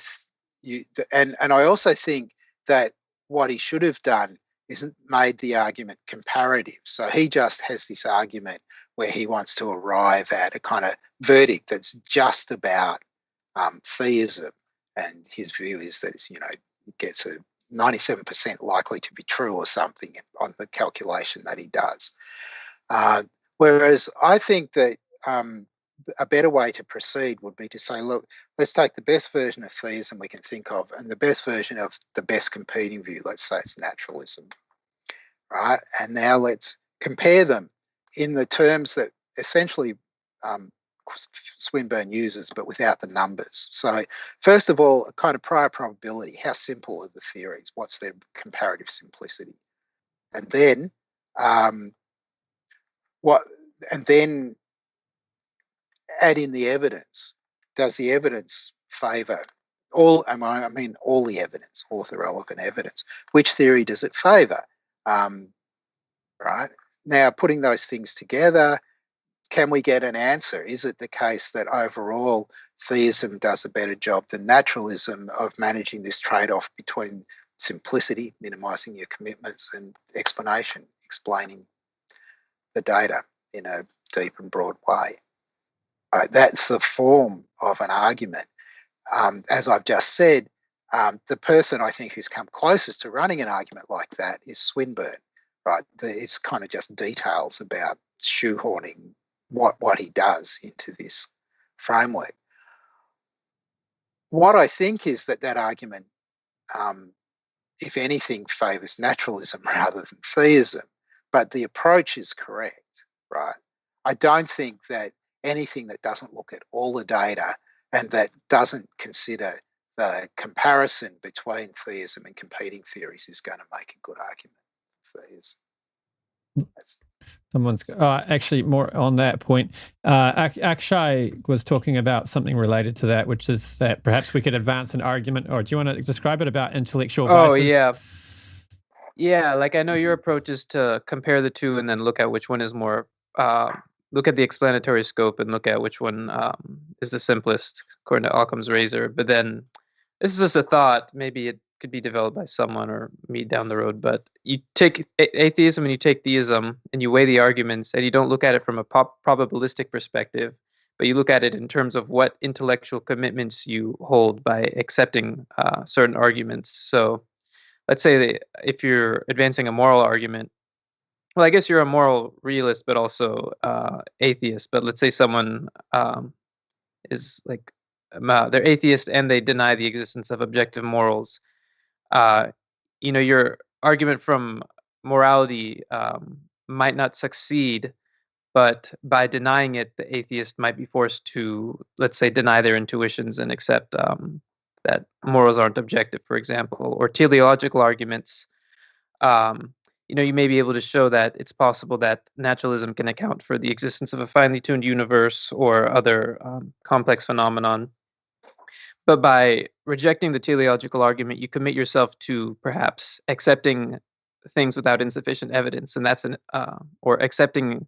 to, and I also think that what he should have done isn't made the argument comparative. So he just has this argument where he wants to arrive at a kind of verdict that's just about theism, and his view is that it's, you know, it gets a 97% likely to be true or something on the calculation that he does. Whereas I think that a better way to proceed would be to say, look, let's take the best version of theism we can think of and the best version of the best competing view. Let's say it's naturalism, right? And now let's compare them in the terms that essentially Swinburne uses, but without the numbers. So first of all, a kind of prior probability. How simple are the theories? What's their comparative simplicity? And then add in the evidence. Does the evidence favour all the evidence, all the relevant evidence? Which theory does it favour? Right? Now, putting those things together, can we get an answer? Is it the case that overall theism does a better job than naturalism of managing this trade-off between simplicity, minimising your commitments, and explanation, explaining the data in a deep and broad way? Right, that's the form of an argument. As I've just said, the person I think who's come closest to running an argument like that is Swinburne, right? It's kind of just details about shoehorning what he does into this framework. What I think is that argument, if anything, favours naturalism rather than theism, but the approach is correct, right? I don't think that anything that doesn't look at all the data and that doesn't consider the comparison between theism and competing theories is going to make a good argument for theism. Someone's actually more on that point. Akshay was talking about something related to that, which is that perhaps we could advance an argument, or do you want to describe it about intellectual biases? Oh, yeah. Yeah, like I know your approach is to compare the two and then look at which one is more, look at the explanatory scope and look at which one is the simplest, according to Occam's razor. But then this is just a thought. Maybe it could be developed by someone or me down the road. But you take atheism and you take theism and you weigh the arguments, and you don't look at it from a probabilistic perspective, but you look at it in terms of what intellectual commitments you hold by accepting certain arguments. So let's say that if you're advancing a moral argument, well, I guess you're a moral realist, but also atheist. But let's say someone is like, they're atheist and they deny the existence of objective morals. Your argument from morality might not succeed, but by denying it, the atheist might be forced to, let's say, deny their intuitions and accept that morals aren't objective, for example, or teleological arguments. You may be able to show that it's possible that naturalism can account for the existence of a finely tuned universe or other complex phenomenon. But by rejecting the teleological argument, you commit yourself to perhaps accepting things without insufficient evidence, and that's or accepting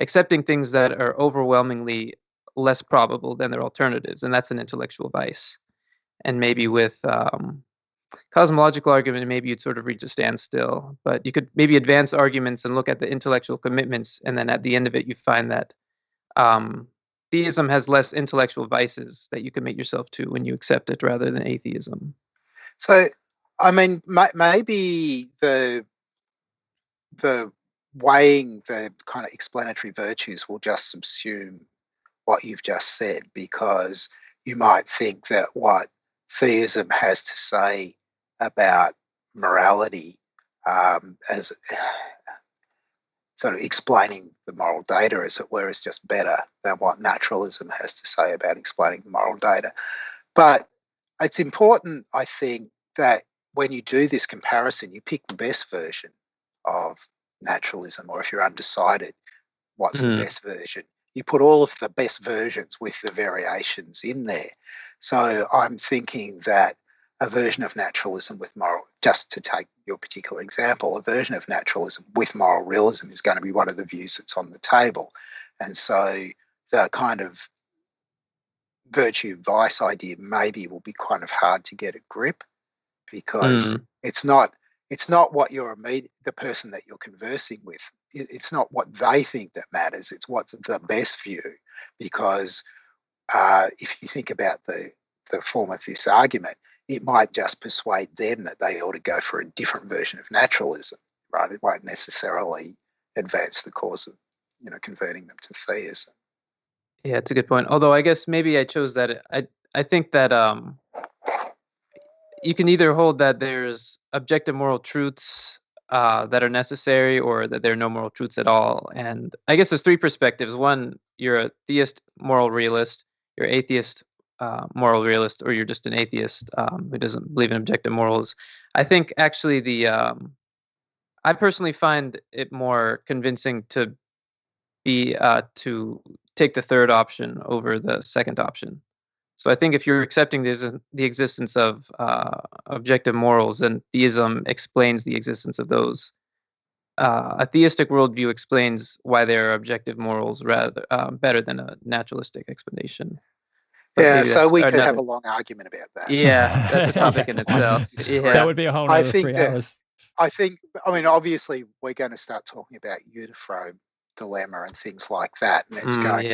things that are overwhelmingly less probable than their alternatives, and that's an intellectual vice. And maybe with cosmological argument, maybe you'd sort of reach a standstill. But you could maybe advance arguments and look at the intellectual commitments, and then at the end of it, you find that theism has less intellectual vices that you commit yourself to when you accept it, rather than atheism. So, I mean, maybe the weighing the kind of explanatory virtues will just subsume what you've just said, because you might think that what theism has to say about morality as sort of explaining the moral data, as it were, is just better than what naturalism has to say about explaining the moral data. But it's important, I think, that when you do this comparison, you pick the best version of naturalism, or if you're undecided, what's the best version? You put all of the best versions with the variations in there. So I'm thinking that a version of naturalism with moral, just to take your particular example, a version of naturalism with moral realism is going to be one of the views that's on the table. And so the kind of virtue vice idea maybe will be kind of hard to get a grip, because it's not what the person that you're conversing with, it's not what they think that matters, it's what's the best view. Because if you think about the form of this argument, it might just persuade them that they ought to go for a different version of naturalism, right? It won't necessarily advance the cause of, converting them to theism. Yeah, it's a good point. Although I guess maybe I chose that. I think that you can either hold that there's objective moral truths that are necessary, or that there are no moral truths at all. And I guess there's three perspectives. One, you're a theist moral realist, you're atheist moral realist, or you're just an atheist who doesn't believe in objective morals. I think actually I personally find it more convincing to be to take the third option over the second option. So I think if you're accepting the existence of objective morals, then theism explains the existence of those. A theistic worldview explains why there are objective morals rather better than a naturalistic explanation. Yeah, so we could have a long argument about that. Yeah, that's a topic in itself. Yeah. That would be a whole other 3 hours. I mean, obviously, we're going to start talking about Euthyphro dilemma and things like that, and it's going,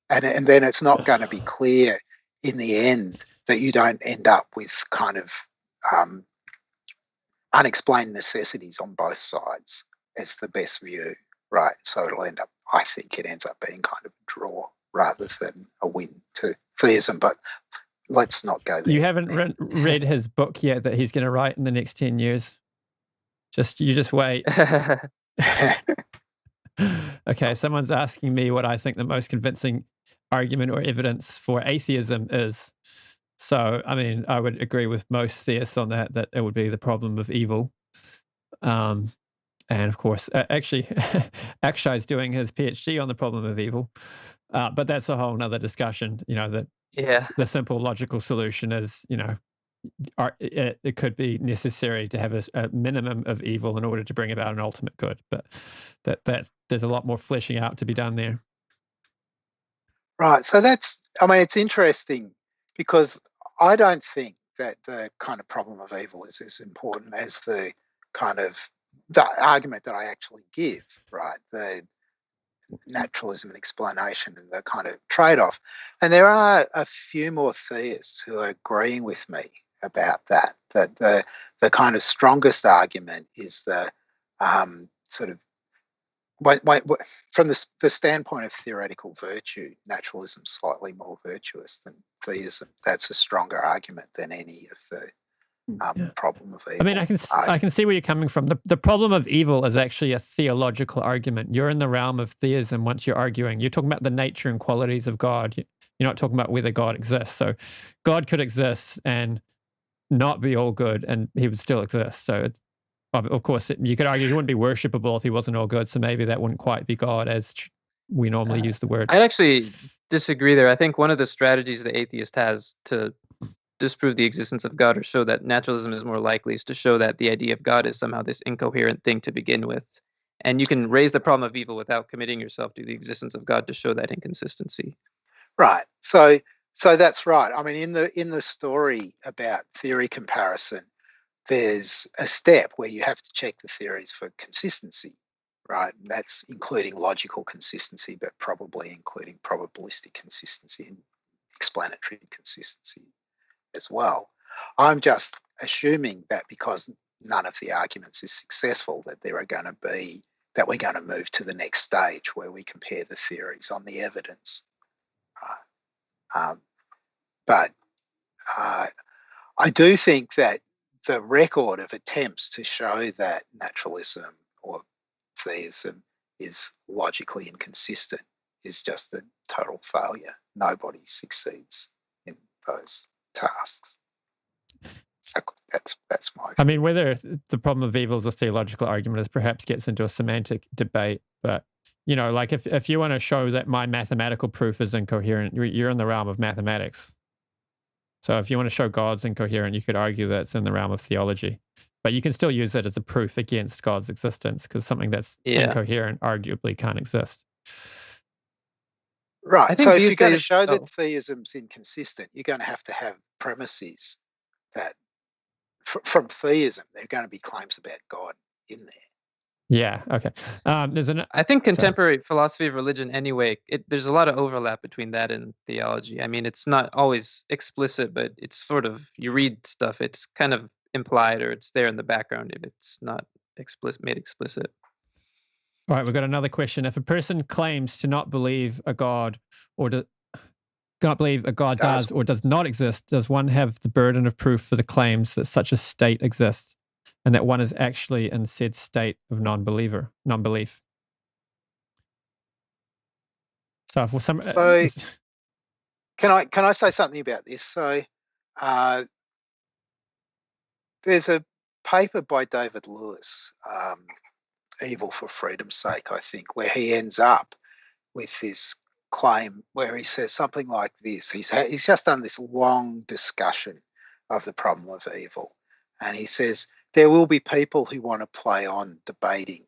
and then it's not going to be clear in the end, that you don't end up with kind of unexplained necessities on both sides as the best view, right? So it'll end up, I think it ends up being kind of a draw rather than a win to theism. But let's not go there. You haven't read his book yet that he's going to write in the next 10 years. You just wait. Okay, someone's asking me what I think the most convincing argument or evidence for atheism is. So, I mean, I would agree with most theists on that it would be the problem of evil. And of course, actually, Akshay is doing his PhD on the problem of evil. But that's a whole nother discussion, that the simple logical solution is, it could be necessary to have a minimum of evil in order to bring about an ultimate good. But that there's a lot more fleshing out to be done there. Right. So it's interesting because I don't think that the kind of problem of evil is as important as the argument that I actually give, right? The naturalism and explanation and the kind of trade-off. And there are a few more theists who are agreeing with me about that the kind of strongest argument is the sort of from the standpoint of theoretical virtue, naturalism is slightly more virtuous than theism. That's a stronger argument than any of the problem of evil. I mean, I can see where you're coming from. The problem of evil is actually a theological argument. You're in the realm of theism once you're arguing. You're talking about the nature and qualities of God. You're not talking about whether God exists. So God could exist and not be all good, and he would still exist. So it's, of course, you could argue he wouldn't be worshipable if he wasn't all good. So maybe that wouldn't quite be God as we normally use the word. I'd actually disagree there. I think one of the strategies the atheist has to disprove the existence of God or show that naturalism is more likely is to show that the idea of God is somehow this incoherent thing to begin with. And you can raise the problem of evil without committing yourself to the existence of God to show that inconsistency. Right. So that's right. I mean, in the story about theory comparison, there's a step where you have to check the theories for consistency, right? And that's including logical consistency, but probably including probabilistic consistency and explanatory consistency as well. I'm just assuming that because none of the arguments is successful, that we're going to move to the next stage where we compare the theories on the evidence. But I do think that the record of attempts to show that naturalism or theism is logically inconsistent is just a total failure. Nobody succeeds in those tasks. That's my view. I mean, whether the problem of evil is a theological argument is perhaps gets into a semantic debate, but like if you want to show that my mathematical proof is incoherent, you're in the realm of mathematics. So if you want to show God's incoherent, you could argue that it's in the realm of theology. But you can still use it as a proof against God's existence because something that's incoherent arguably can't exist. Right. So if you're going to show that theism's inconsistent, you're going to have premises that from theism, there are going to be claims about God in there. Yeah. Okay. I think contemporary philosophy of religion, anyway, there's a lot of overlap between that and theology. I mean, it's not always explicit, but it's sort of, you read stuff, it's kind of implied or it's there in the background if it's not made explicit. All right, we've got another question. If a person claims to not believe a God or cannot believe a God does or does not exist, does one have the burden of proof for the claims that such a state exists? And that one is actually in said state of non-belief. So, can I say something about this? So, there's a paper by David Lewis, "Evil for Freedom's Sake," I think, where he ends up with this claim where he says something like this. He's just done this long discussion of the problem of evil, and he says, there will be people who want to play on debating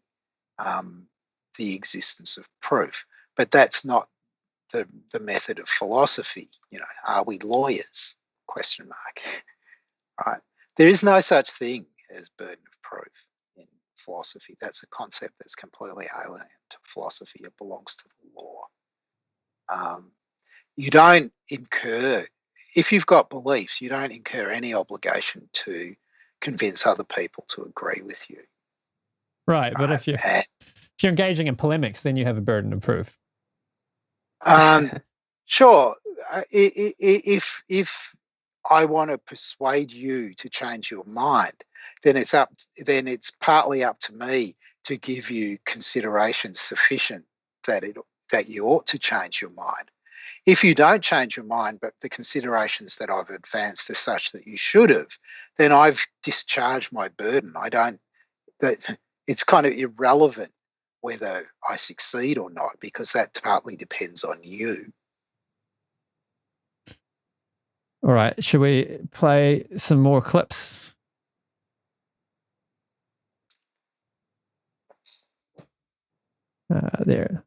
the existence of proof, but that's not the method of philosophy. Are we lawyers? ? Right? There is no such thing as burden of proof in philosophy. That's a concept that's completely alien to philosophy. It belongs to the law. You don't incur if you've got beliefs, you don't incur any obligation to convince other people to agree with you. Right, but if you're engaging in polemics, then you have a burden of proof. Sure. If I want to persuade you to change your mind, then it's partly up to me to give you consideration sufficient that you ought to change your mind. If you don't change your mind, but the considerations that I've advanced are such that you should have, then I've discharged my burden. It's kind of irrelevant whether I succeed or not, because that partly depends on you. All right, should we play some more clips? There.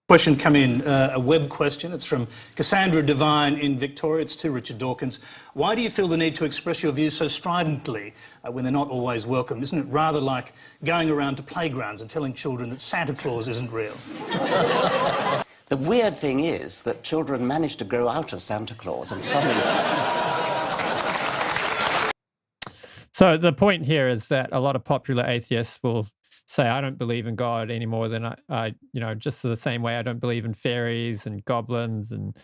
Question come in, a web question. It's from Cassandra Devine in Victoria. It's to Richard Dawkins. Why do you feel the need to express your views so stridently when they're not always welcome? Isn't it rather like going around to playgrounds and telling children that Santa Claus isn't real? The weird thing is that children manage to grow out of Santa Claus and for some reason... So the point here is that a lot of popular atheists will say, I don't believe in God any more than I just the same way I don't believe in fairies and goblins and,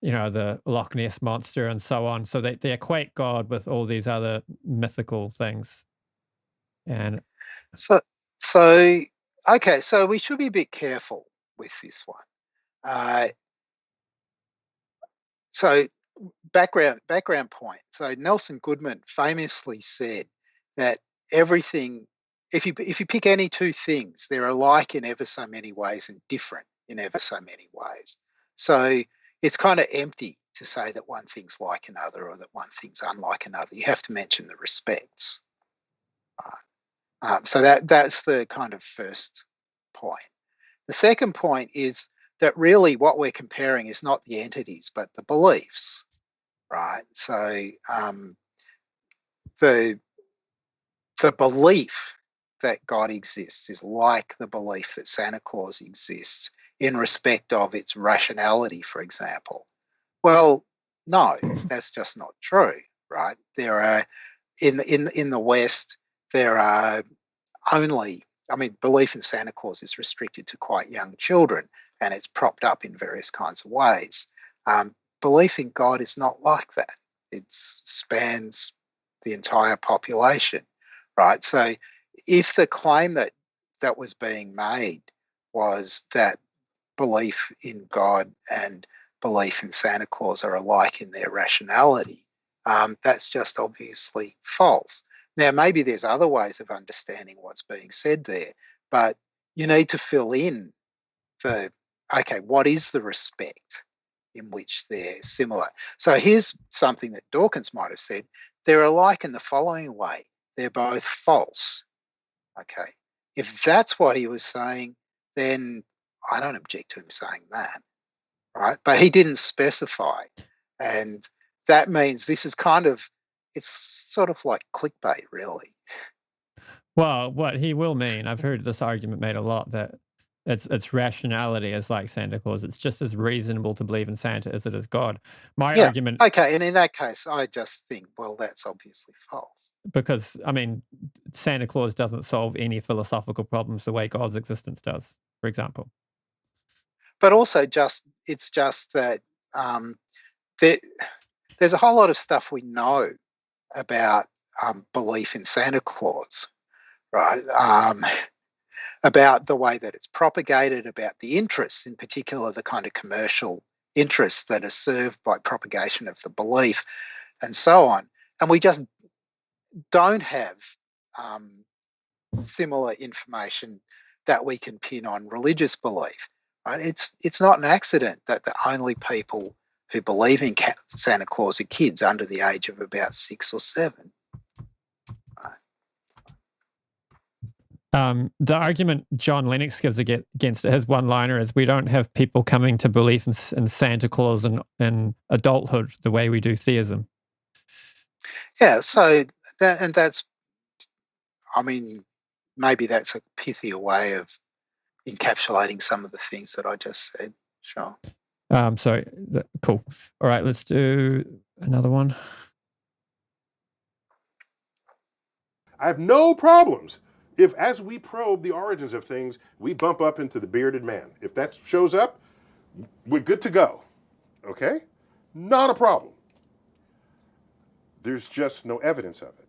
the Loch Ness monster and so on. So they equate God with all these other mythical things. And so we should be a bit careful with this one. So background point. So Nelson Goodman famously said that everything, if you pick any two things, they're alike in ever so many ways and different in ever so many ways. So it's kind of empty to say that one thing's like another or that one thing's unlike another. You have to mention the respects. So that's the kind of first point. The second point is that really what we're comparing is not the entities but the beliefs, right? So the belief that God exists is like the belief that Santa Claus exists in respect of its rationality, for example. Well, no, that's just not true, right? There are in the West, there are belief in Santa Claus is restricted to quite young children, and it's propped up in various kinds of ways. Belief in God is not like that. It spans the entire population, right? So if the claim that was being made was that belief in God and belief in Santa Claus are alike in their rationality, that's just obviously false. Now, maybe there's other ways of understanding what's being said there, but you need to fill in what is the respect in which they're similar? So here's something that Dawkins might have said. They're alike in the following way. They're both false. Okay. If that's what he was saying, then I don't object to him saying that, right? But he didn't specify. And that means this is it's sort of like clickbait, really. Well, what he will mean, I've heard this argument made a lot, that its rationality is like Santa Claus. It's just as reasonable to believe in Santa as it is God. My argument... Okay, and in that case, I just think, well, that's obviously false. Because, Santa Claus doesn't solve any philosophical problems the way God's existence does, for example. But also it's just that there's a whole lot of stuff we know about belief in Santa Claus, right? About the way that it's propagated, about the interests, in particular the kind of commercial interests that are served by propagation of the belief and so on. And we just don't have similar information that we can pin on religious belief. Right? It's not an accident that the only people who believe in Santa Claus are kids under the age of about 6 or 7. The argument John Lennox gives against his one-liner is we don't have people coming to belief in Santa Claus in adulthood the way we do theism. Yeah, so that's maybe that's a pithier way of encapsulating some of the things that I just said. Sure. Cool. All right, let's do another one. I have no problems if, as we probe the origins of things, we bump up into the bearded man. If that shows up, we're good to go. Okay? Not a problem. There's just no evidence of it.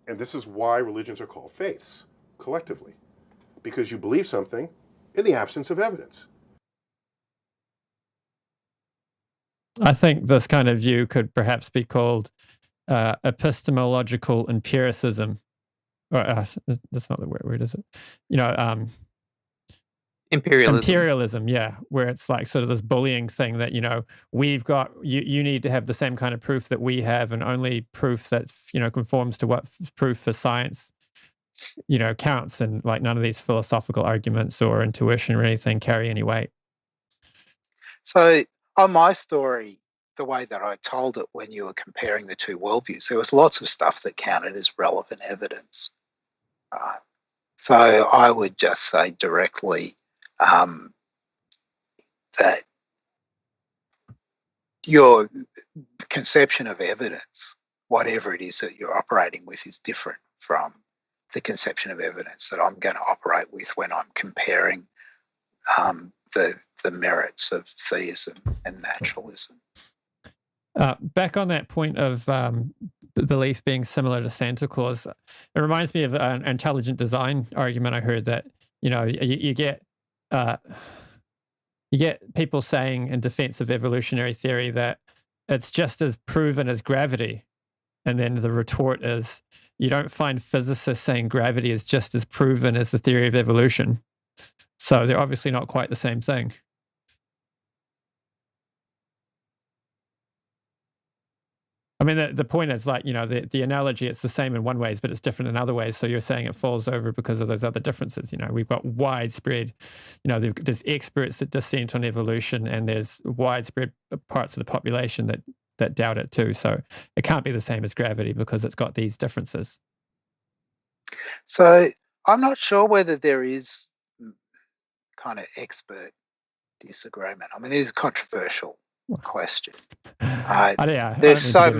And this is why religions are called faiths, collectively. Because you believe something in the absence of evidence. I think this kind of view could perhaps be called epistemological empiricism. Or, that's not the word, is it? Imperialism, yeah, where it's like sort of this bullying thing that, we've got, you need to have the same kind of proof that we have, and only proof that, conforms to what proof for science, counts, and like none of these philosophical arguments or intuition or anything carry any weight. So on my story, the way that I told it when you were comparing the two worldviews, there was lots of stuff that counted as relevant evidence. Right. So I would just say directly that your conception of evidence, whatever it is that you're operating with, is different from the conception of evidence that I'm going to operate with when I'm comparing the merits of theism and naturalism. Back on that point of belief being similar to Santa Claus, it reminds me of an intelligent design argument I heard that, you get people saying in defense of evolutionary theory that it's just as proven as gravity. And then the retort is, you don't find physicists saying gravity is just as proven as the theory of evolution. So they're obviously not quite the same thing. I mean, the point is like, the analogy, it's the same in one ways, but it's different in other ways. So you're saying it falls over because of those other differences. We've got widespread, there's experts that dissent on evolution, and there's widespread parts of the population that doubt it too. So it can't be the same as gravity because it's got these differences. So I'm not sure whether there is kind of expert disagreement. I mean, it is a controversial question. There's so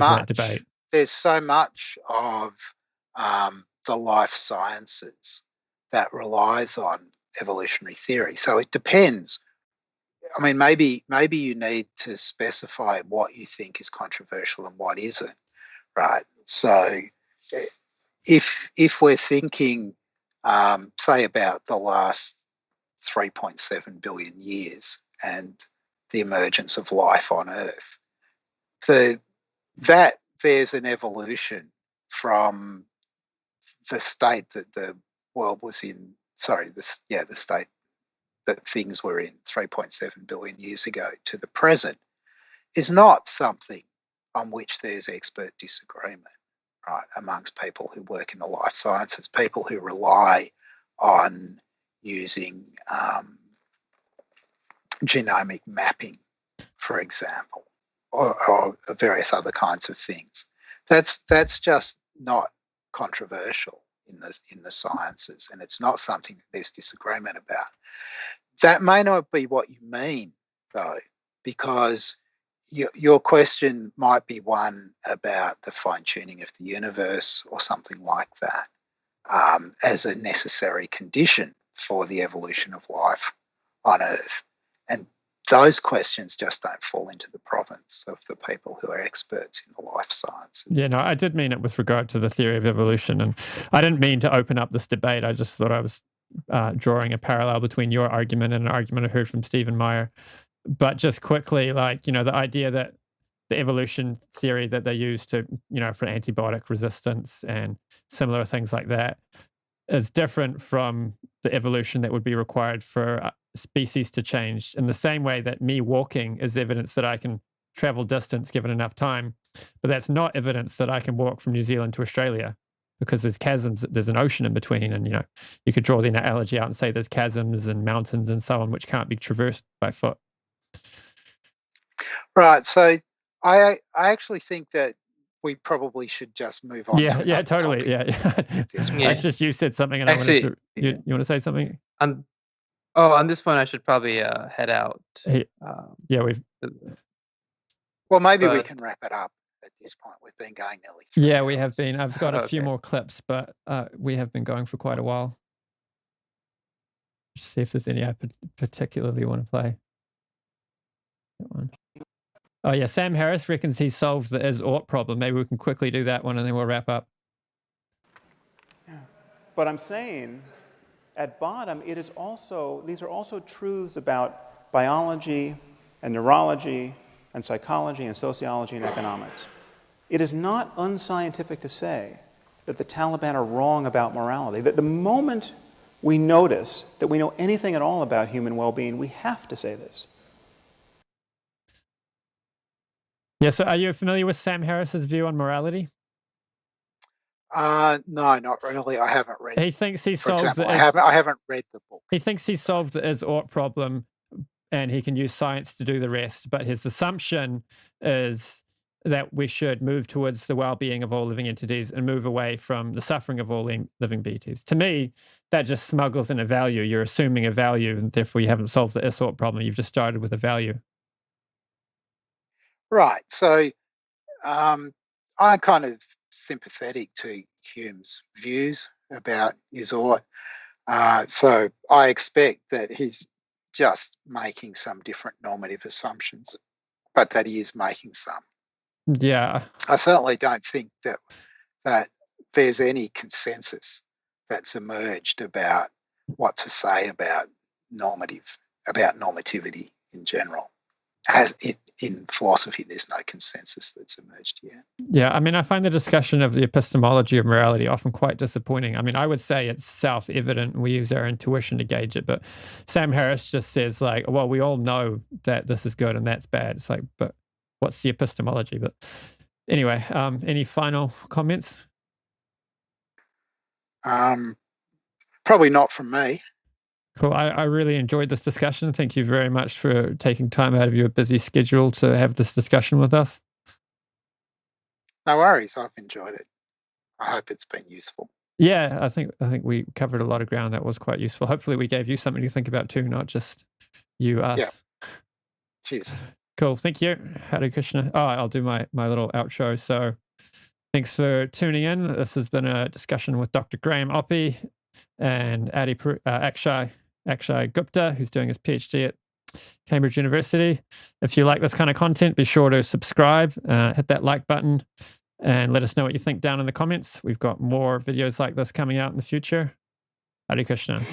much of the life sciences that relies on evolutionary theory. So it depends. I mean, maybe you need to specify what you think is controversial and what isn't, right? So if we're thinking, say, about the last 3.7 billion years and the emergence of life on Earth, that there's an evolution from the state that the world was in, the state that things were in 3.7 billion years ago to the present, is not something on which there's expert disagreement, right, amongst people who work in the life sciences, people who rely on using genomic mapping, for example, or various other kinds of things. That's just not controversial in the sciences, and it's not something that there's disagreement about. That may not be what you mean, though, because your question might be one about the fine-tuning of the universe or something like that, as a necessary condition for the evolution of life on Earth. And those questions just don't fall into the province of the people who are experts in the life sciences. Yeah, no, I did mean it with regard to the theory of evolution. And I didn't mean to open up this debate. I just thought I was drawing a parallel between your argument and an argument I heard from Stephen Meyer. But just quickly, the idea that the evolution theory that they use to, for antibiotic resistance and similar things like that is different from the evolution that would be required for species to change, in the same way that me walking is evidence that I can travel distance given enough time, but that's not evidence that I can walk from New Zealand to Australia, because there's chasms, there's an ocean in between, and you could draw the analogy out and say there's chasms and mountains and so on which can't be traversed by foot. Right. So I actually think that we probably should just move on. Yeah, totally. Yeah. It's just you said something, and actually, you want to say something? On this point, I should probably head out. Well, maybe we can wrap it up at this point. We've been going nearly 3 Yeah, hours. we have been. I've got a few Okay. more clips, but we have been going for quite a while. Just see if there's any I particularly want to play. That one. Oh yeah, Sam Harris reckons he solved the is-ought problem. Maybe we can quickly do that one and then we'll wrap up. Yeah. But I'm saying, at bottom, these are also truths about biology and neurology and psychology and sociology and economics. It is not unscientific to say that the Taliban are wrong about morality, that the moment we notice that we know anything at all about human well-being, we have to say this. Yeah, so are you familiar with Sam Harris's view on morality? No, not really. I haven't read. He thinks he solved I haven't read the book. He thinks he solved the is-ought problem and he can use science to do the rest. But his assumption is that we should move towards the well-being of all living entities and move away from the suffering of all living beings. To me, that just smuggles in a value. You're assuming a value, and therefore you haven't solved the is-ought problem. You've just started with a value. Right. So I'm kind of sympathetic to Hume's views about is-ought. So I expect that he's just making some different normative assumptions, but that he is making some. Yeah. I certainly don't think that there's any consensus that's emerged about what to say about normativity in general. In philosophy, there's no consensus that's emerged yet. Yeah, I mean, I find the discussion of the epistemology of morality often quite disappointing. I mean, I would say it's self-evident and we use our intuition to gauge it, but Sam Harris just says like, well, we all know that this is good and that's bad. It's like, but what's the epistemology? But anyway, any final comments? Probably not from me. Cool. I really enjoyed this discussion. Thank you very much for taking time out of your busy schedule to have this discussion with us. No worries. I've enjoyed it. I hope it's been useful. Yeah, I think we covered a lot of ground that was quite useful. Hopefully we gave you something to think about too, not just you, us. Yeah. Cheers. Cool. Thank you. Hare Krishna. Oh, I'll do my little outro. So thanks for tuning in. This has been a discussion with Dr. Graham Oppy and Akshay Gupta, who's doing his PhD at Cambridge University. If you like this kind of content, be sure to subscribe, hit that like button, and let us know what you think down in the comments. We've got more videos like this coming out in the future. Hare Krishna.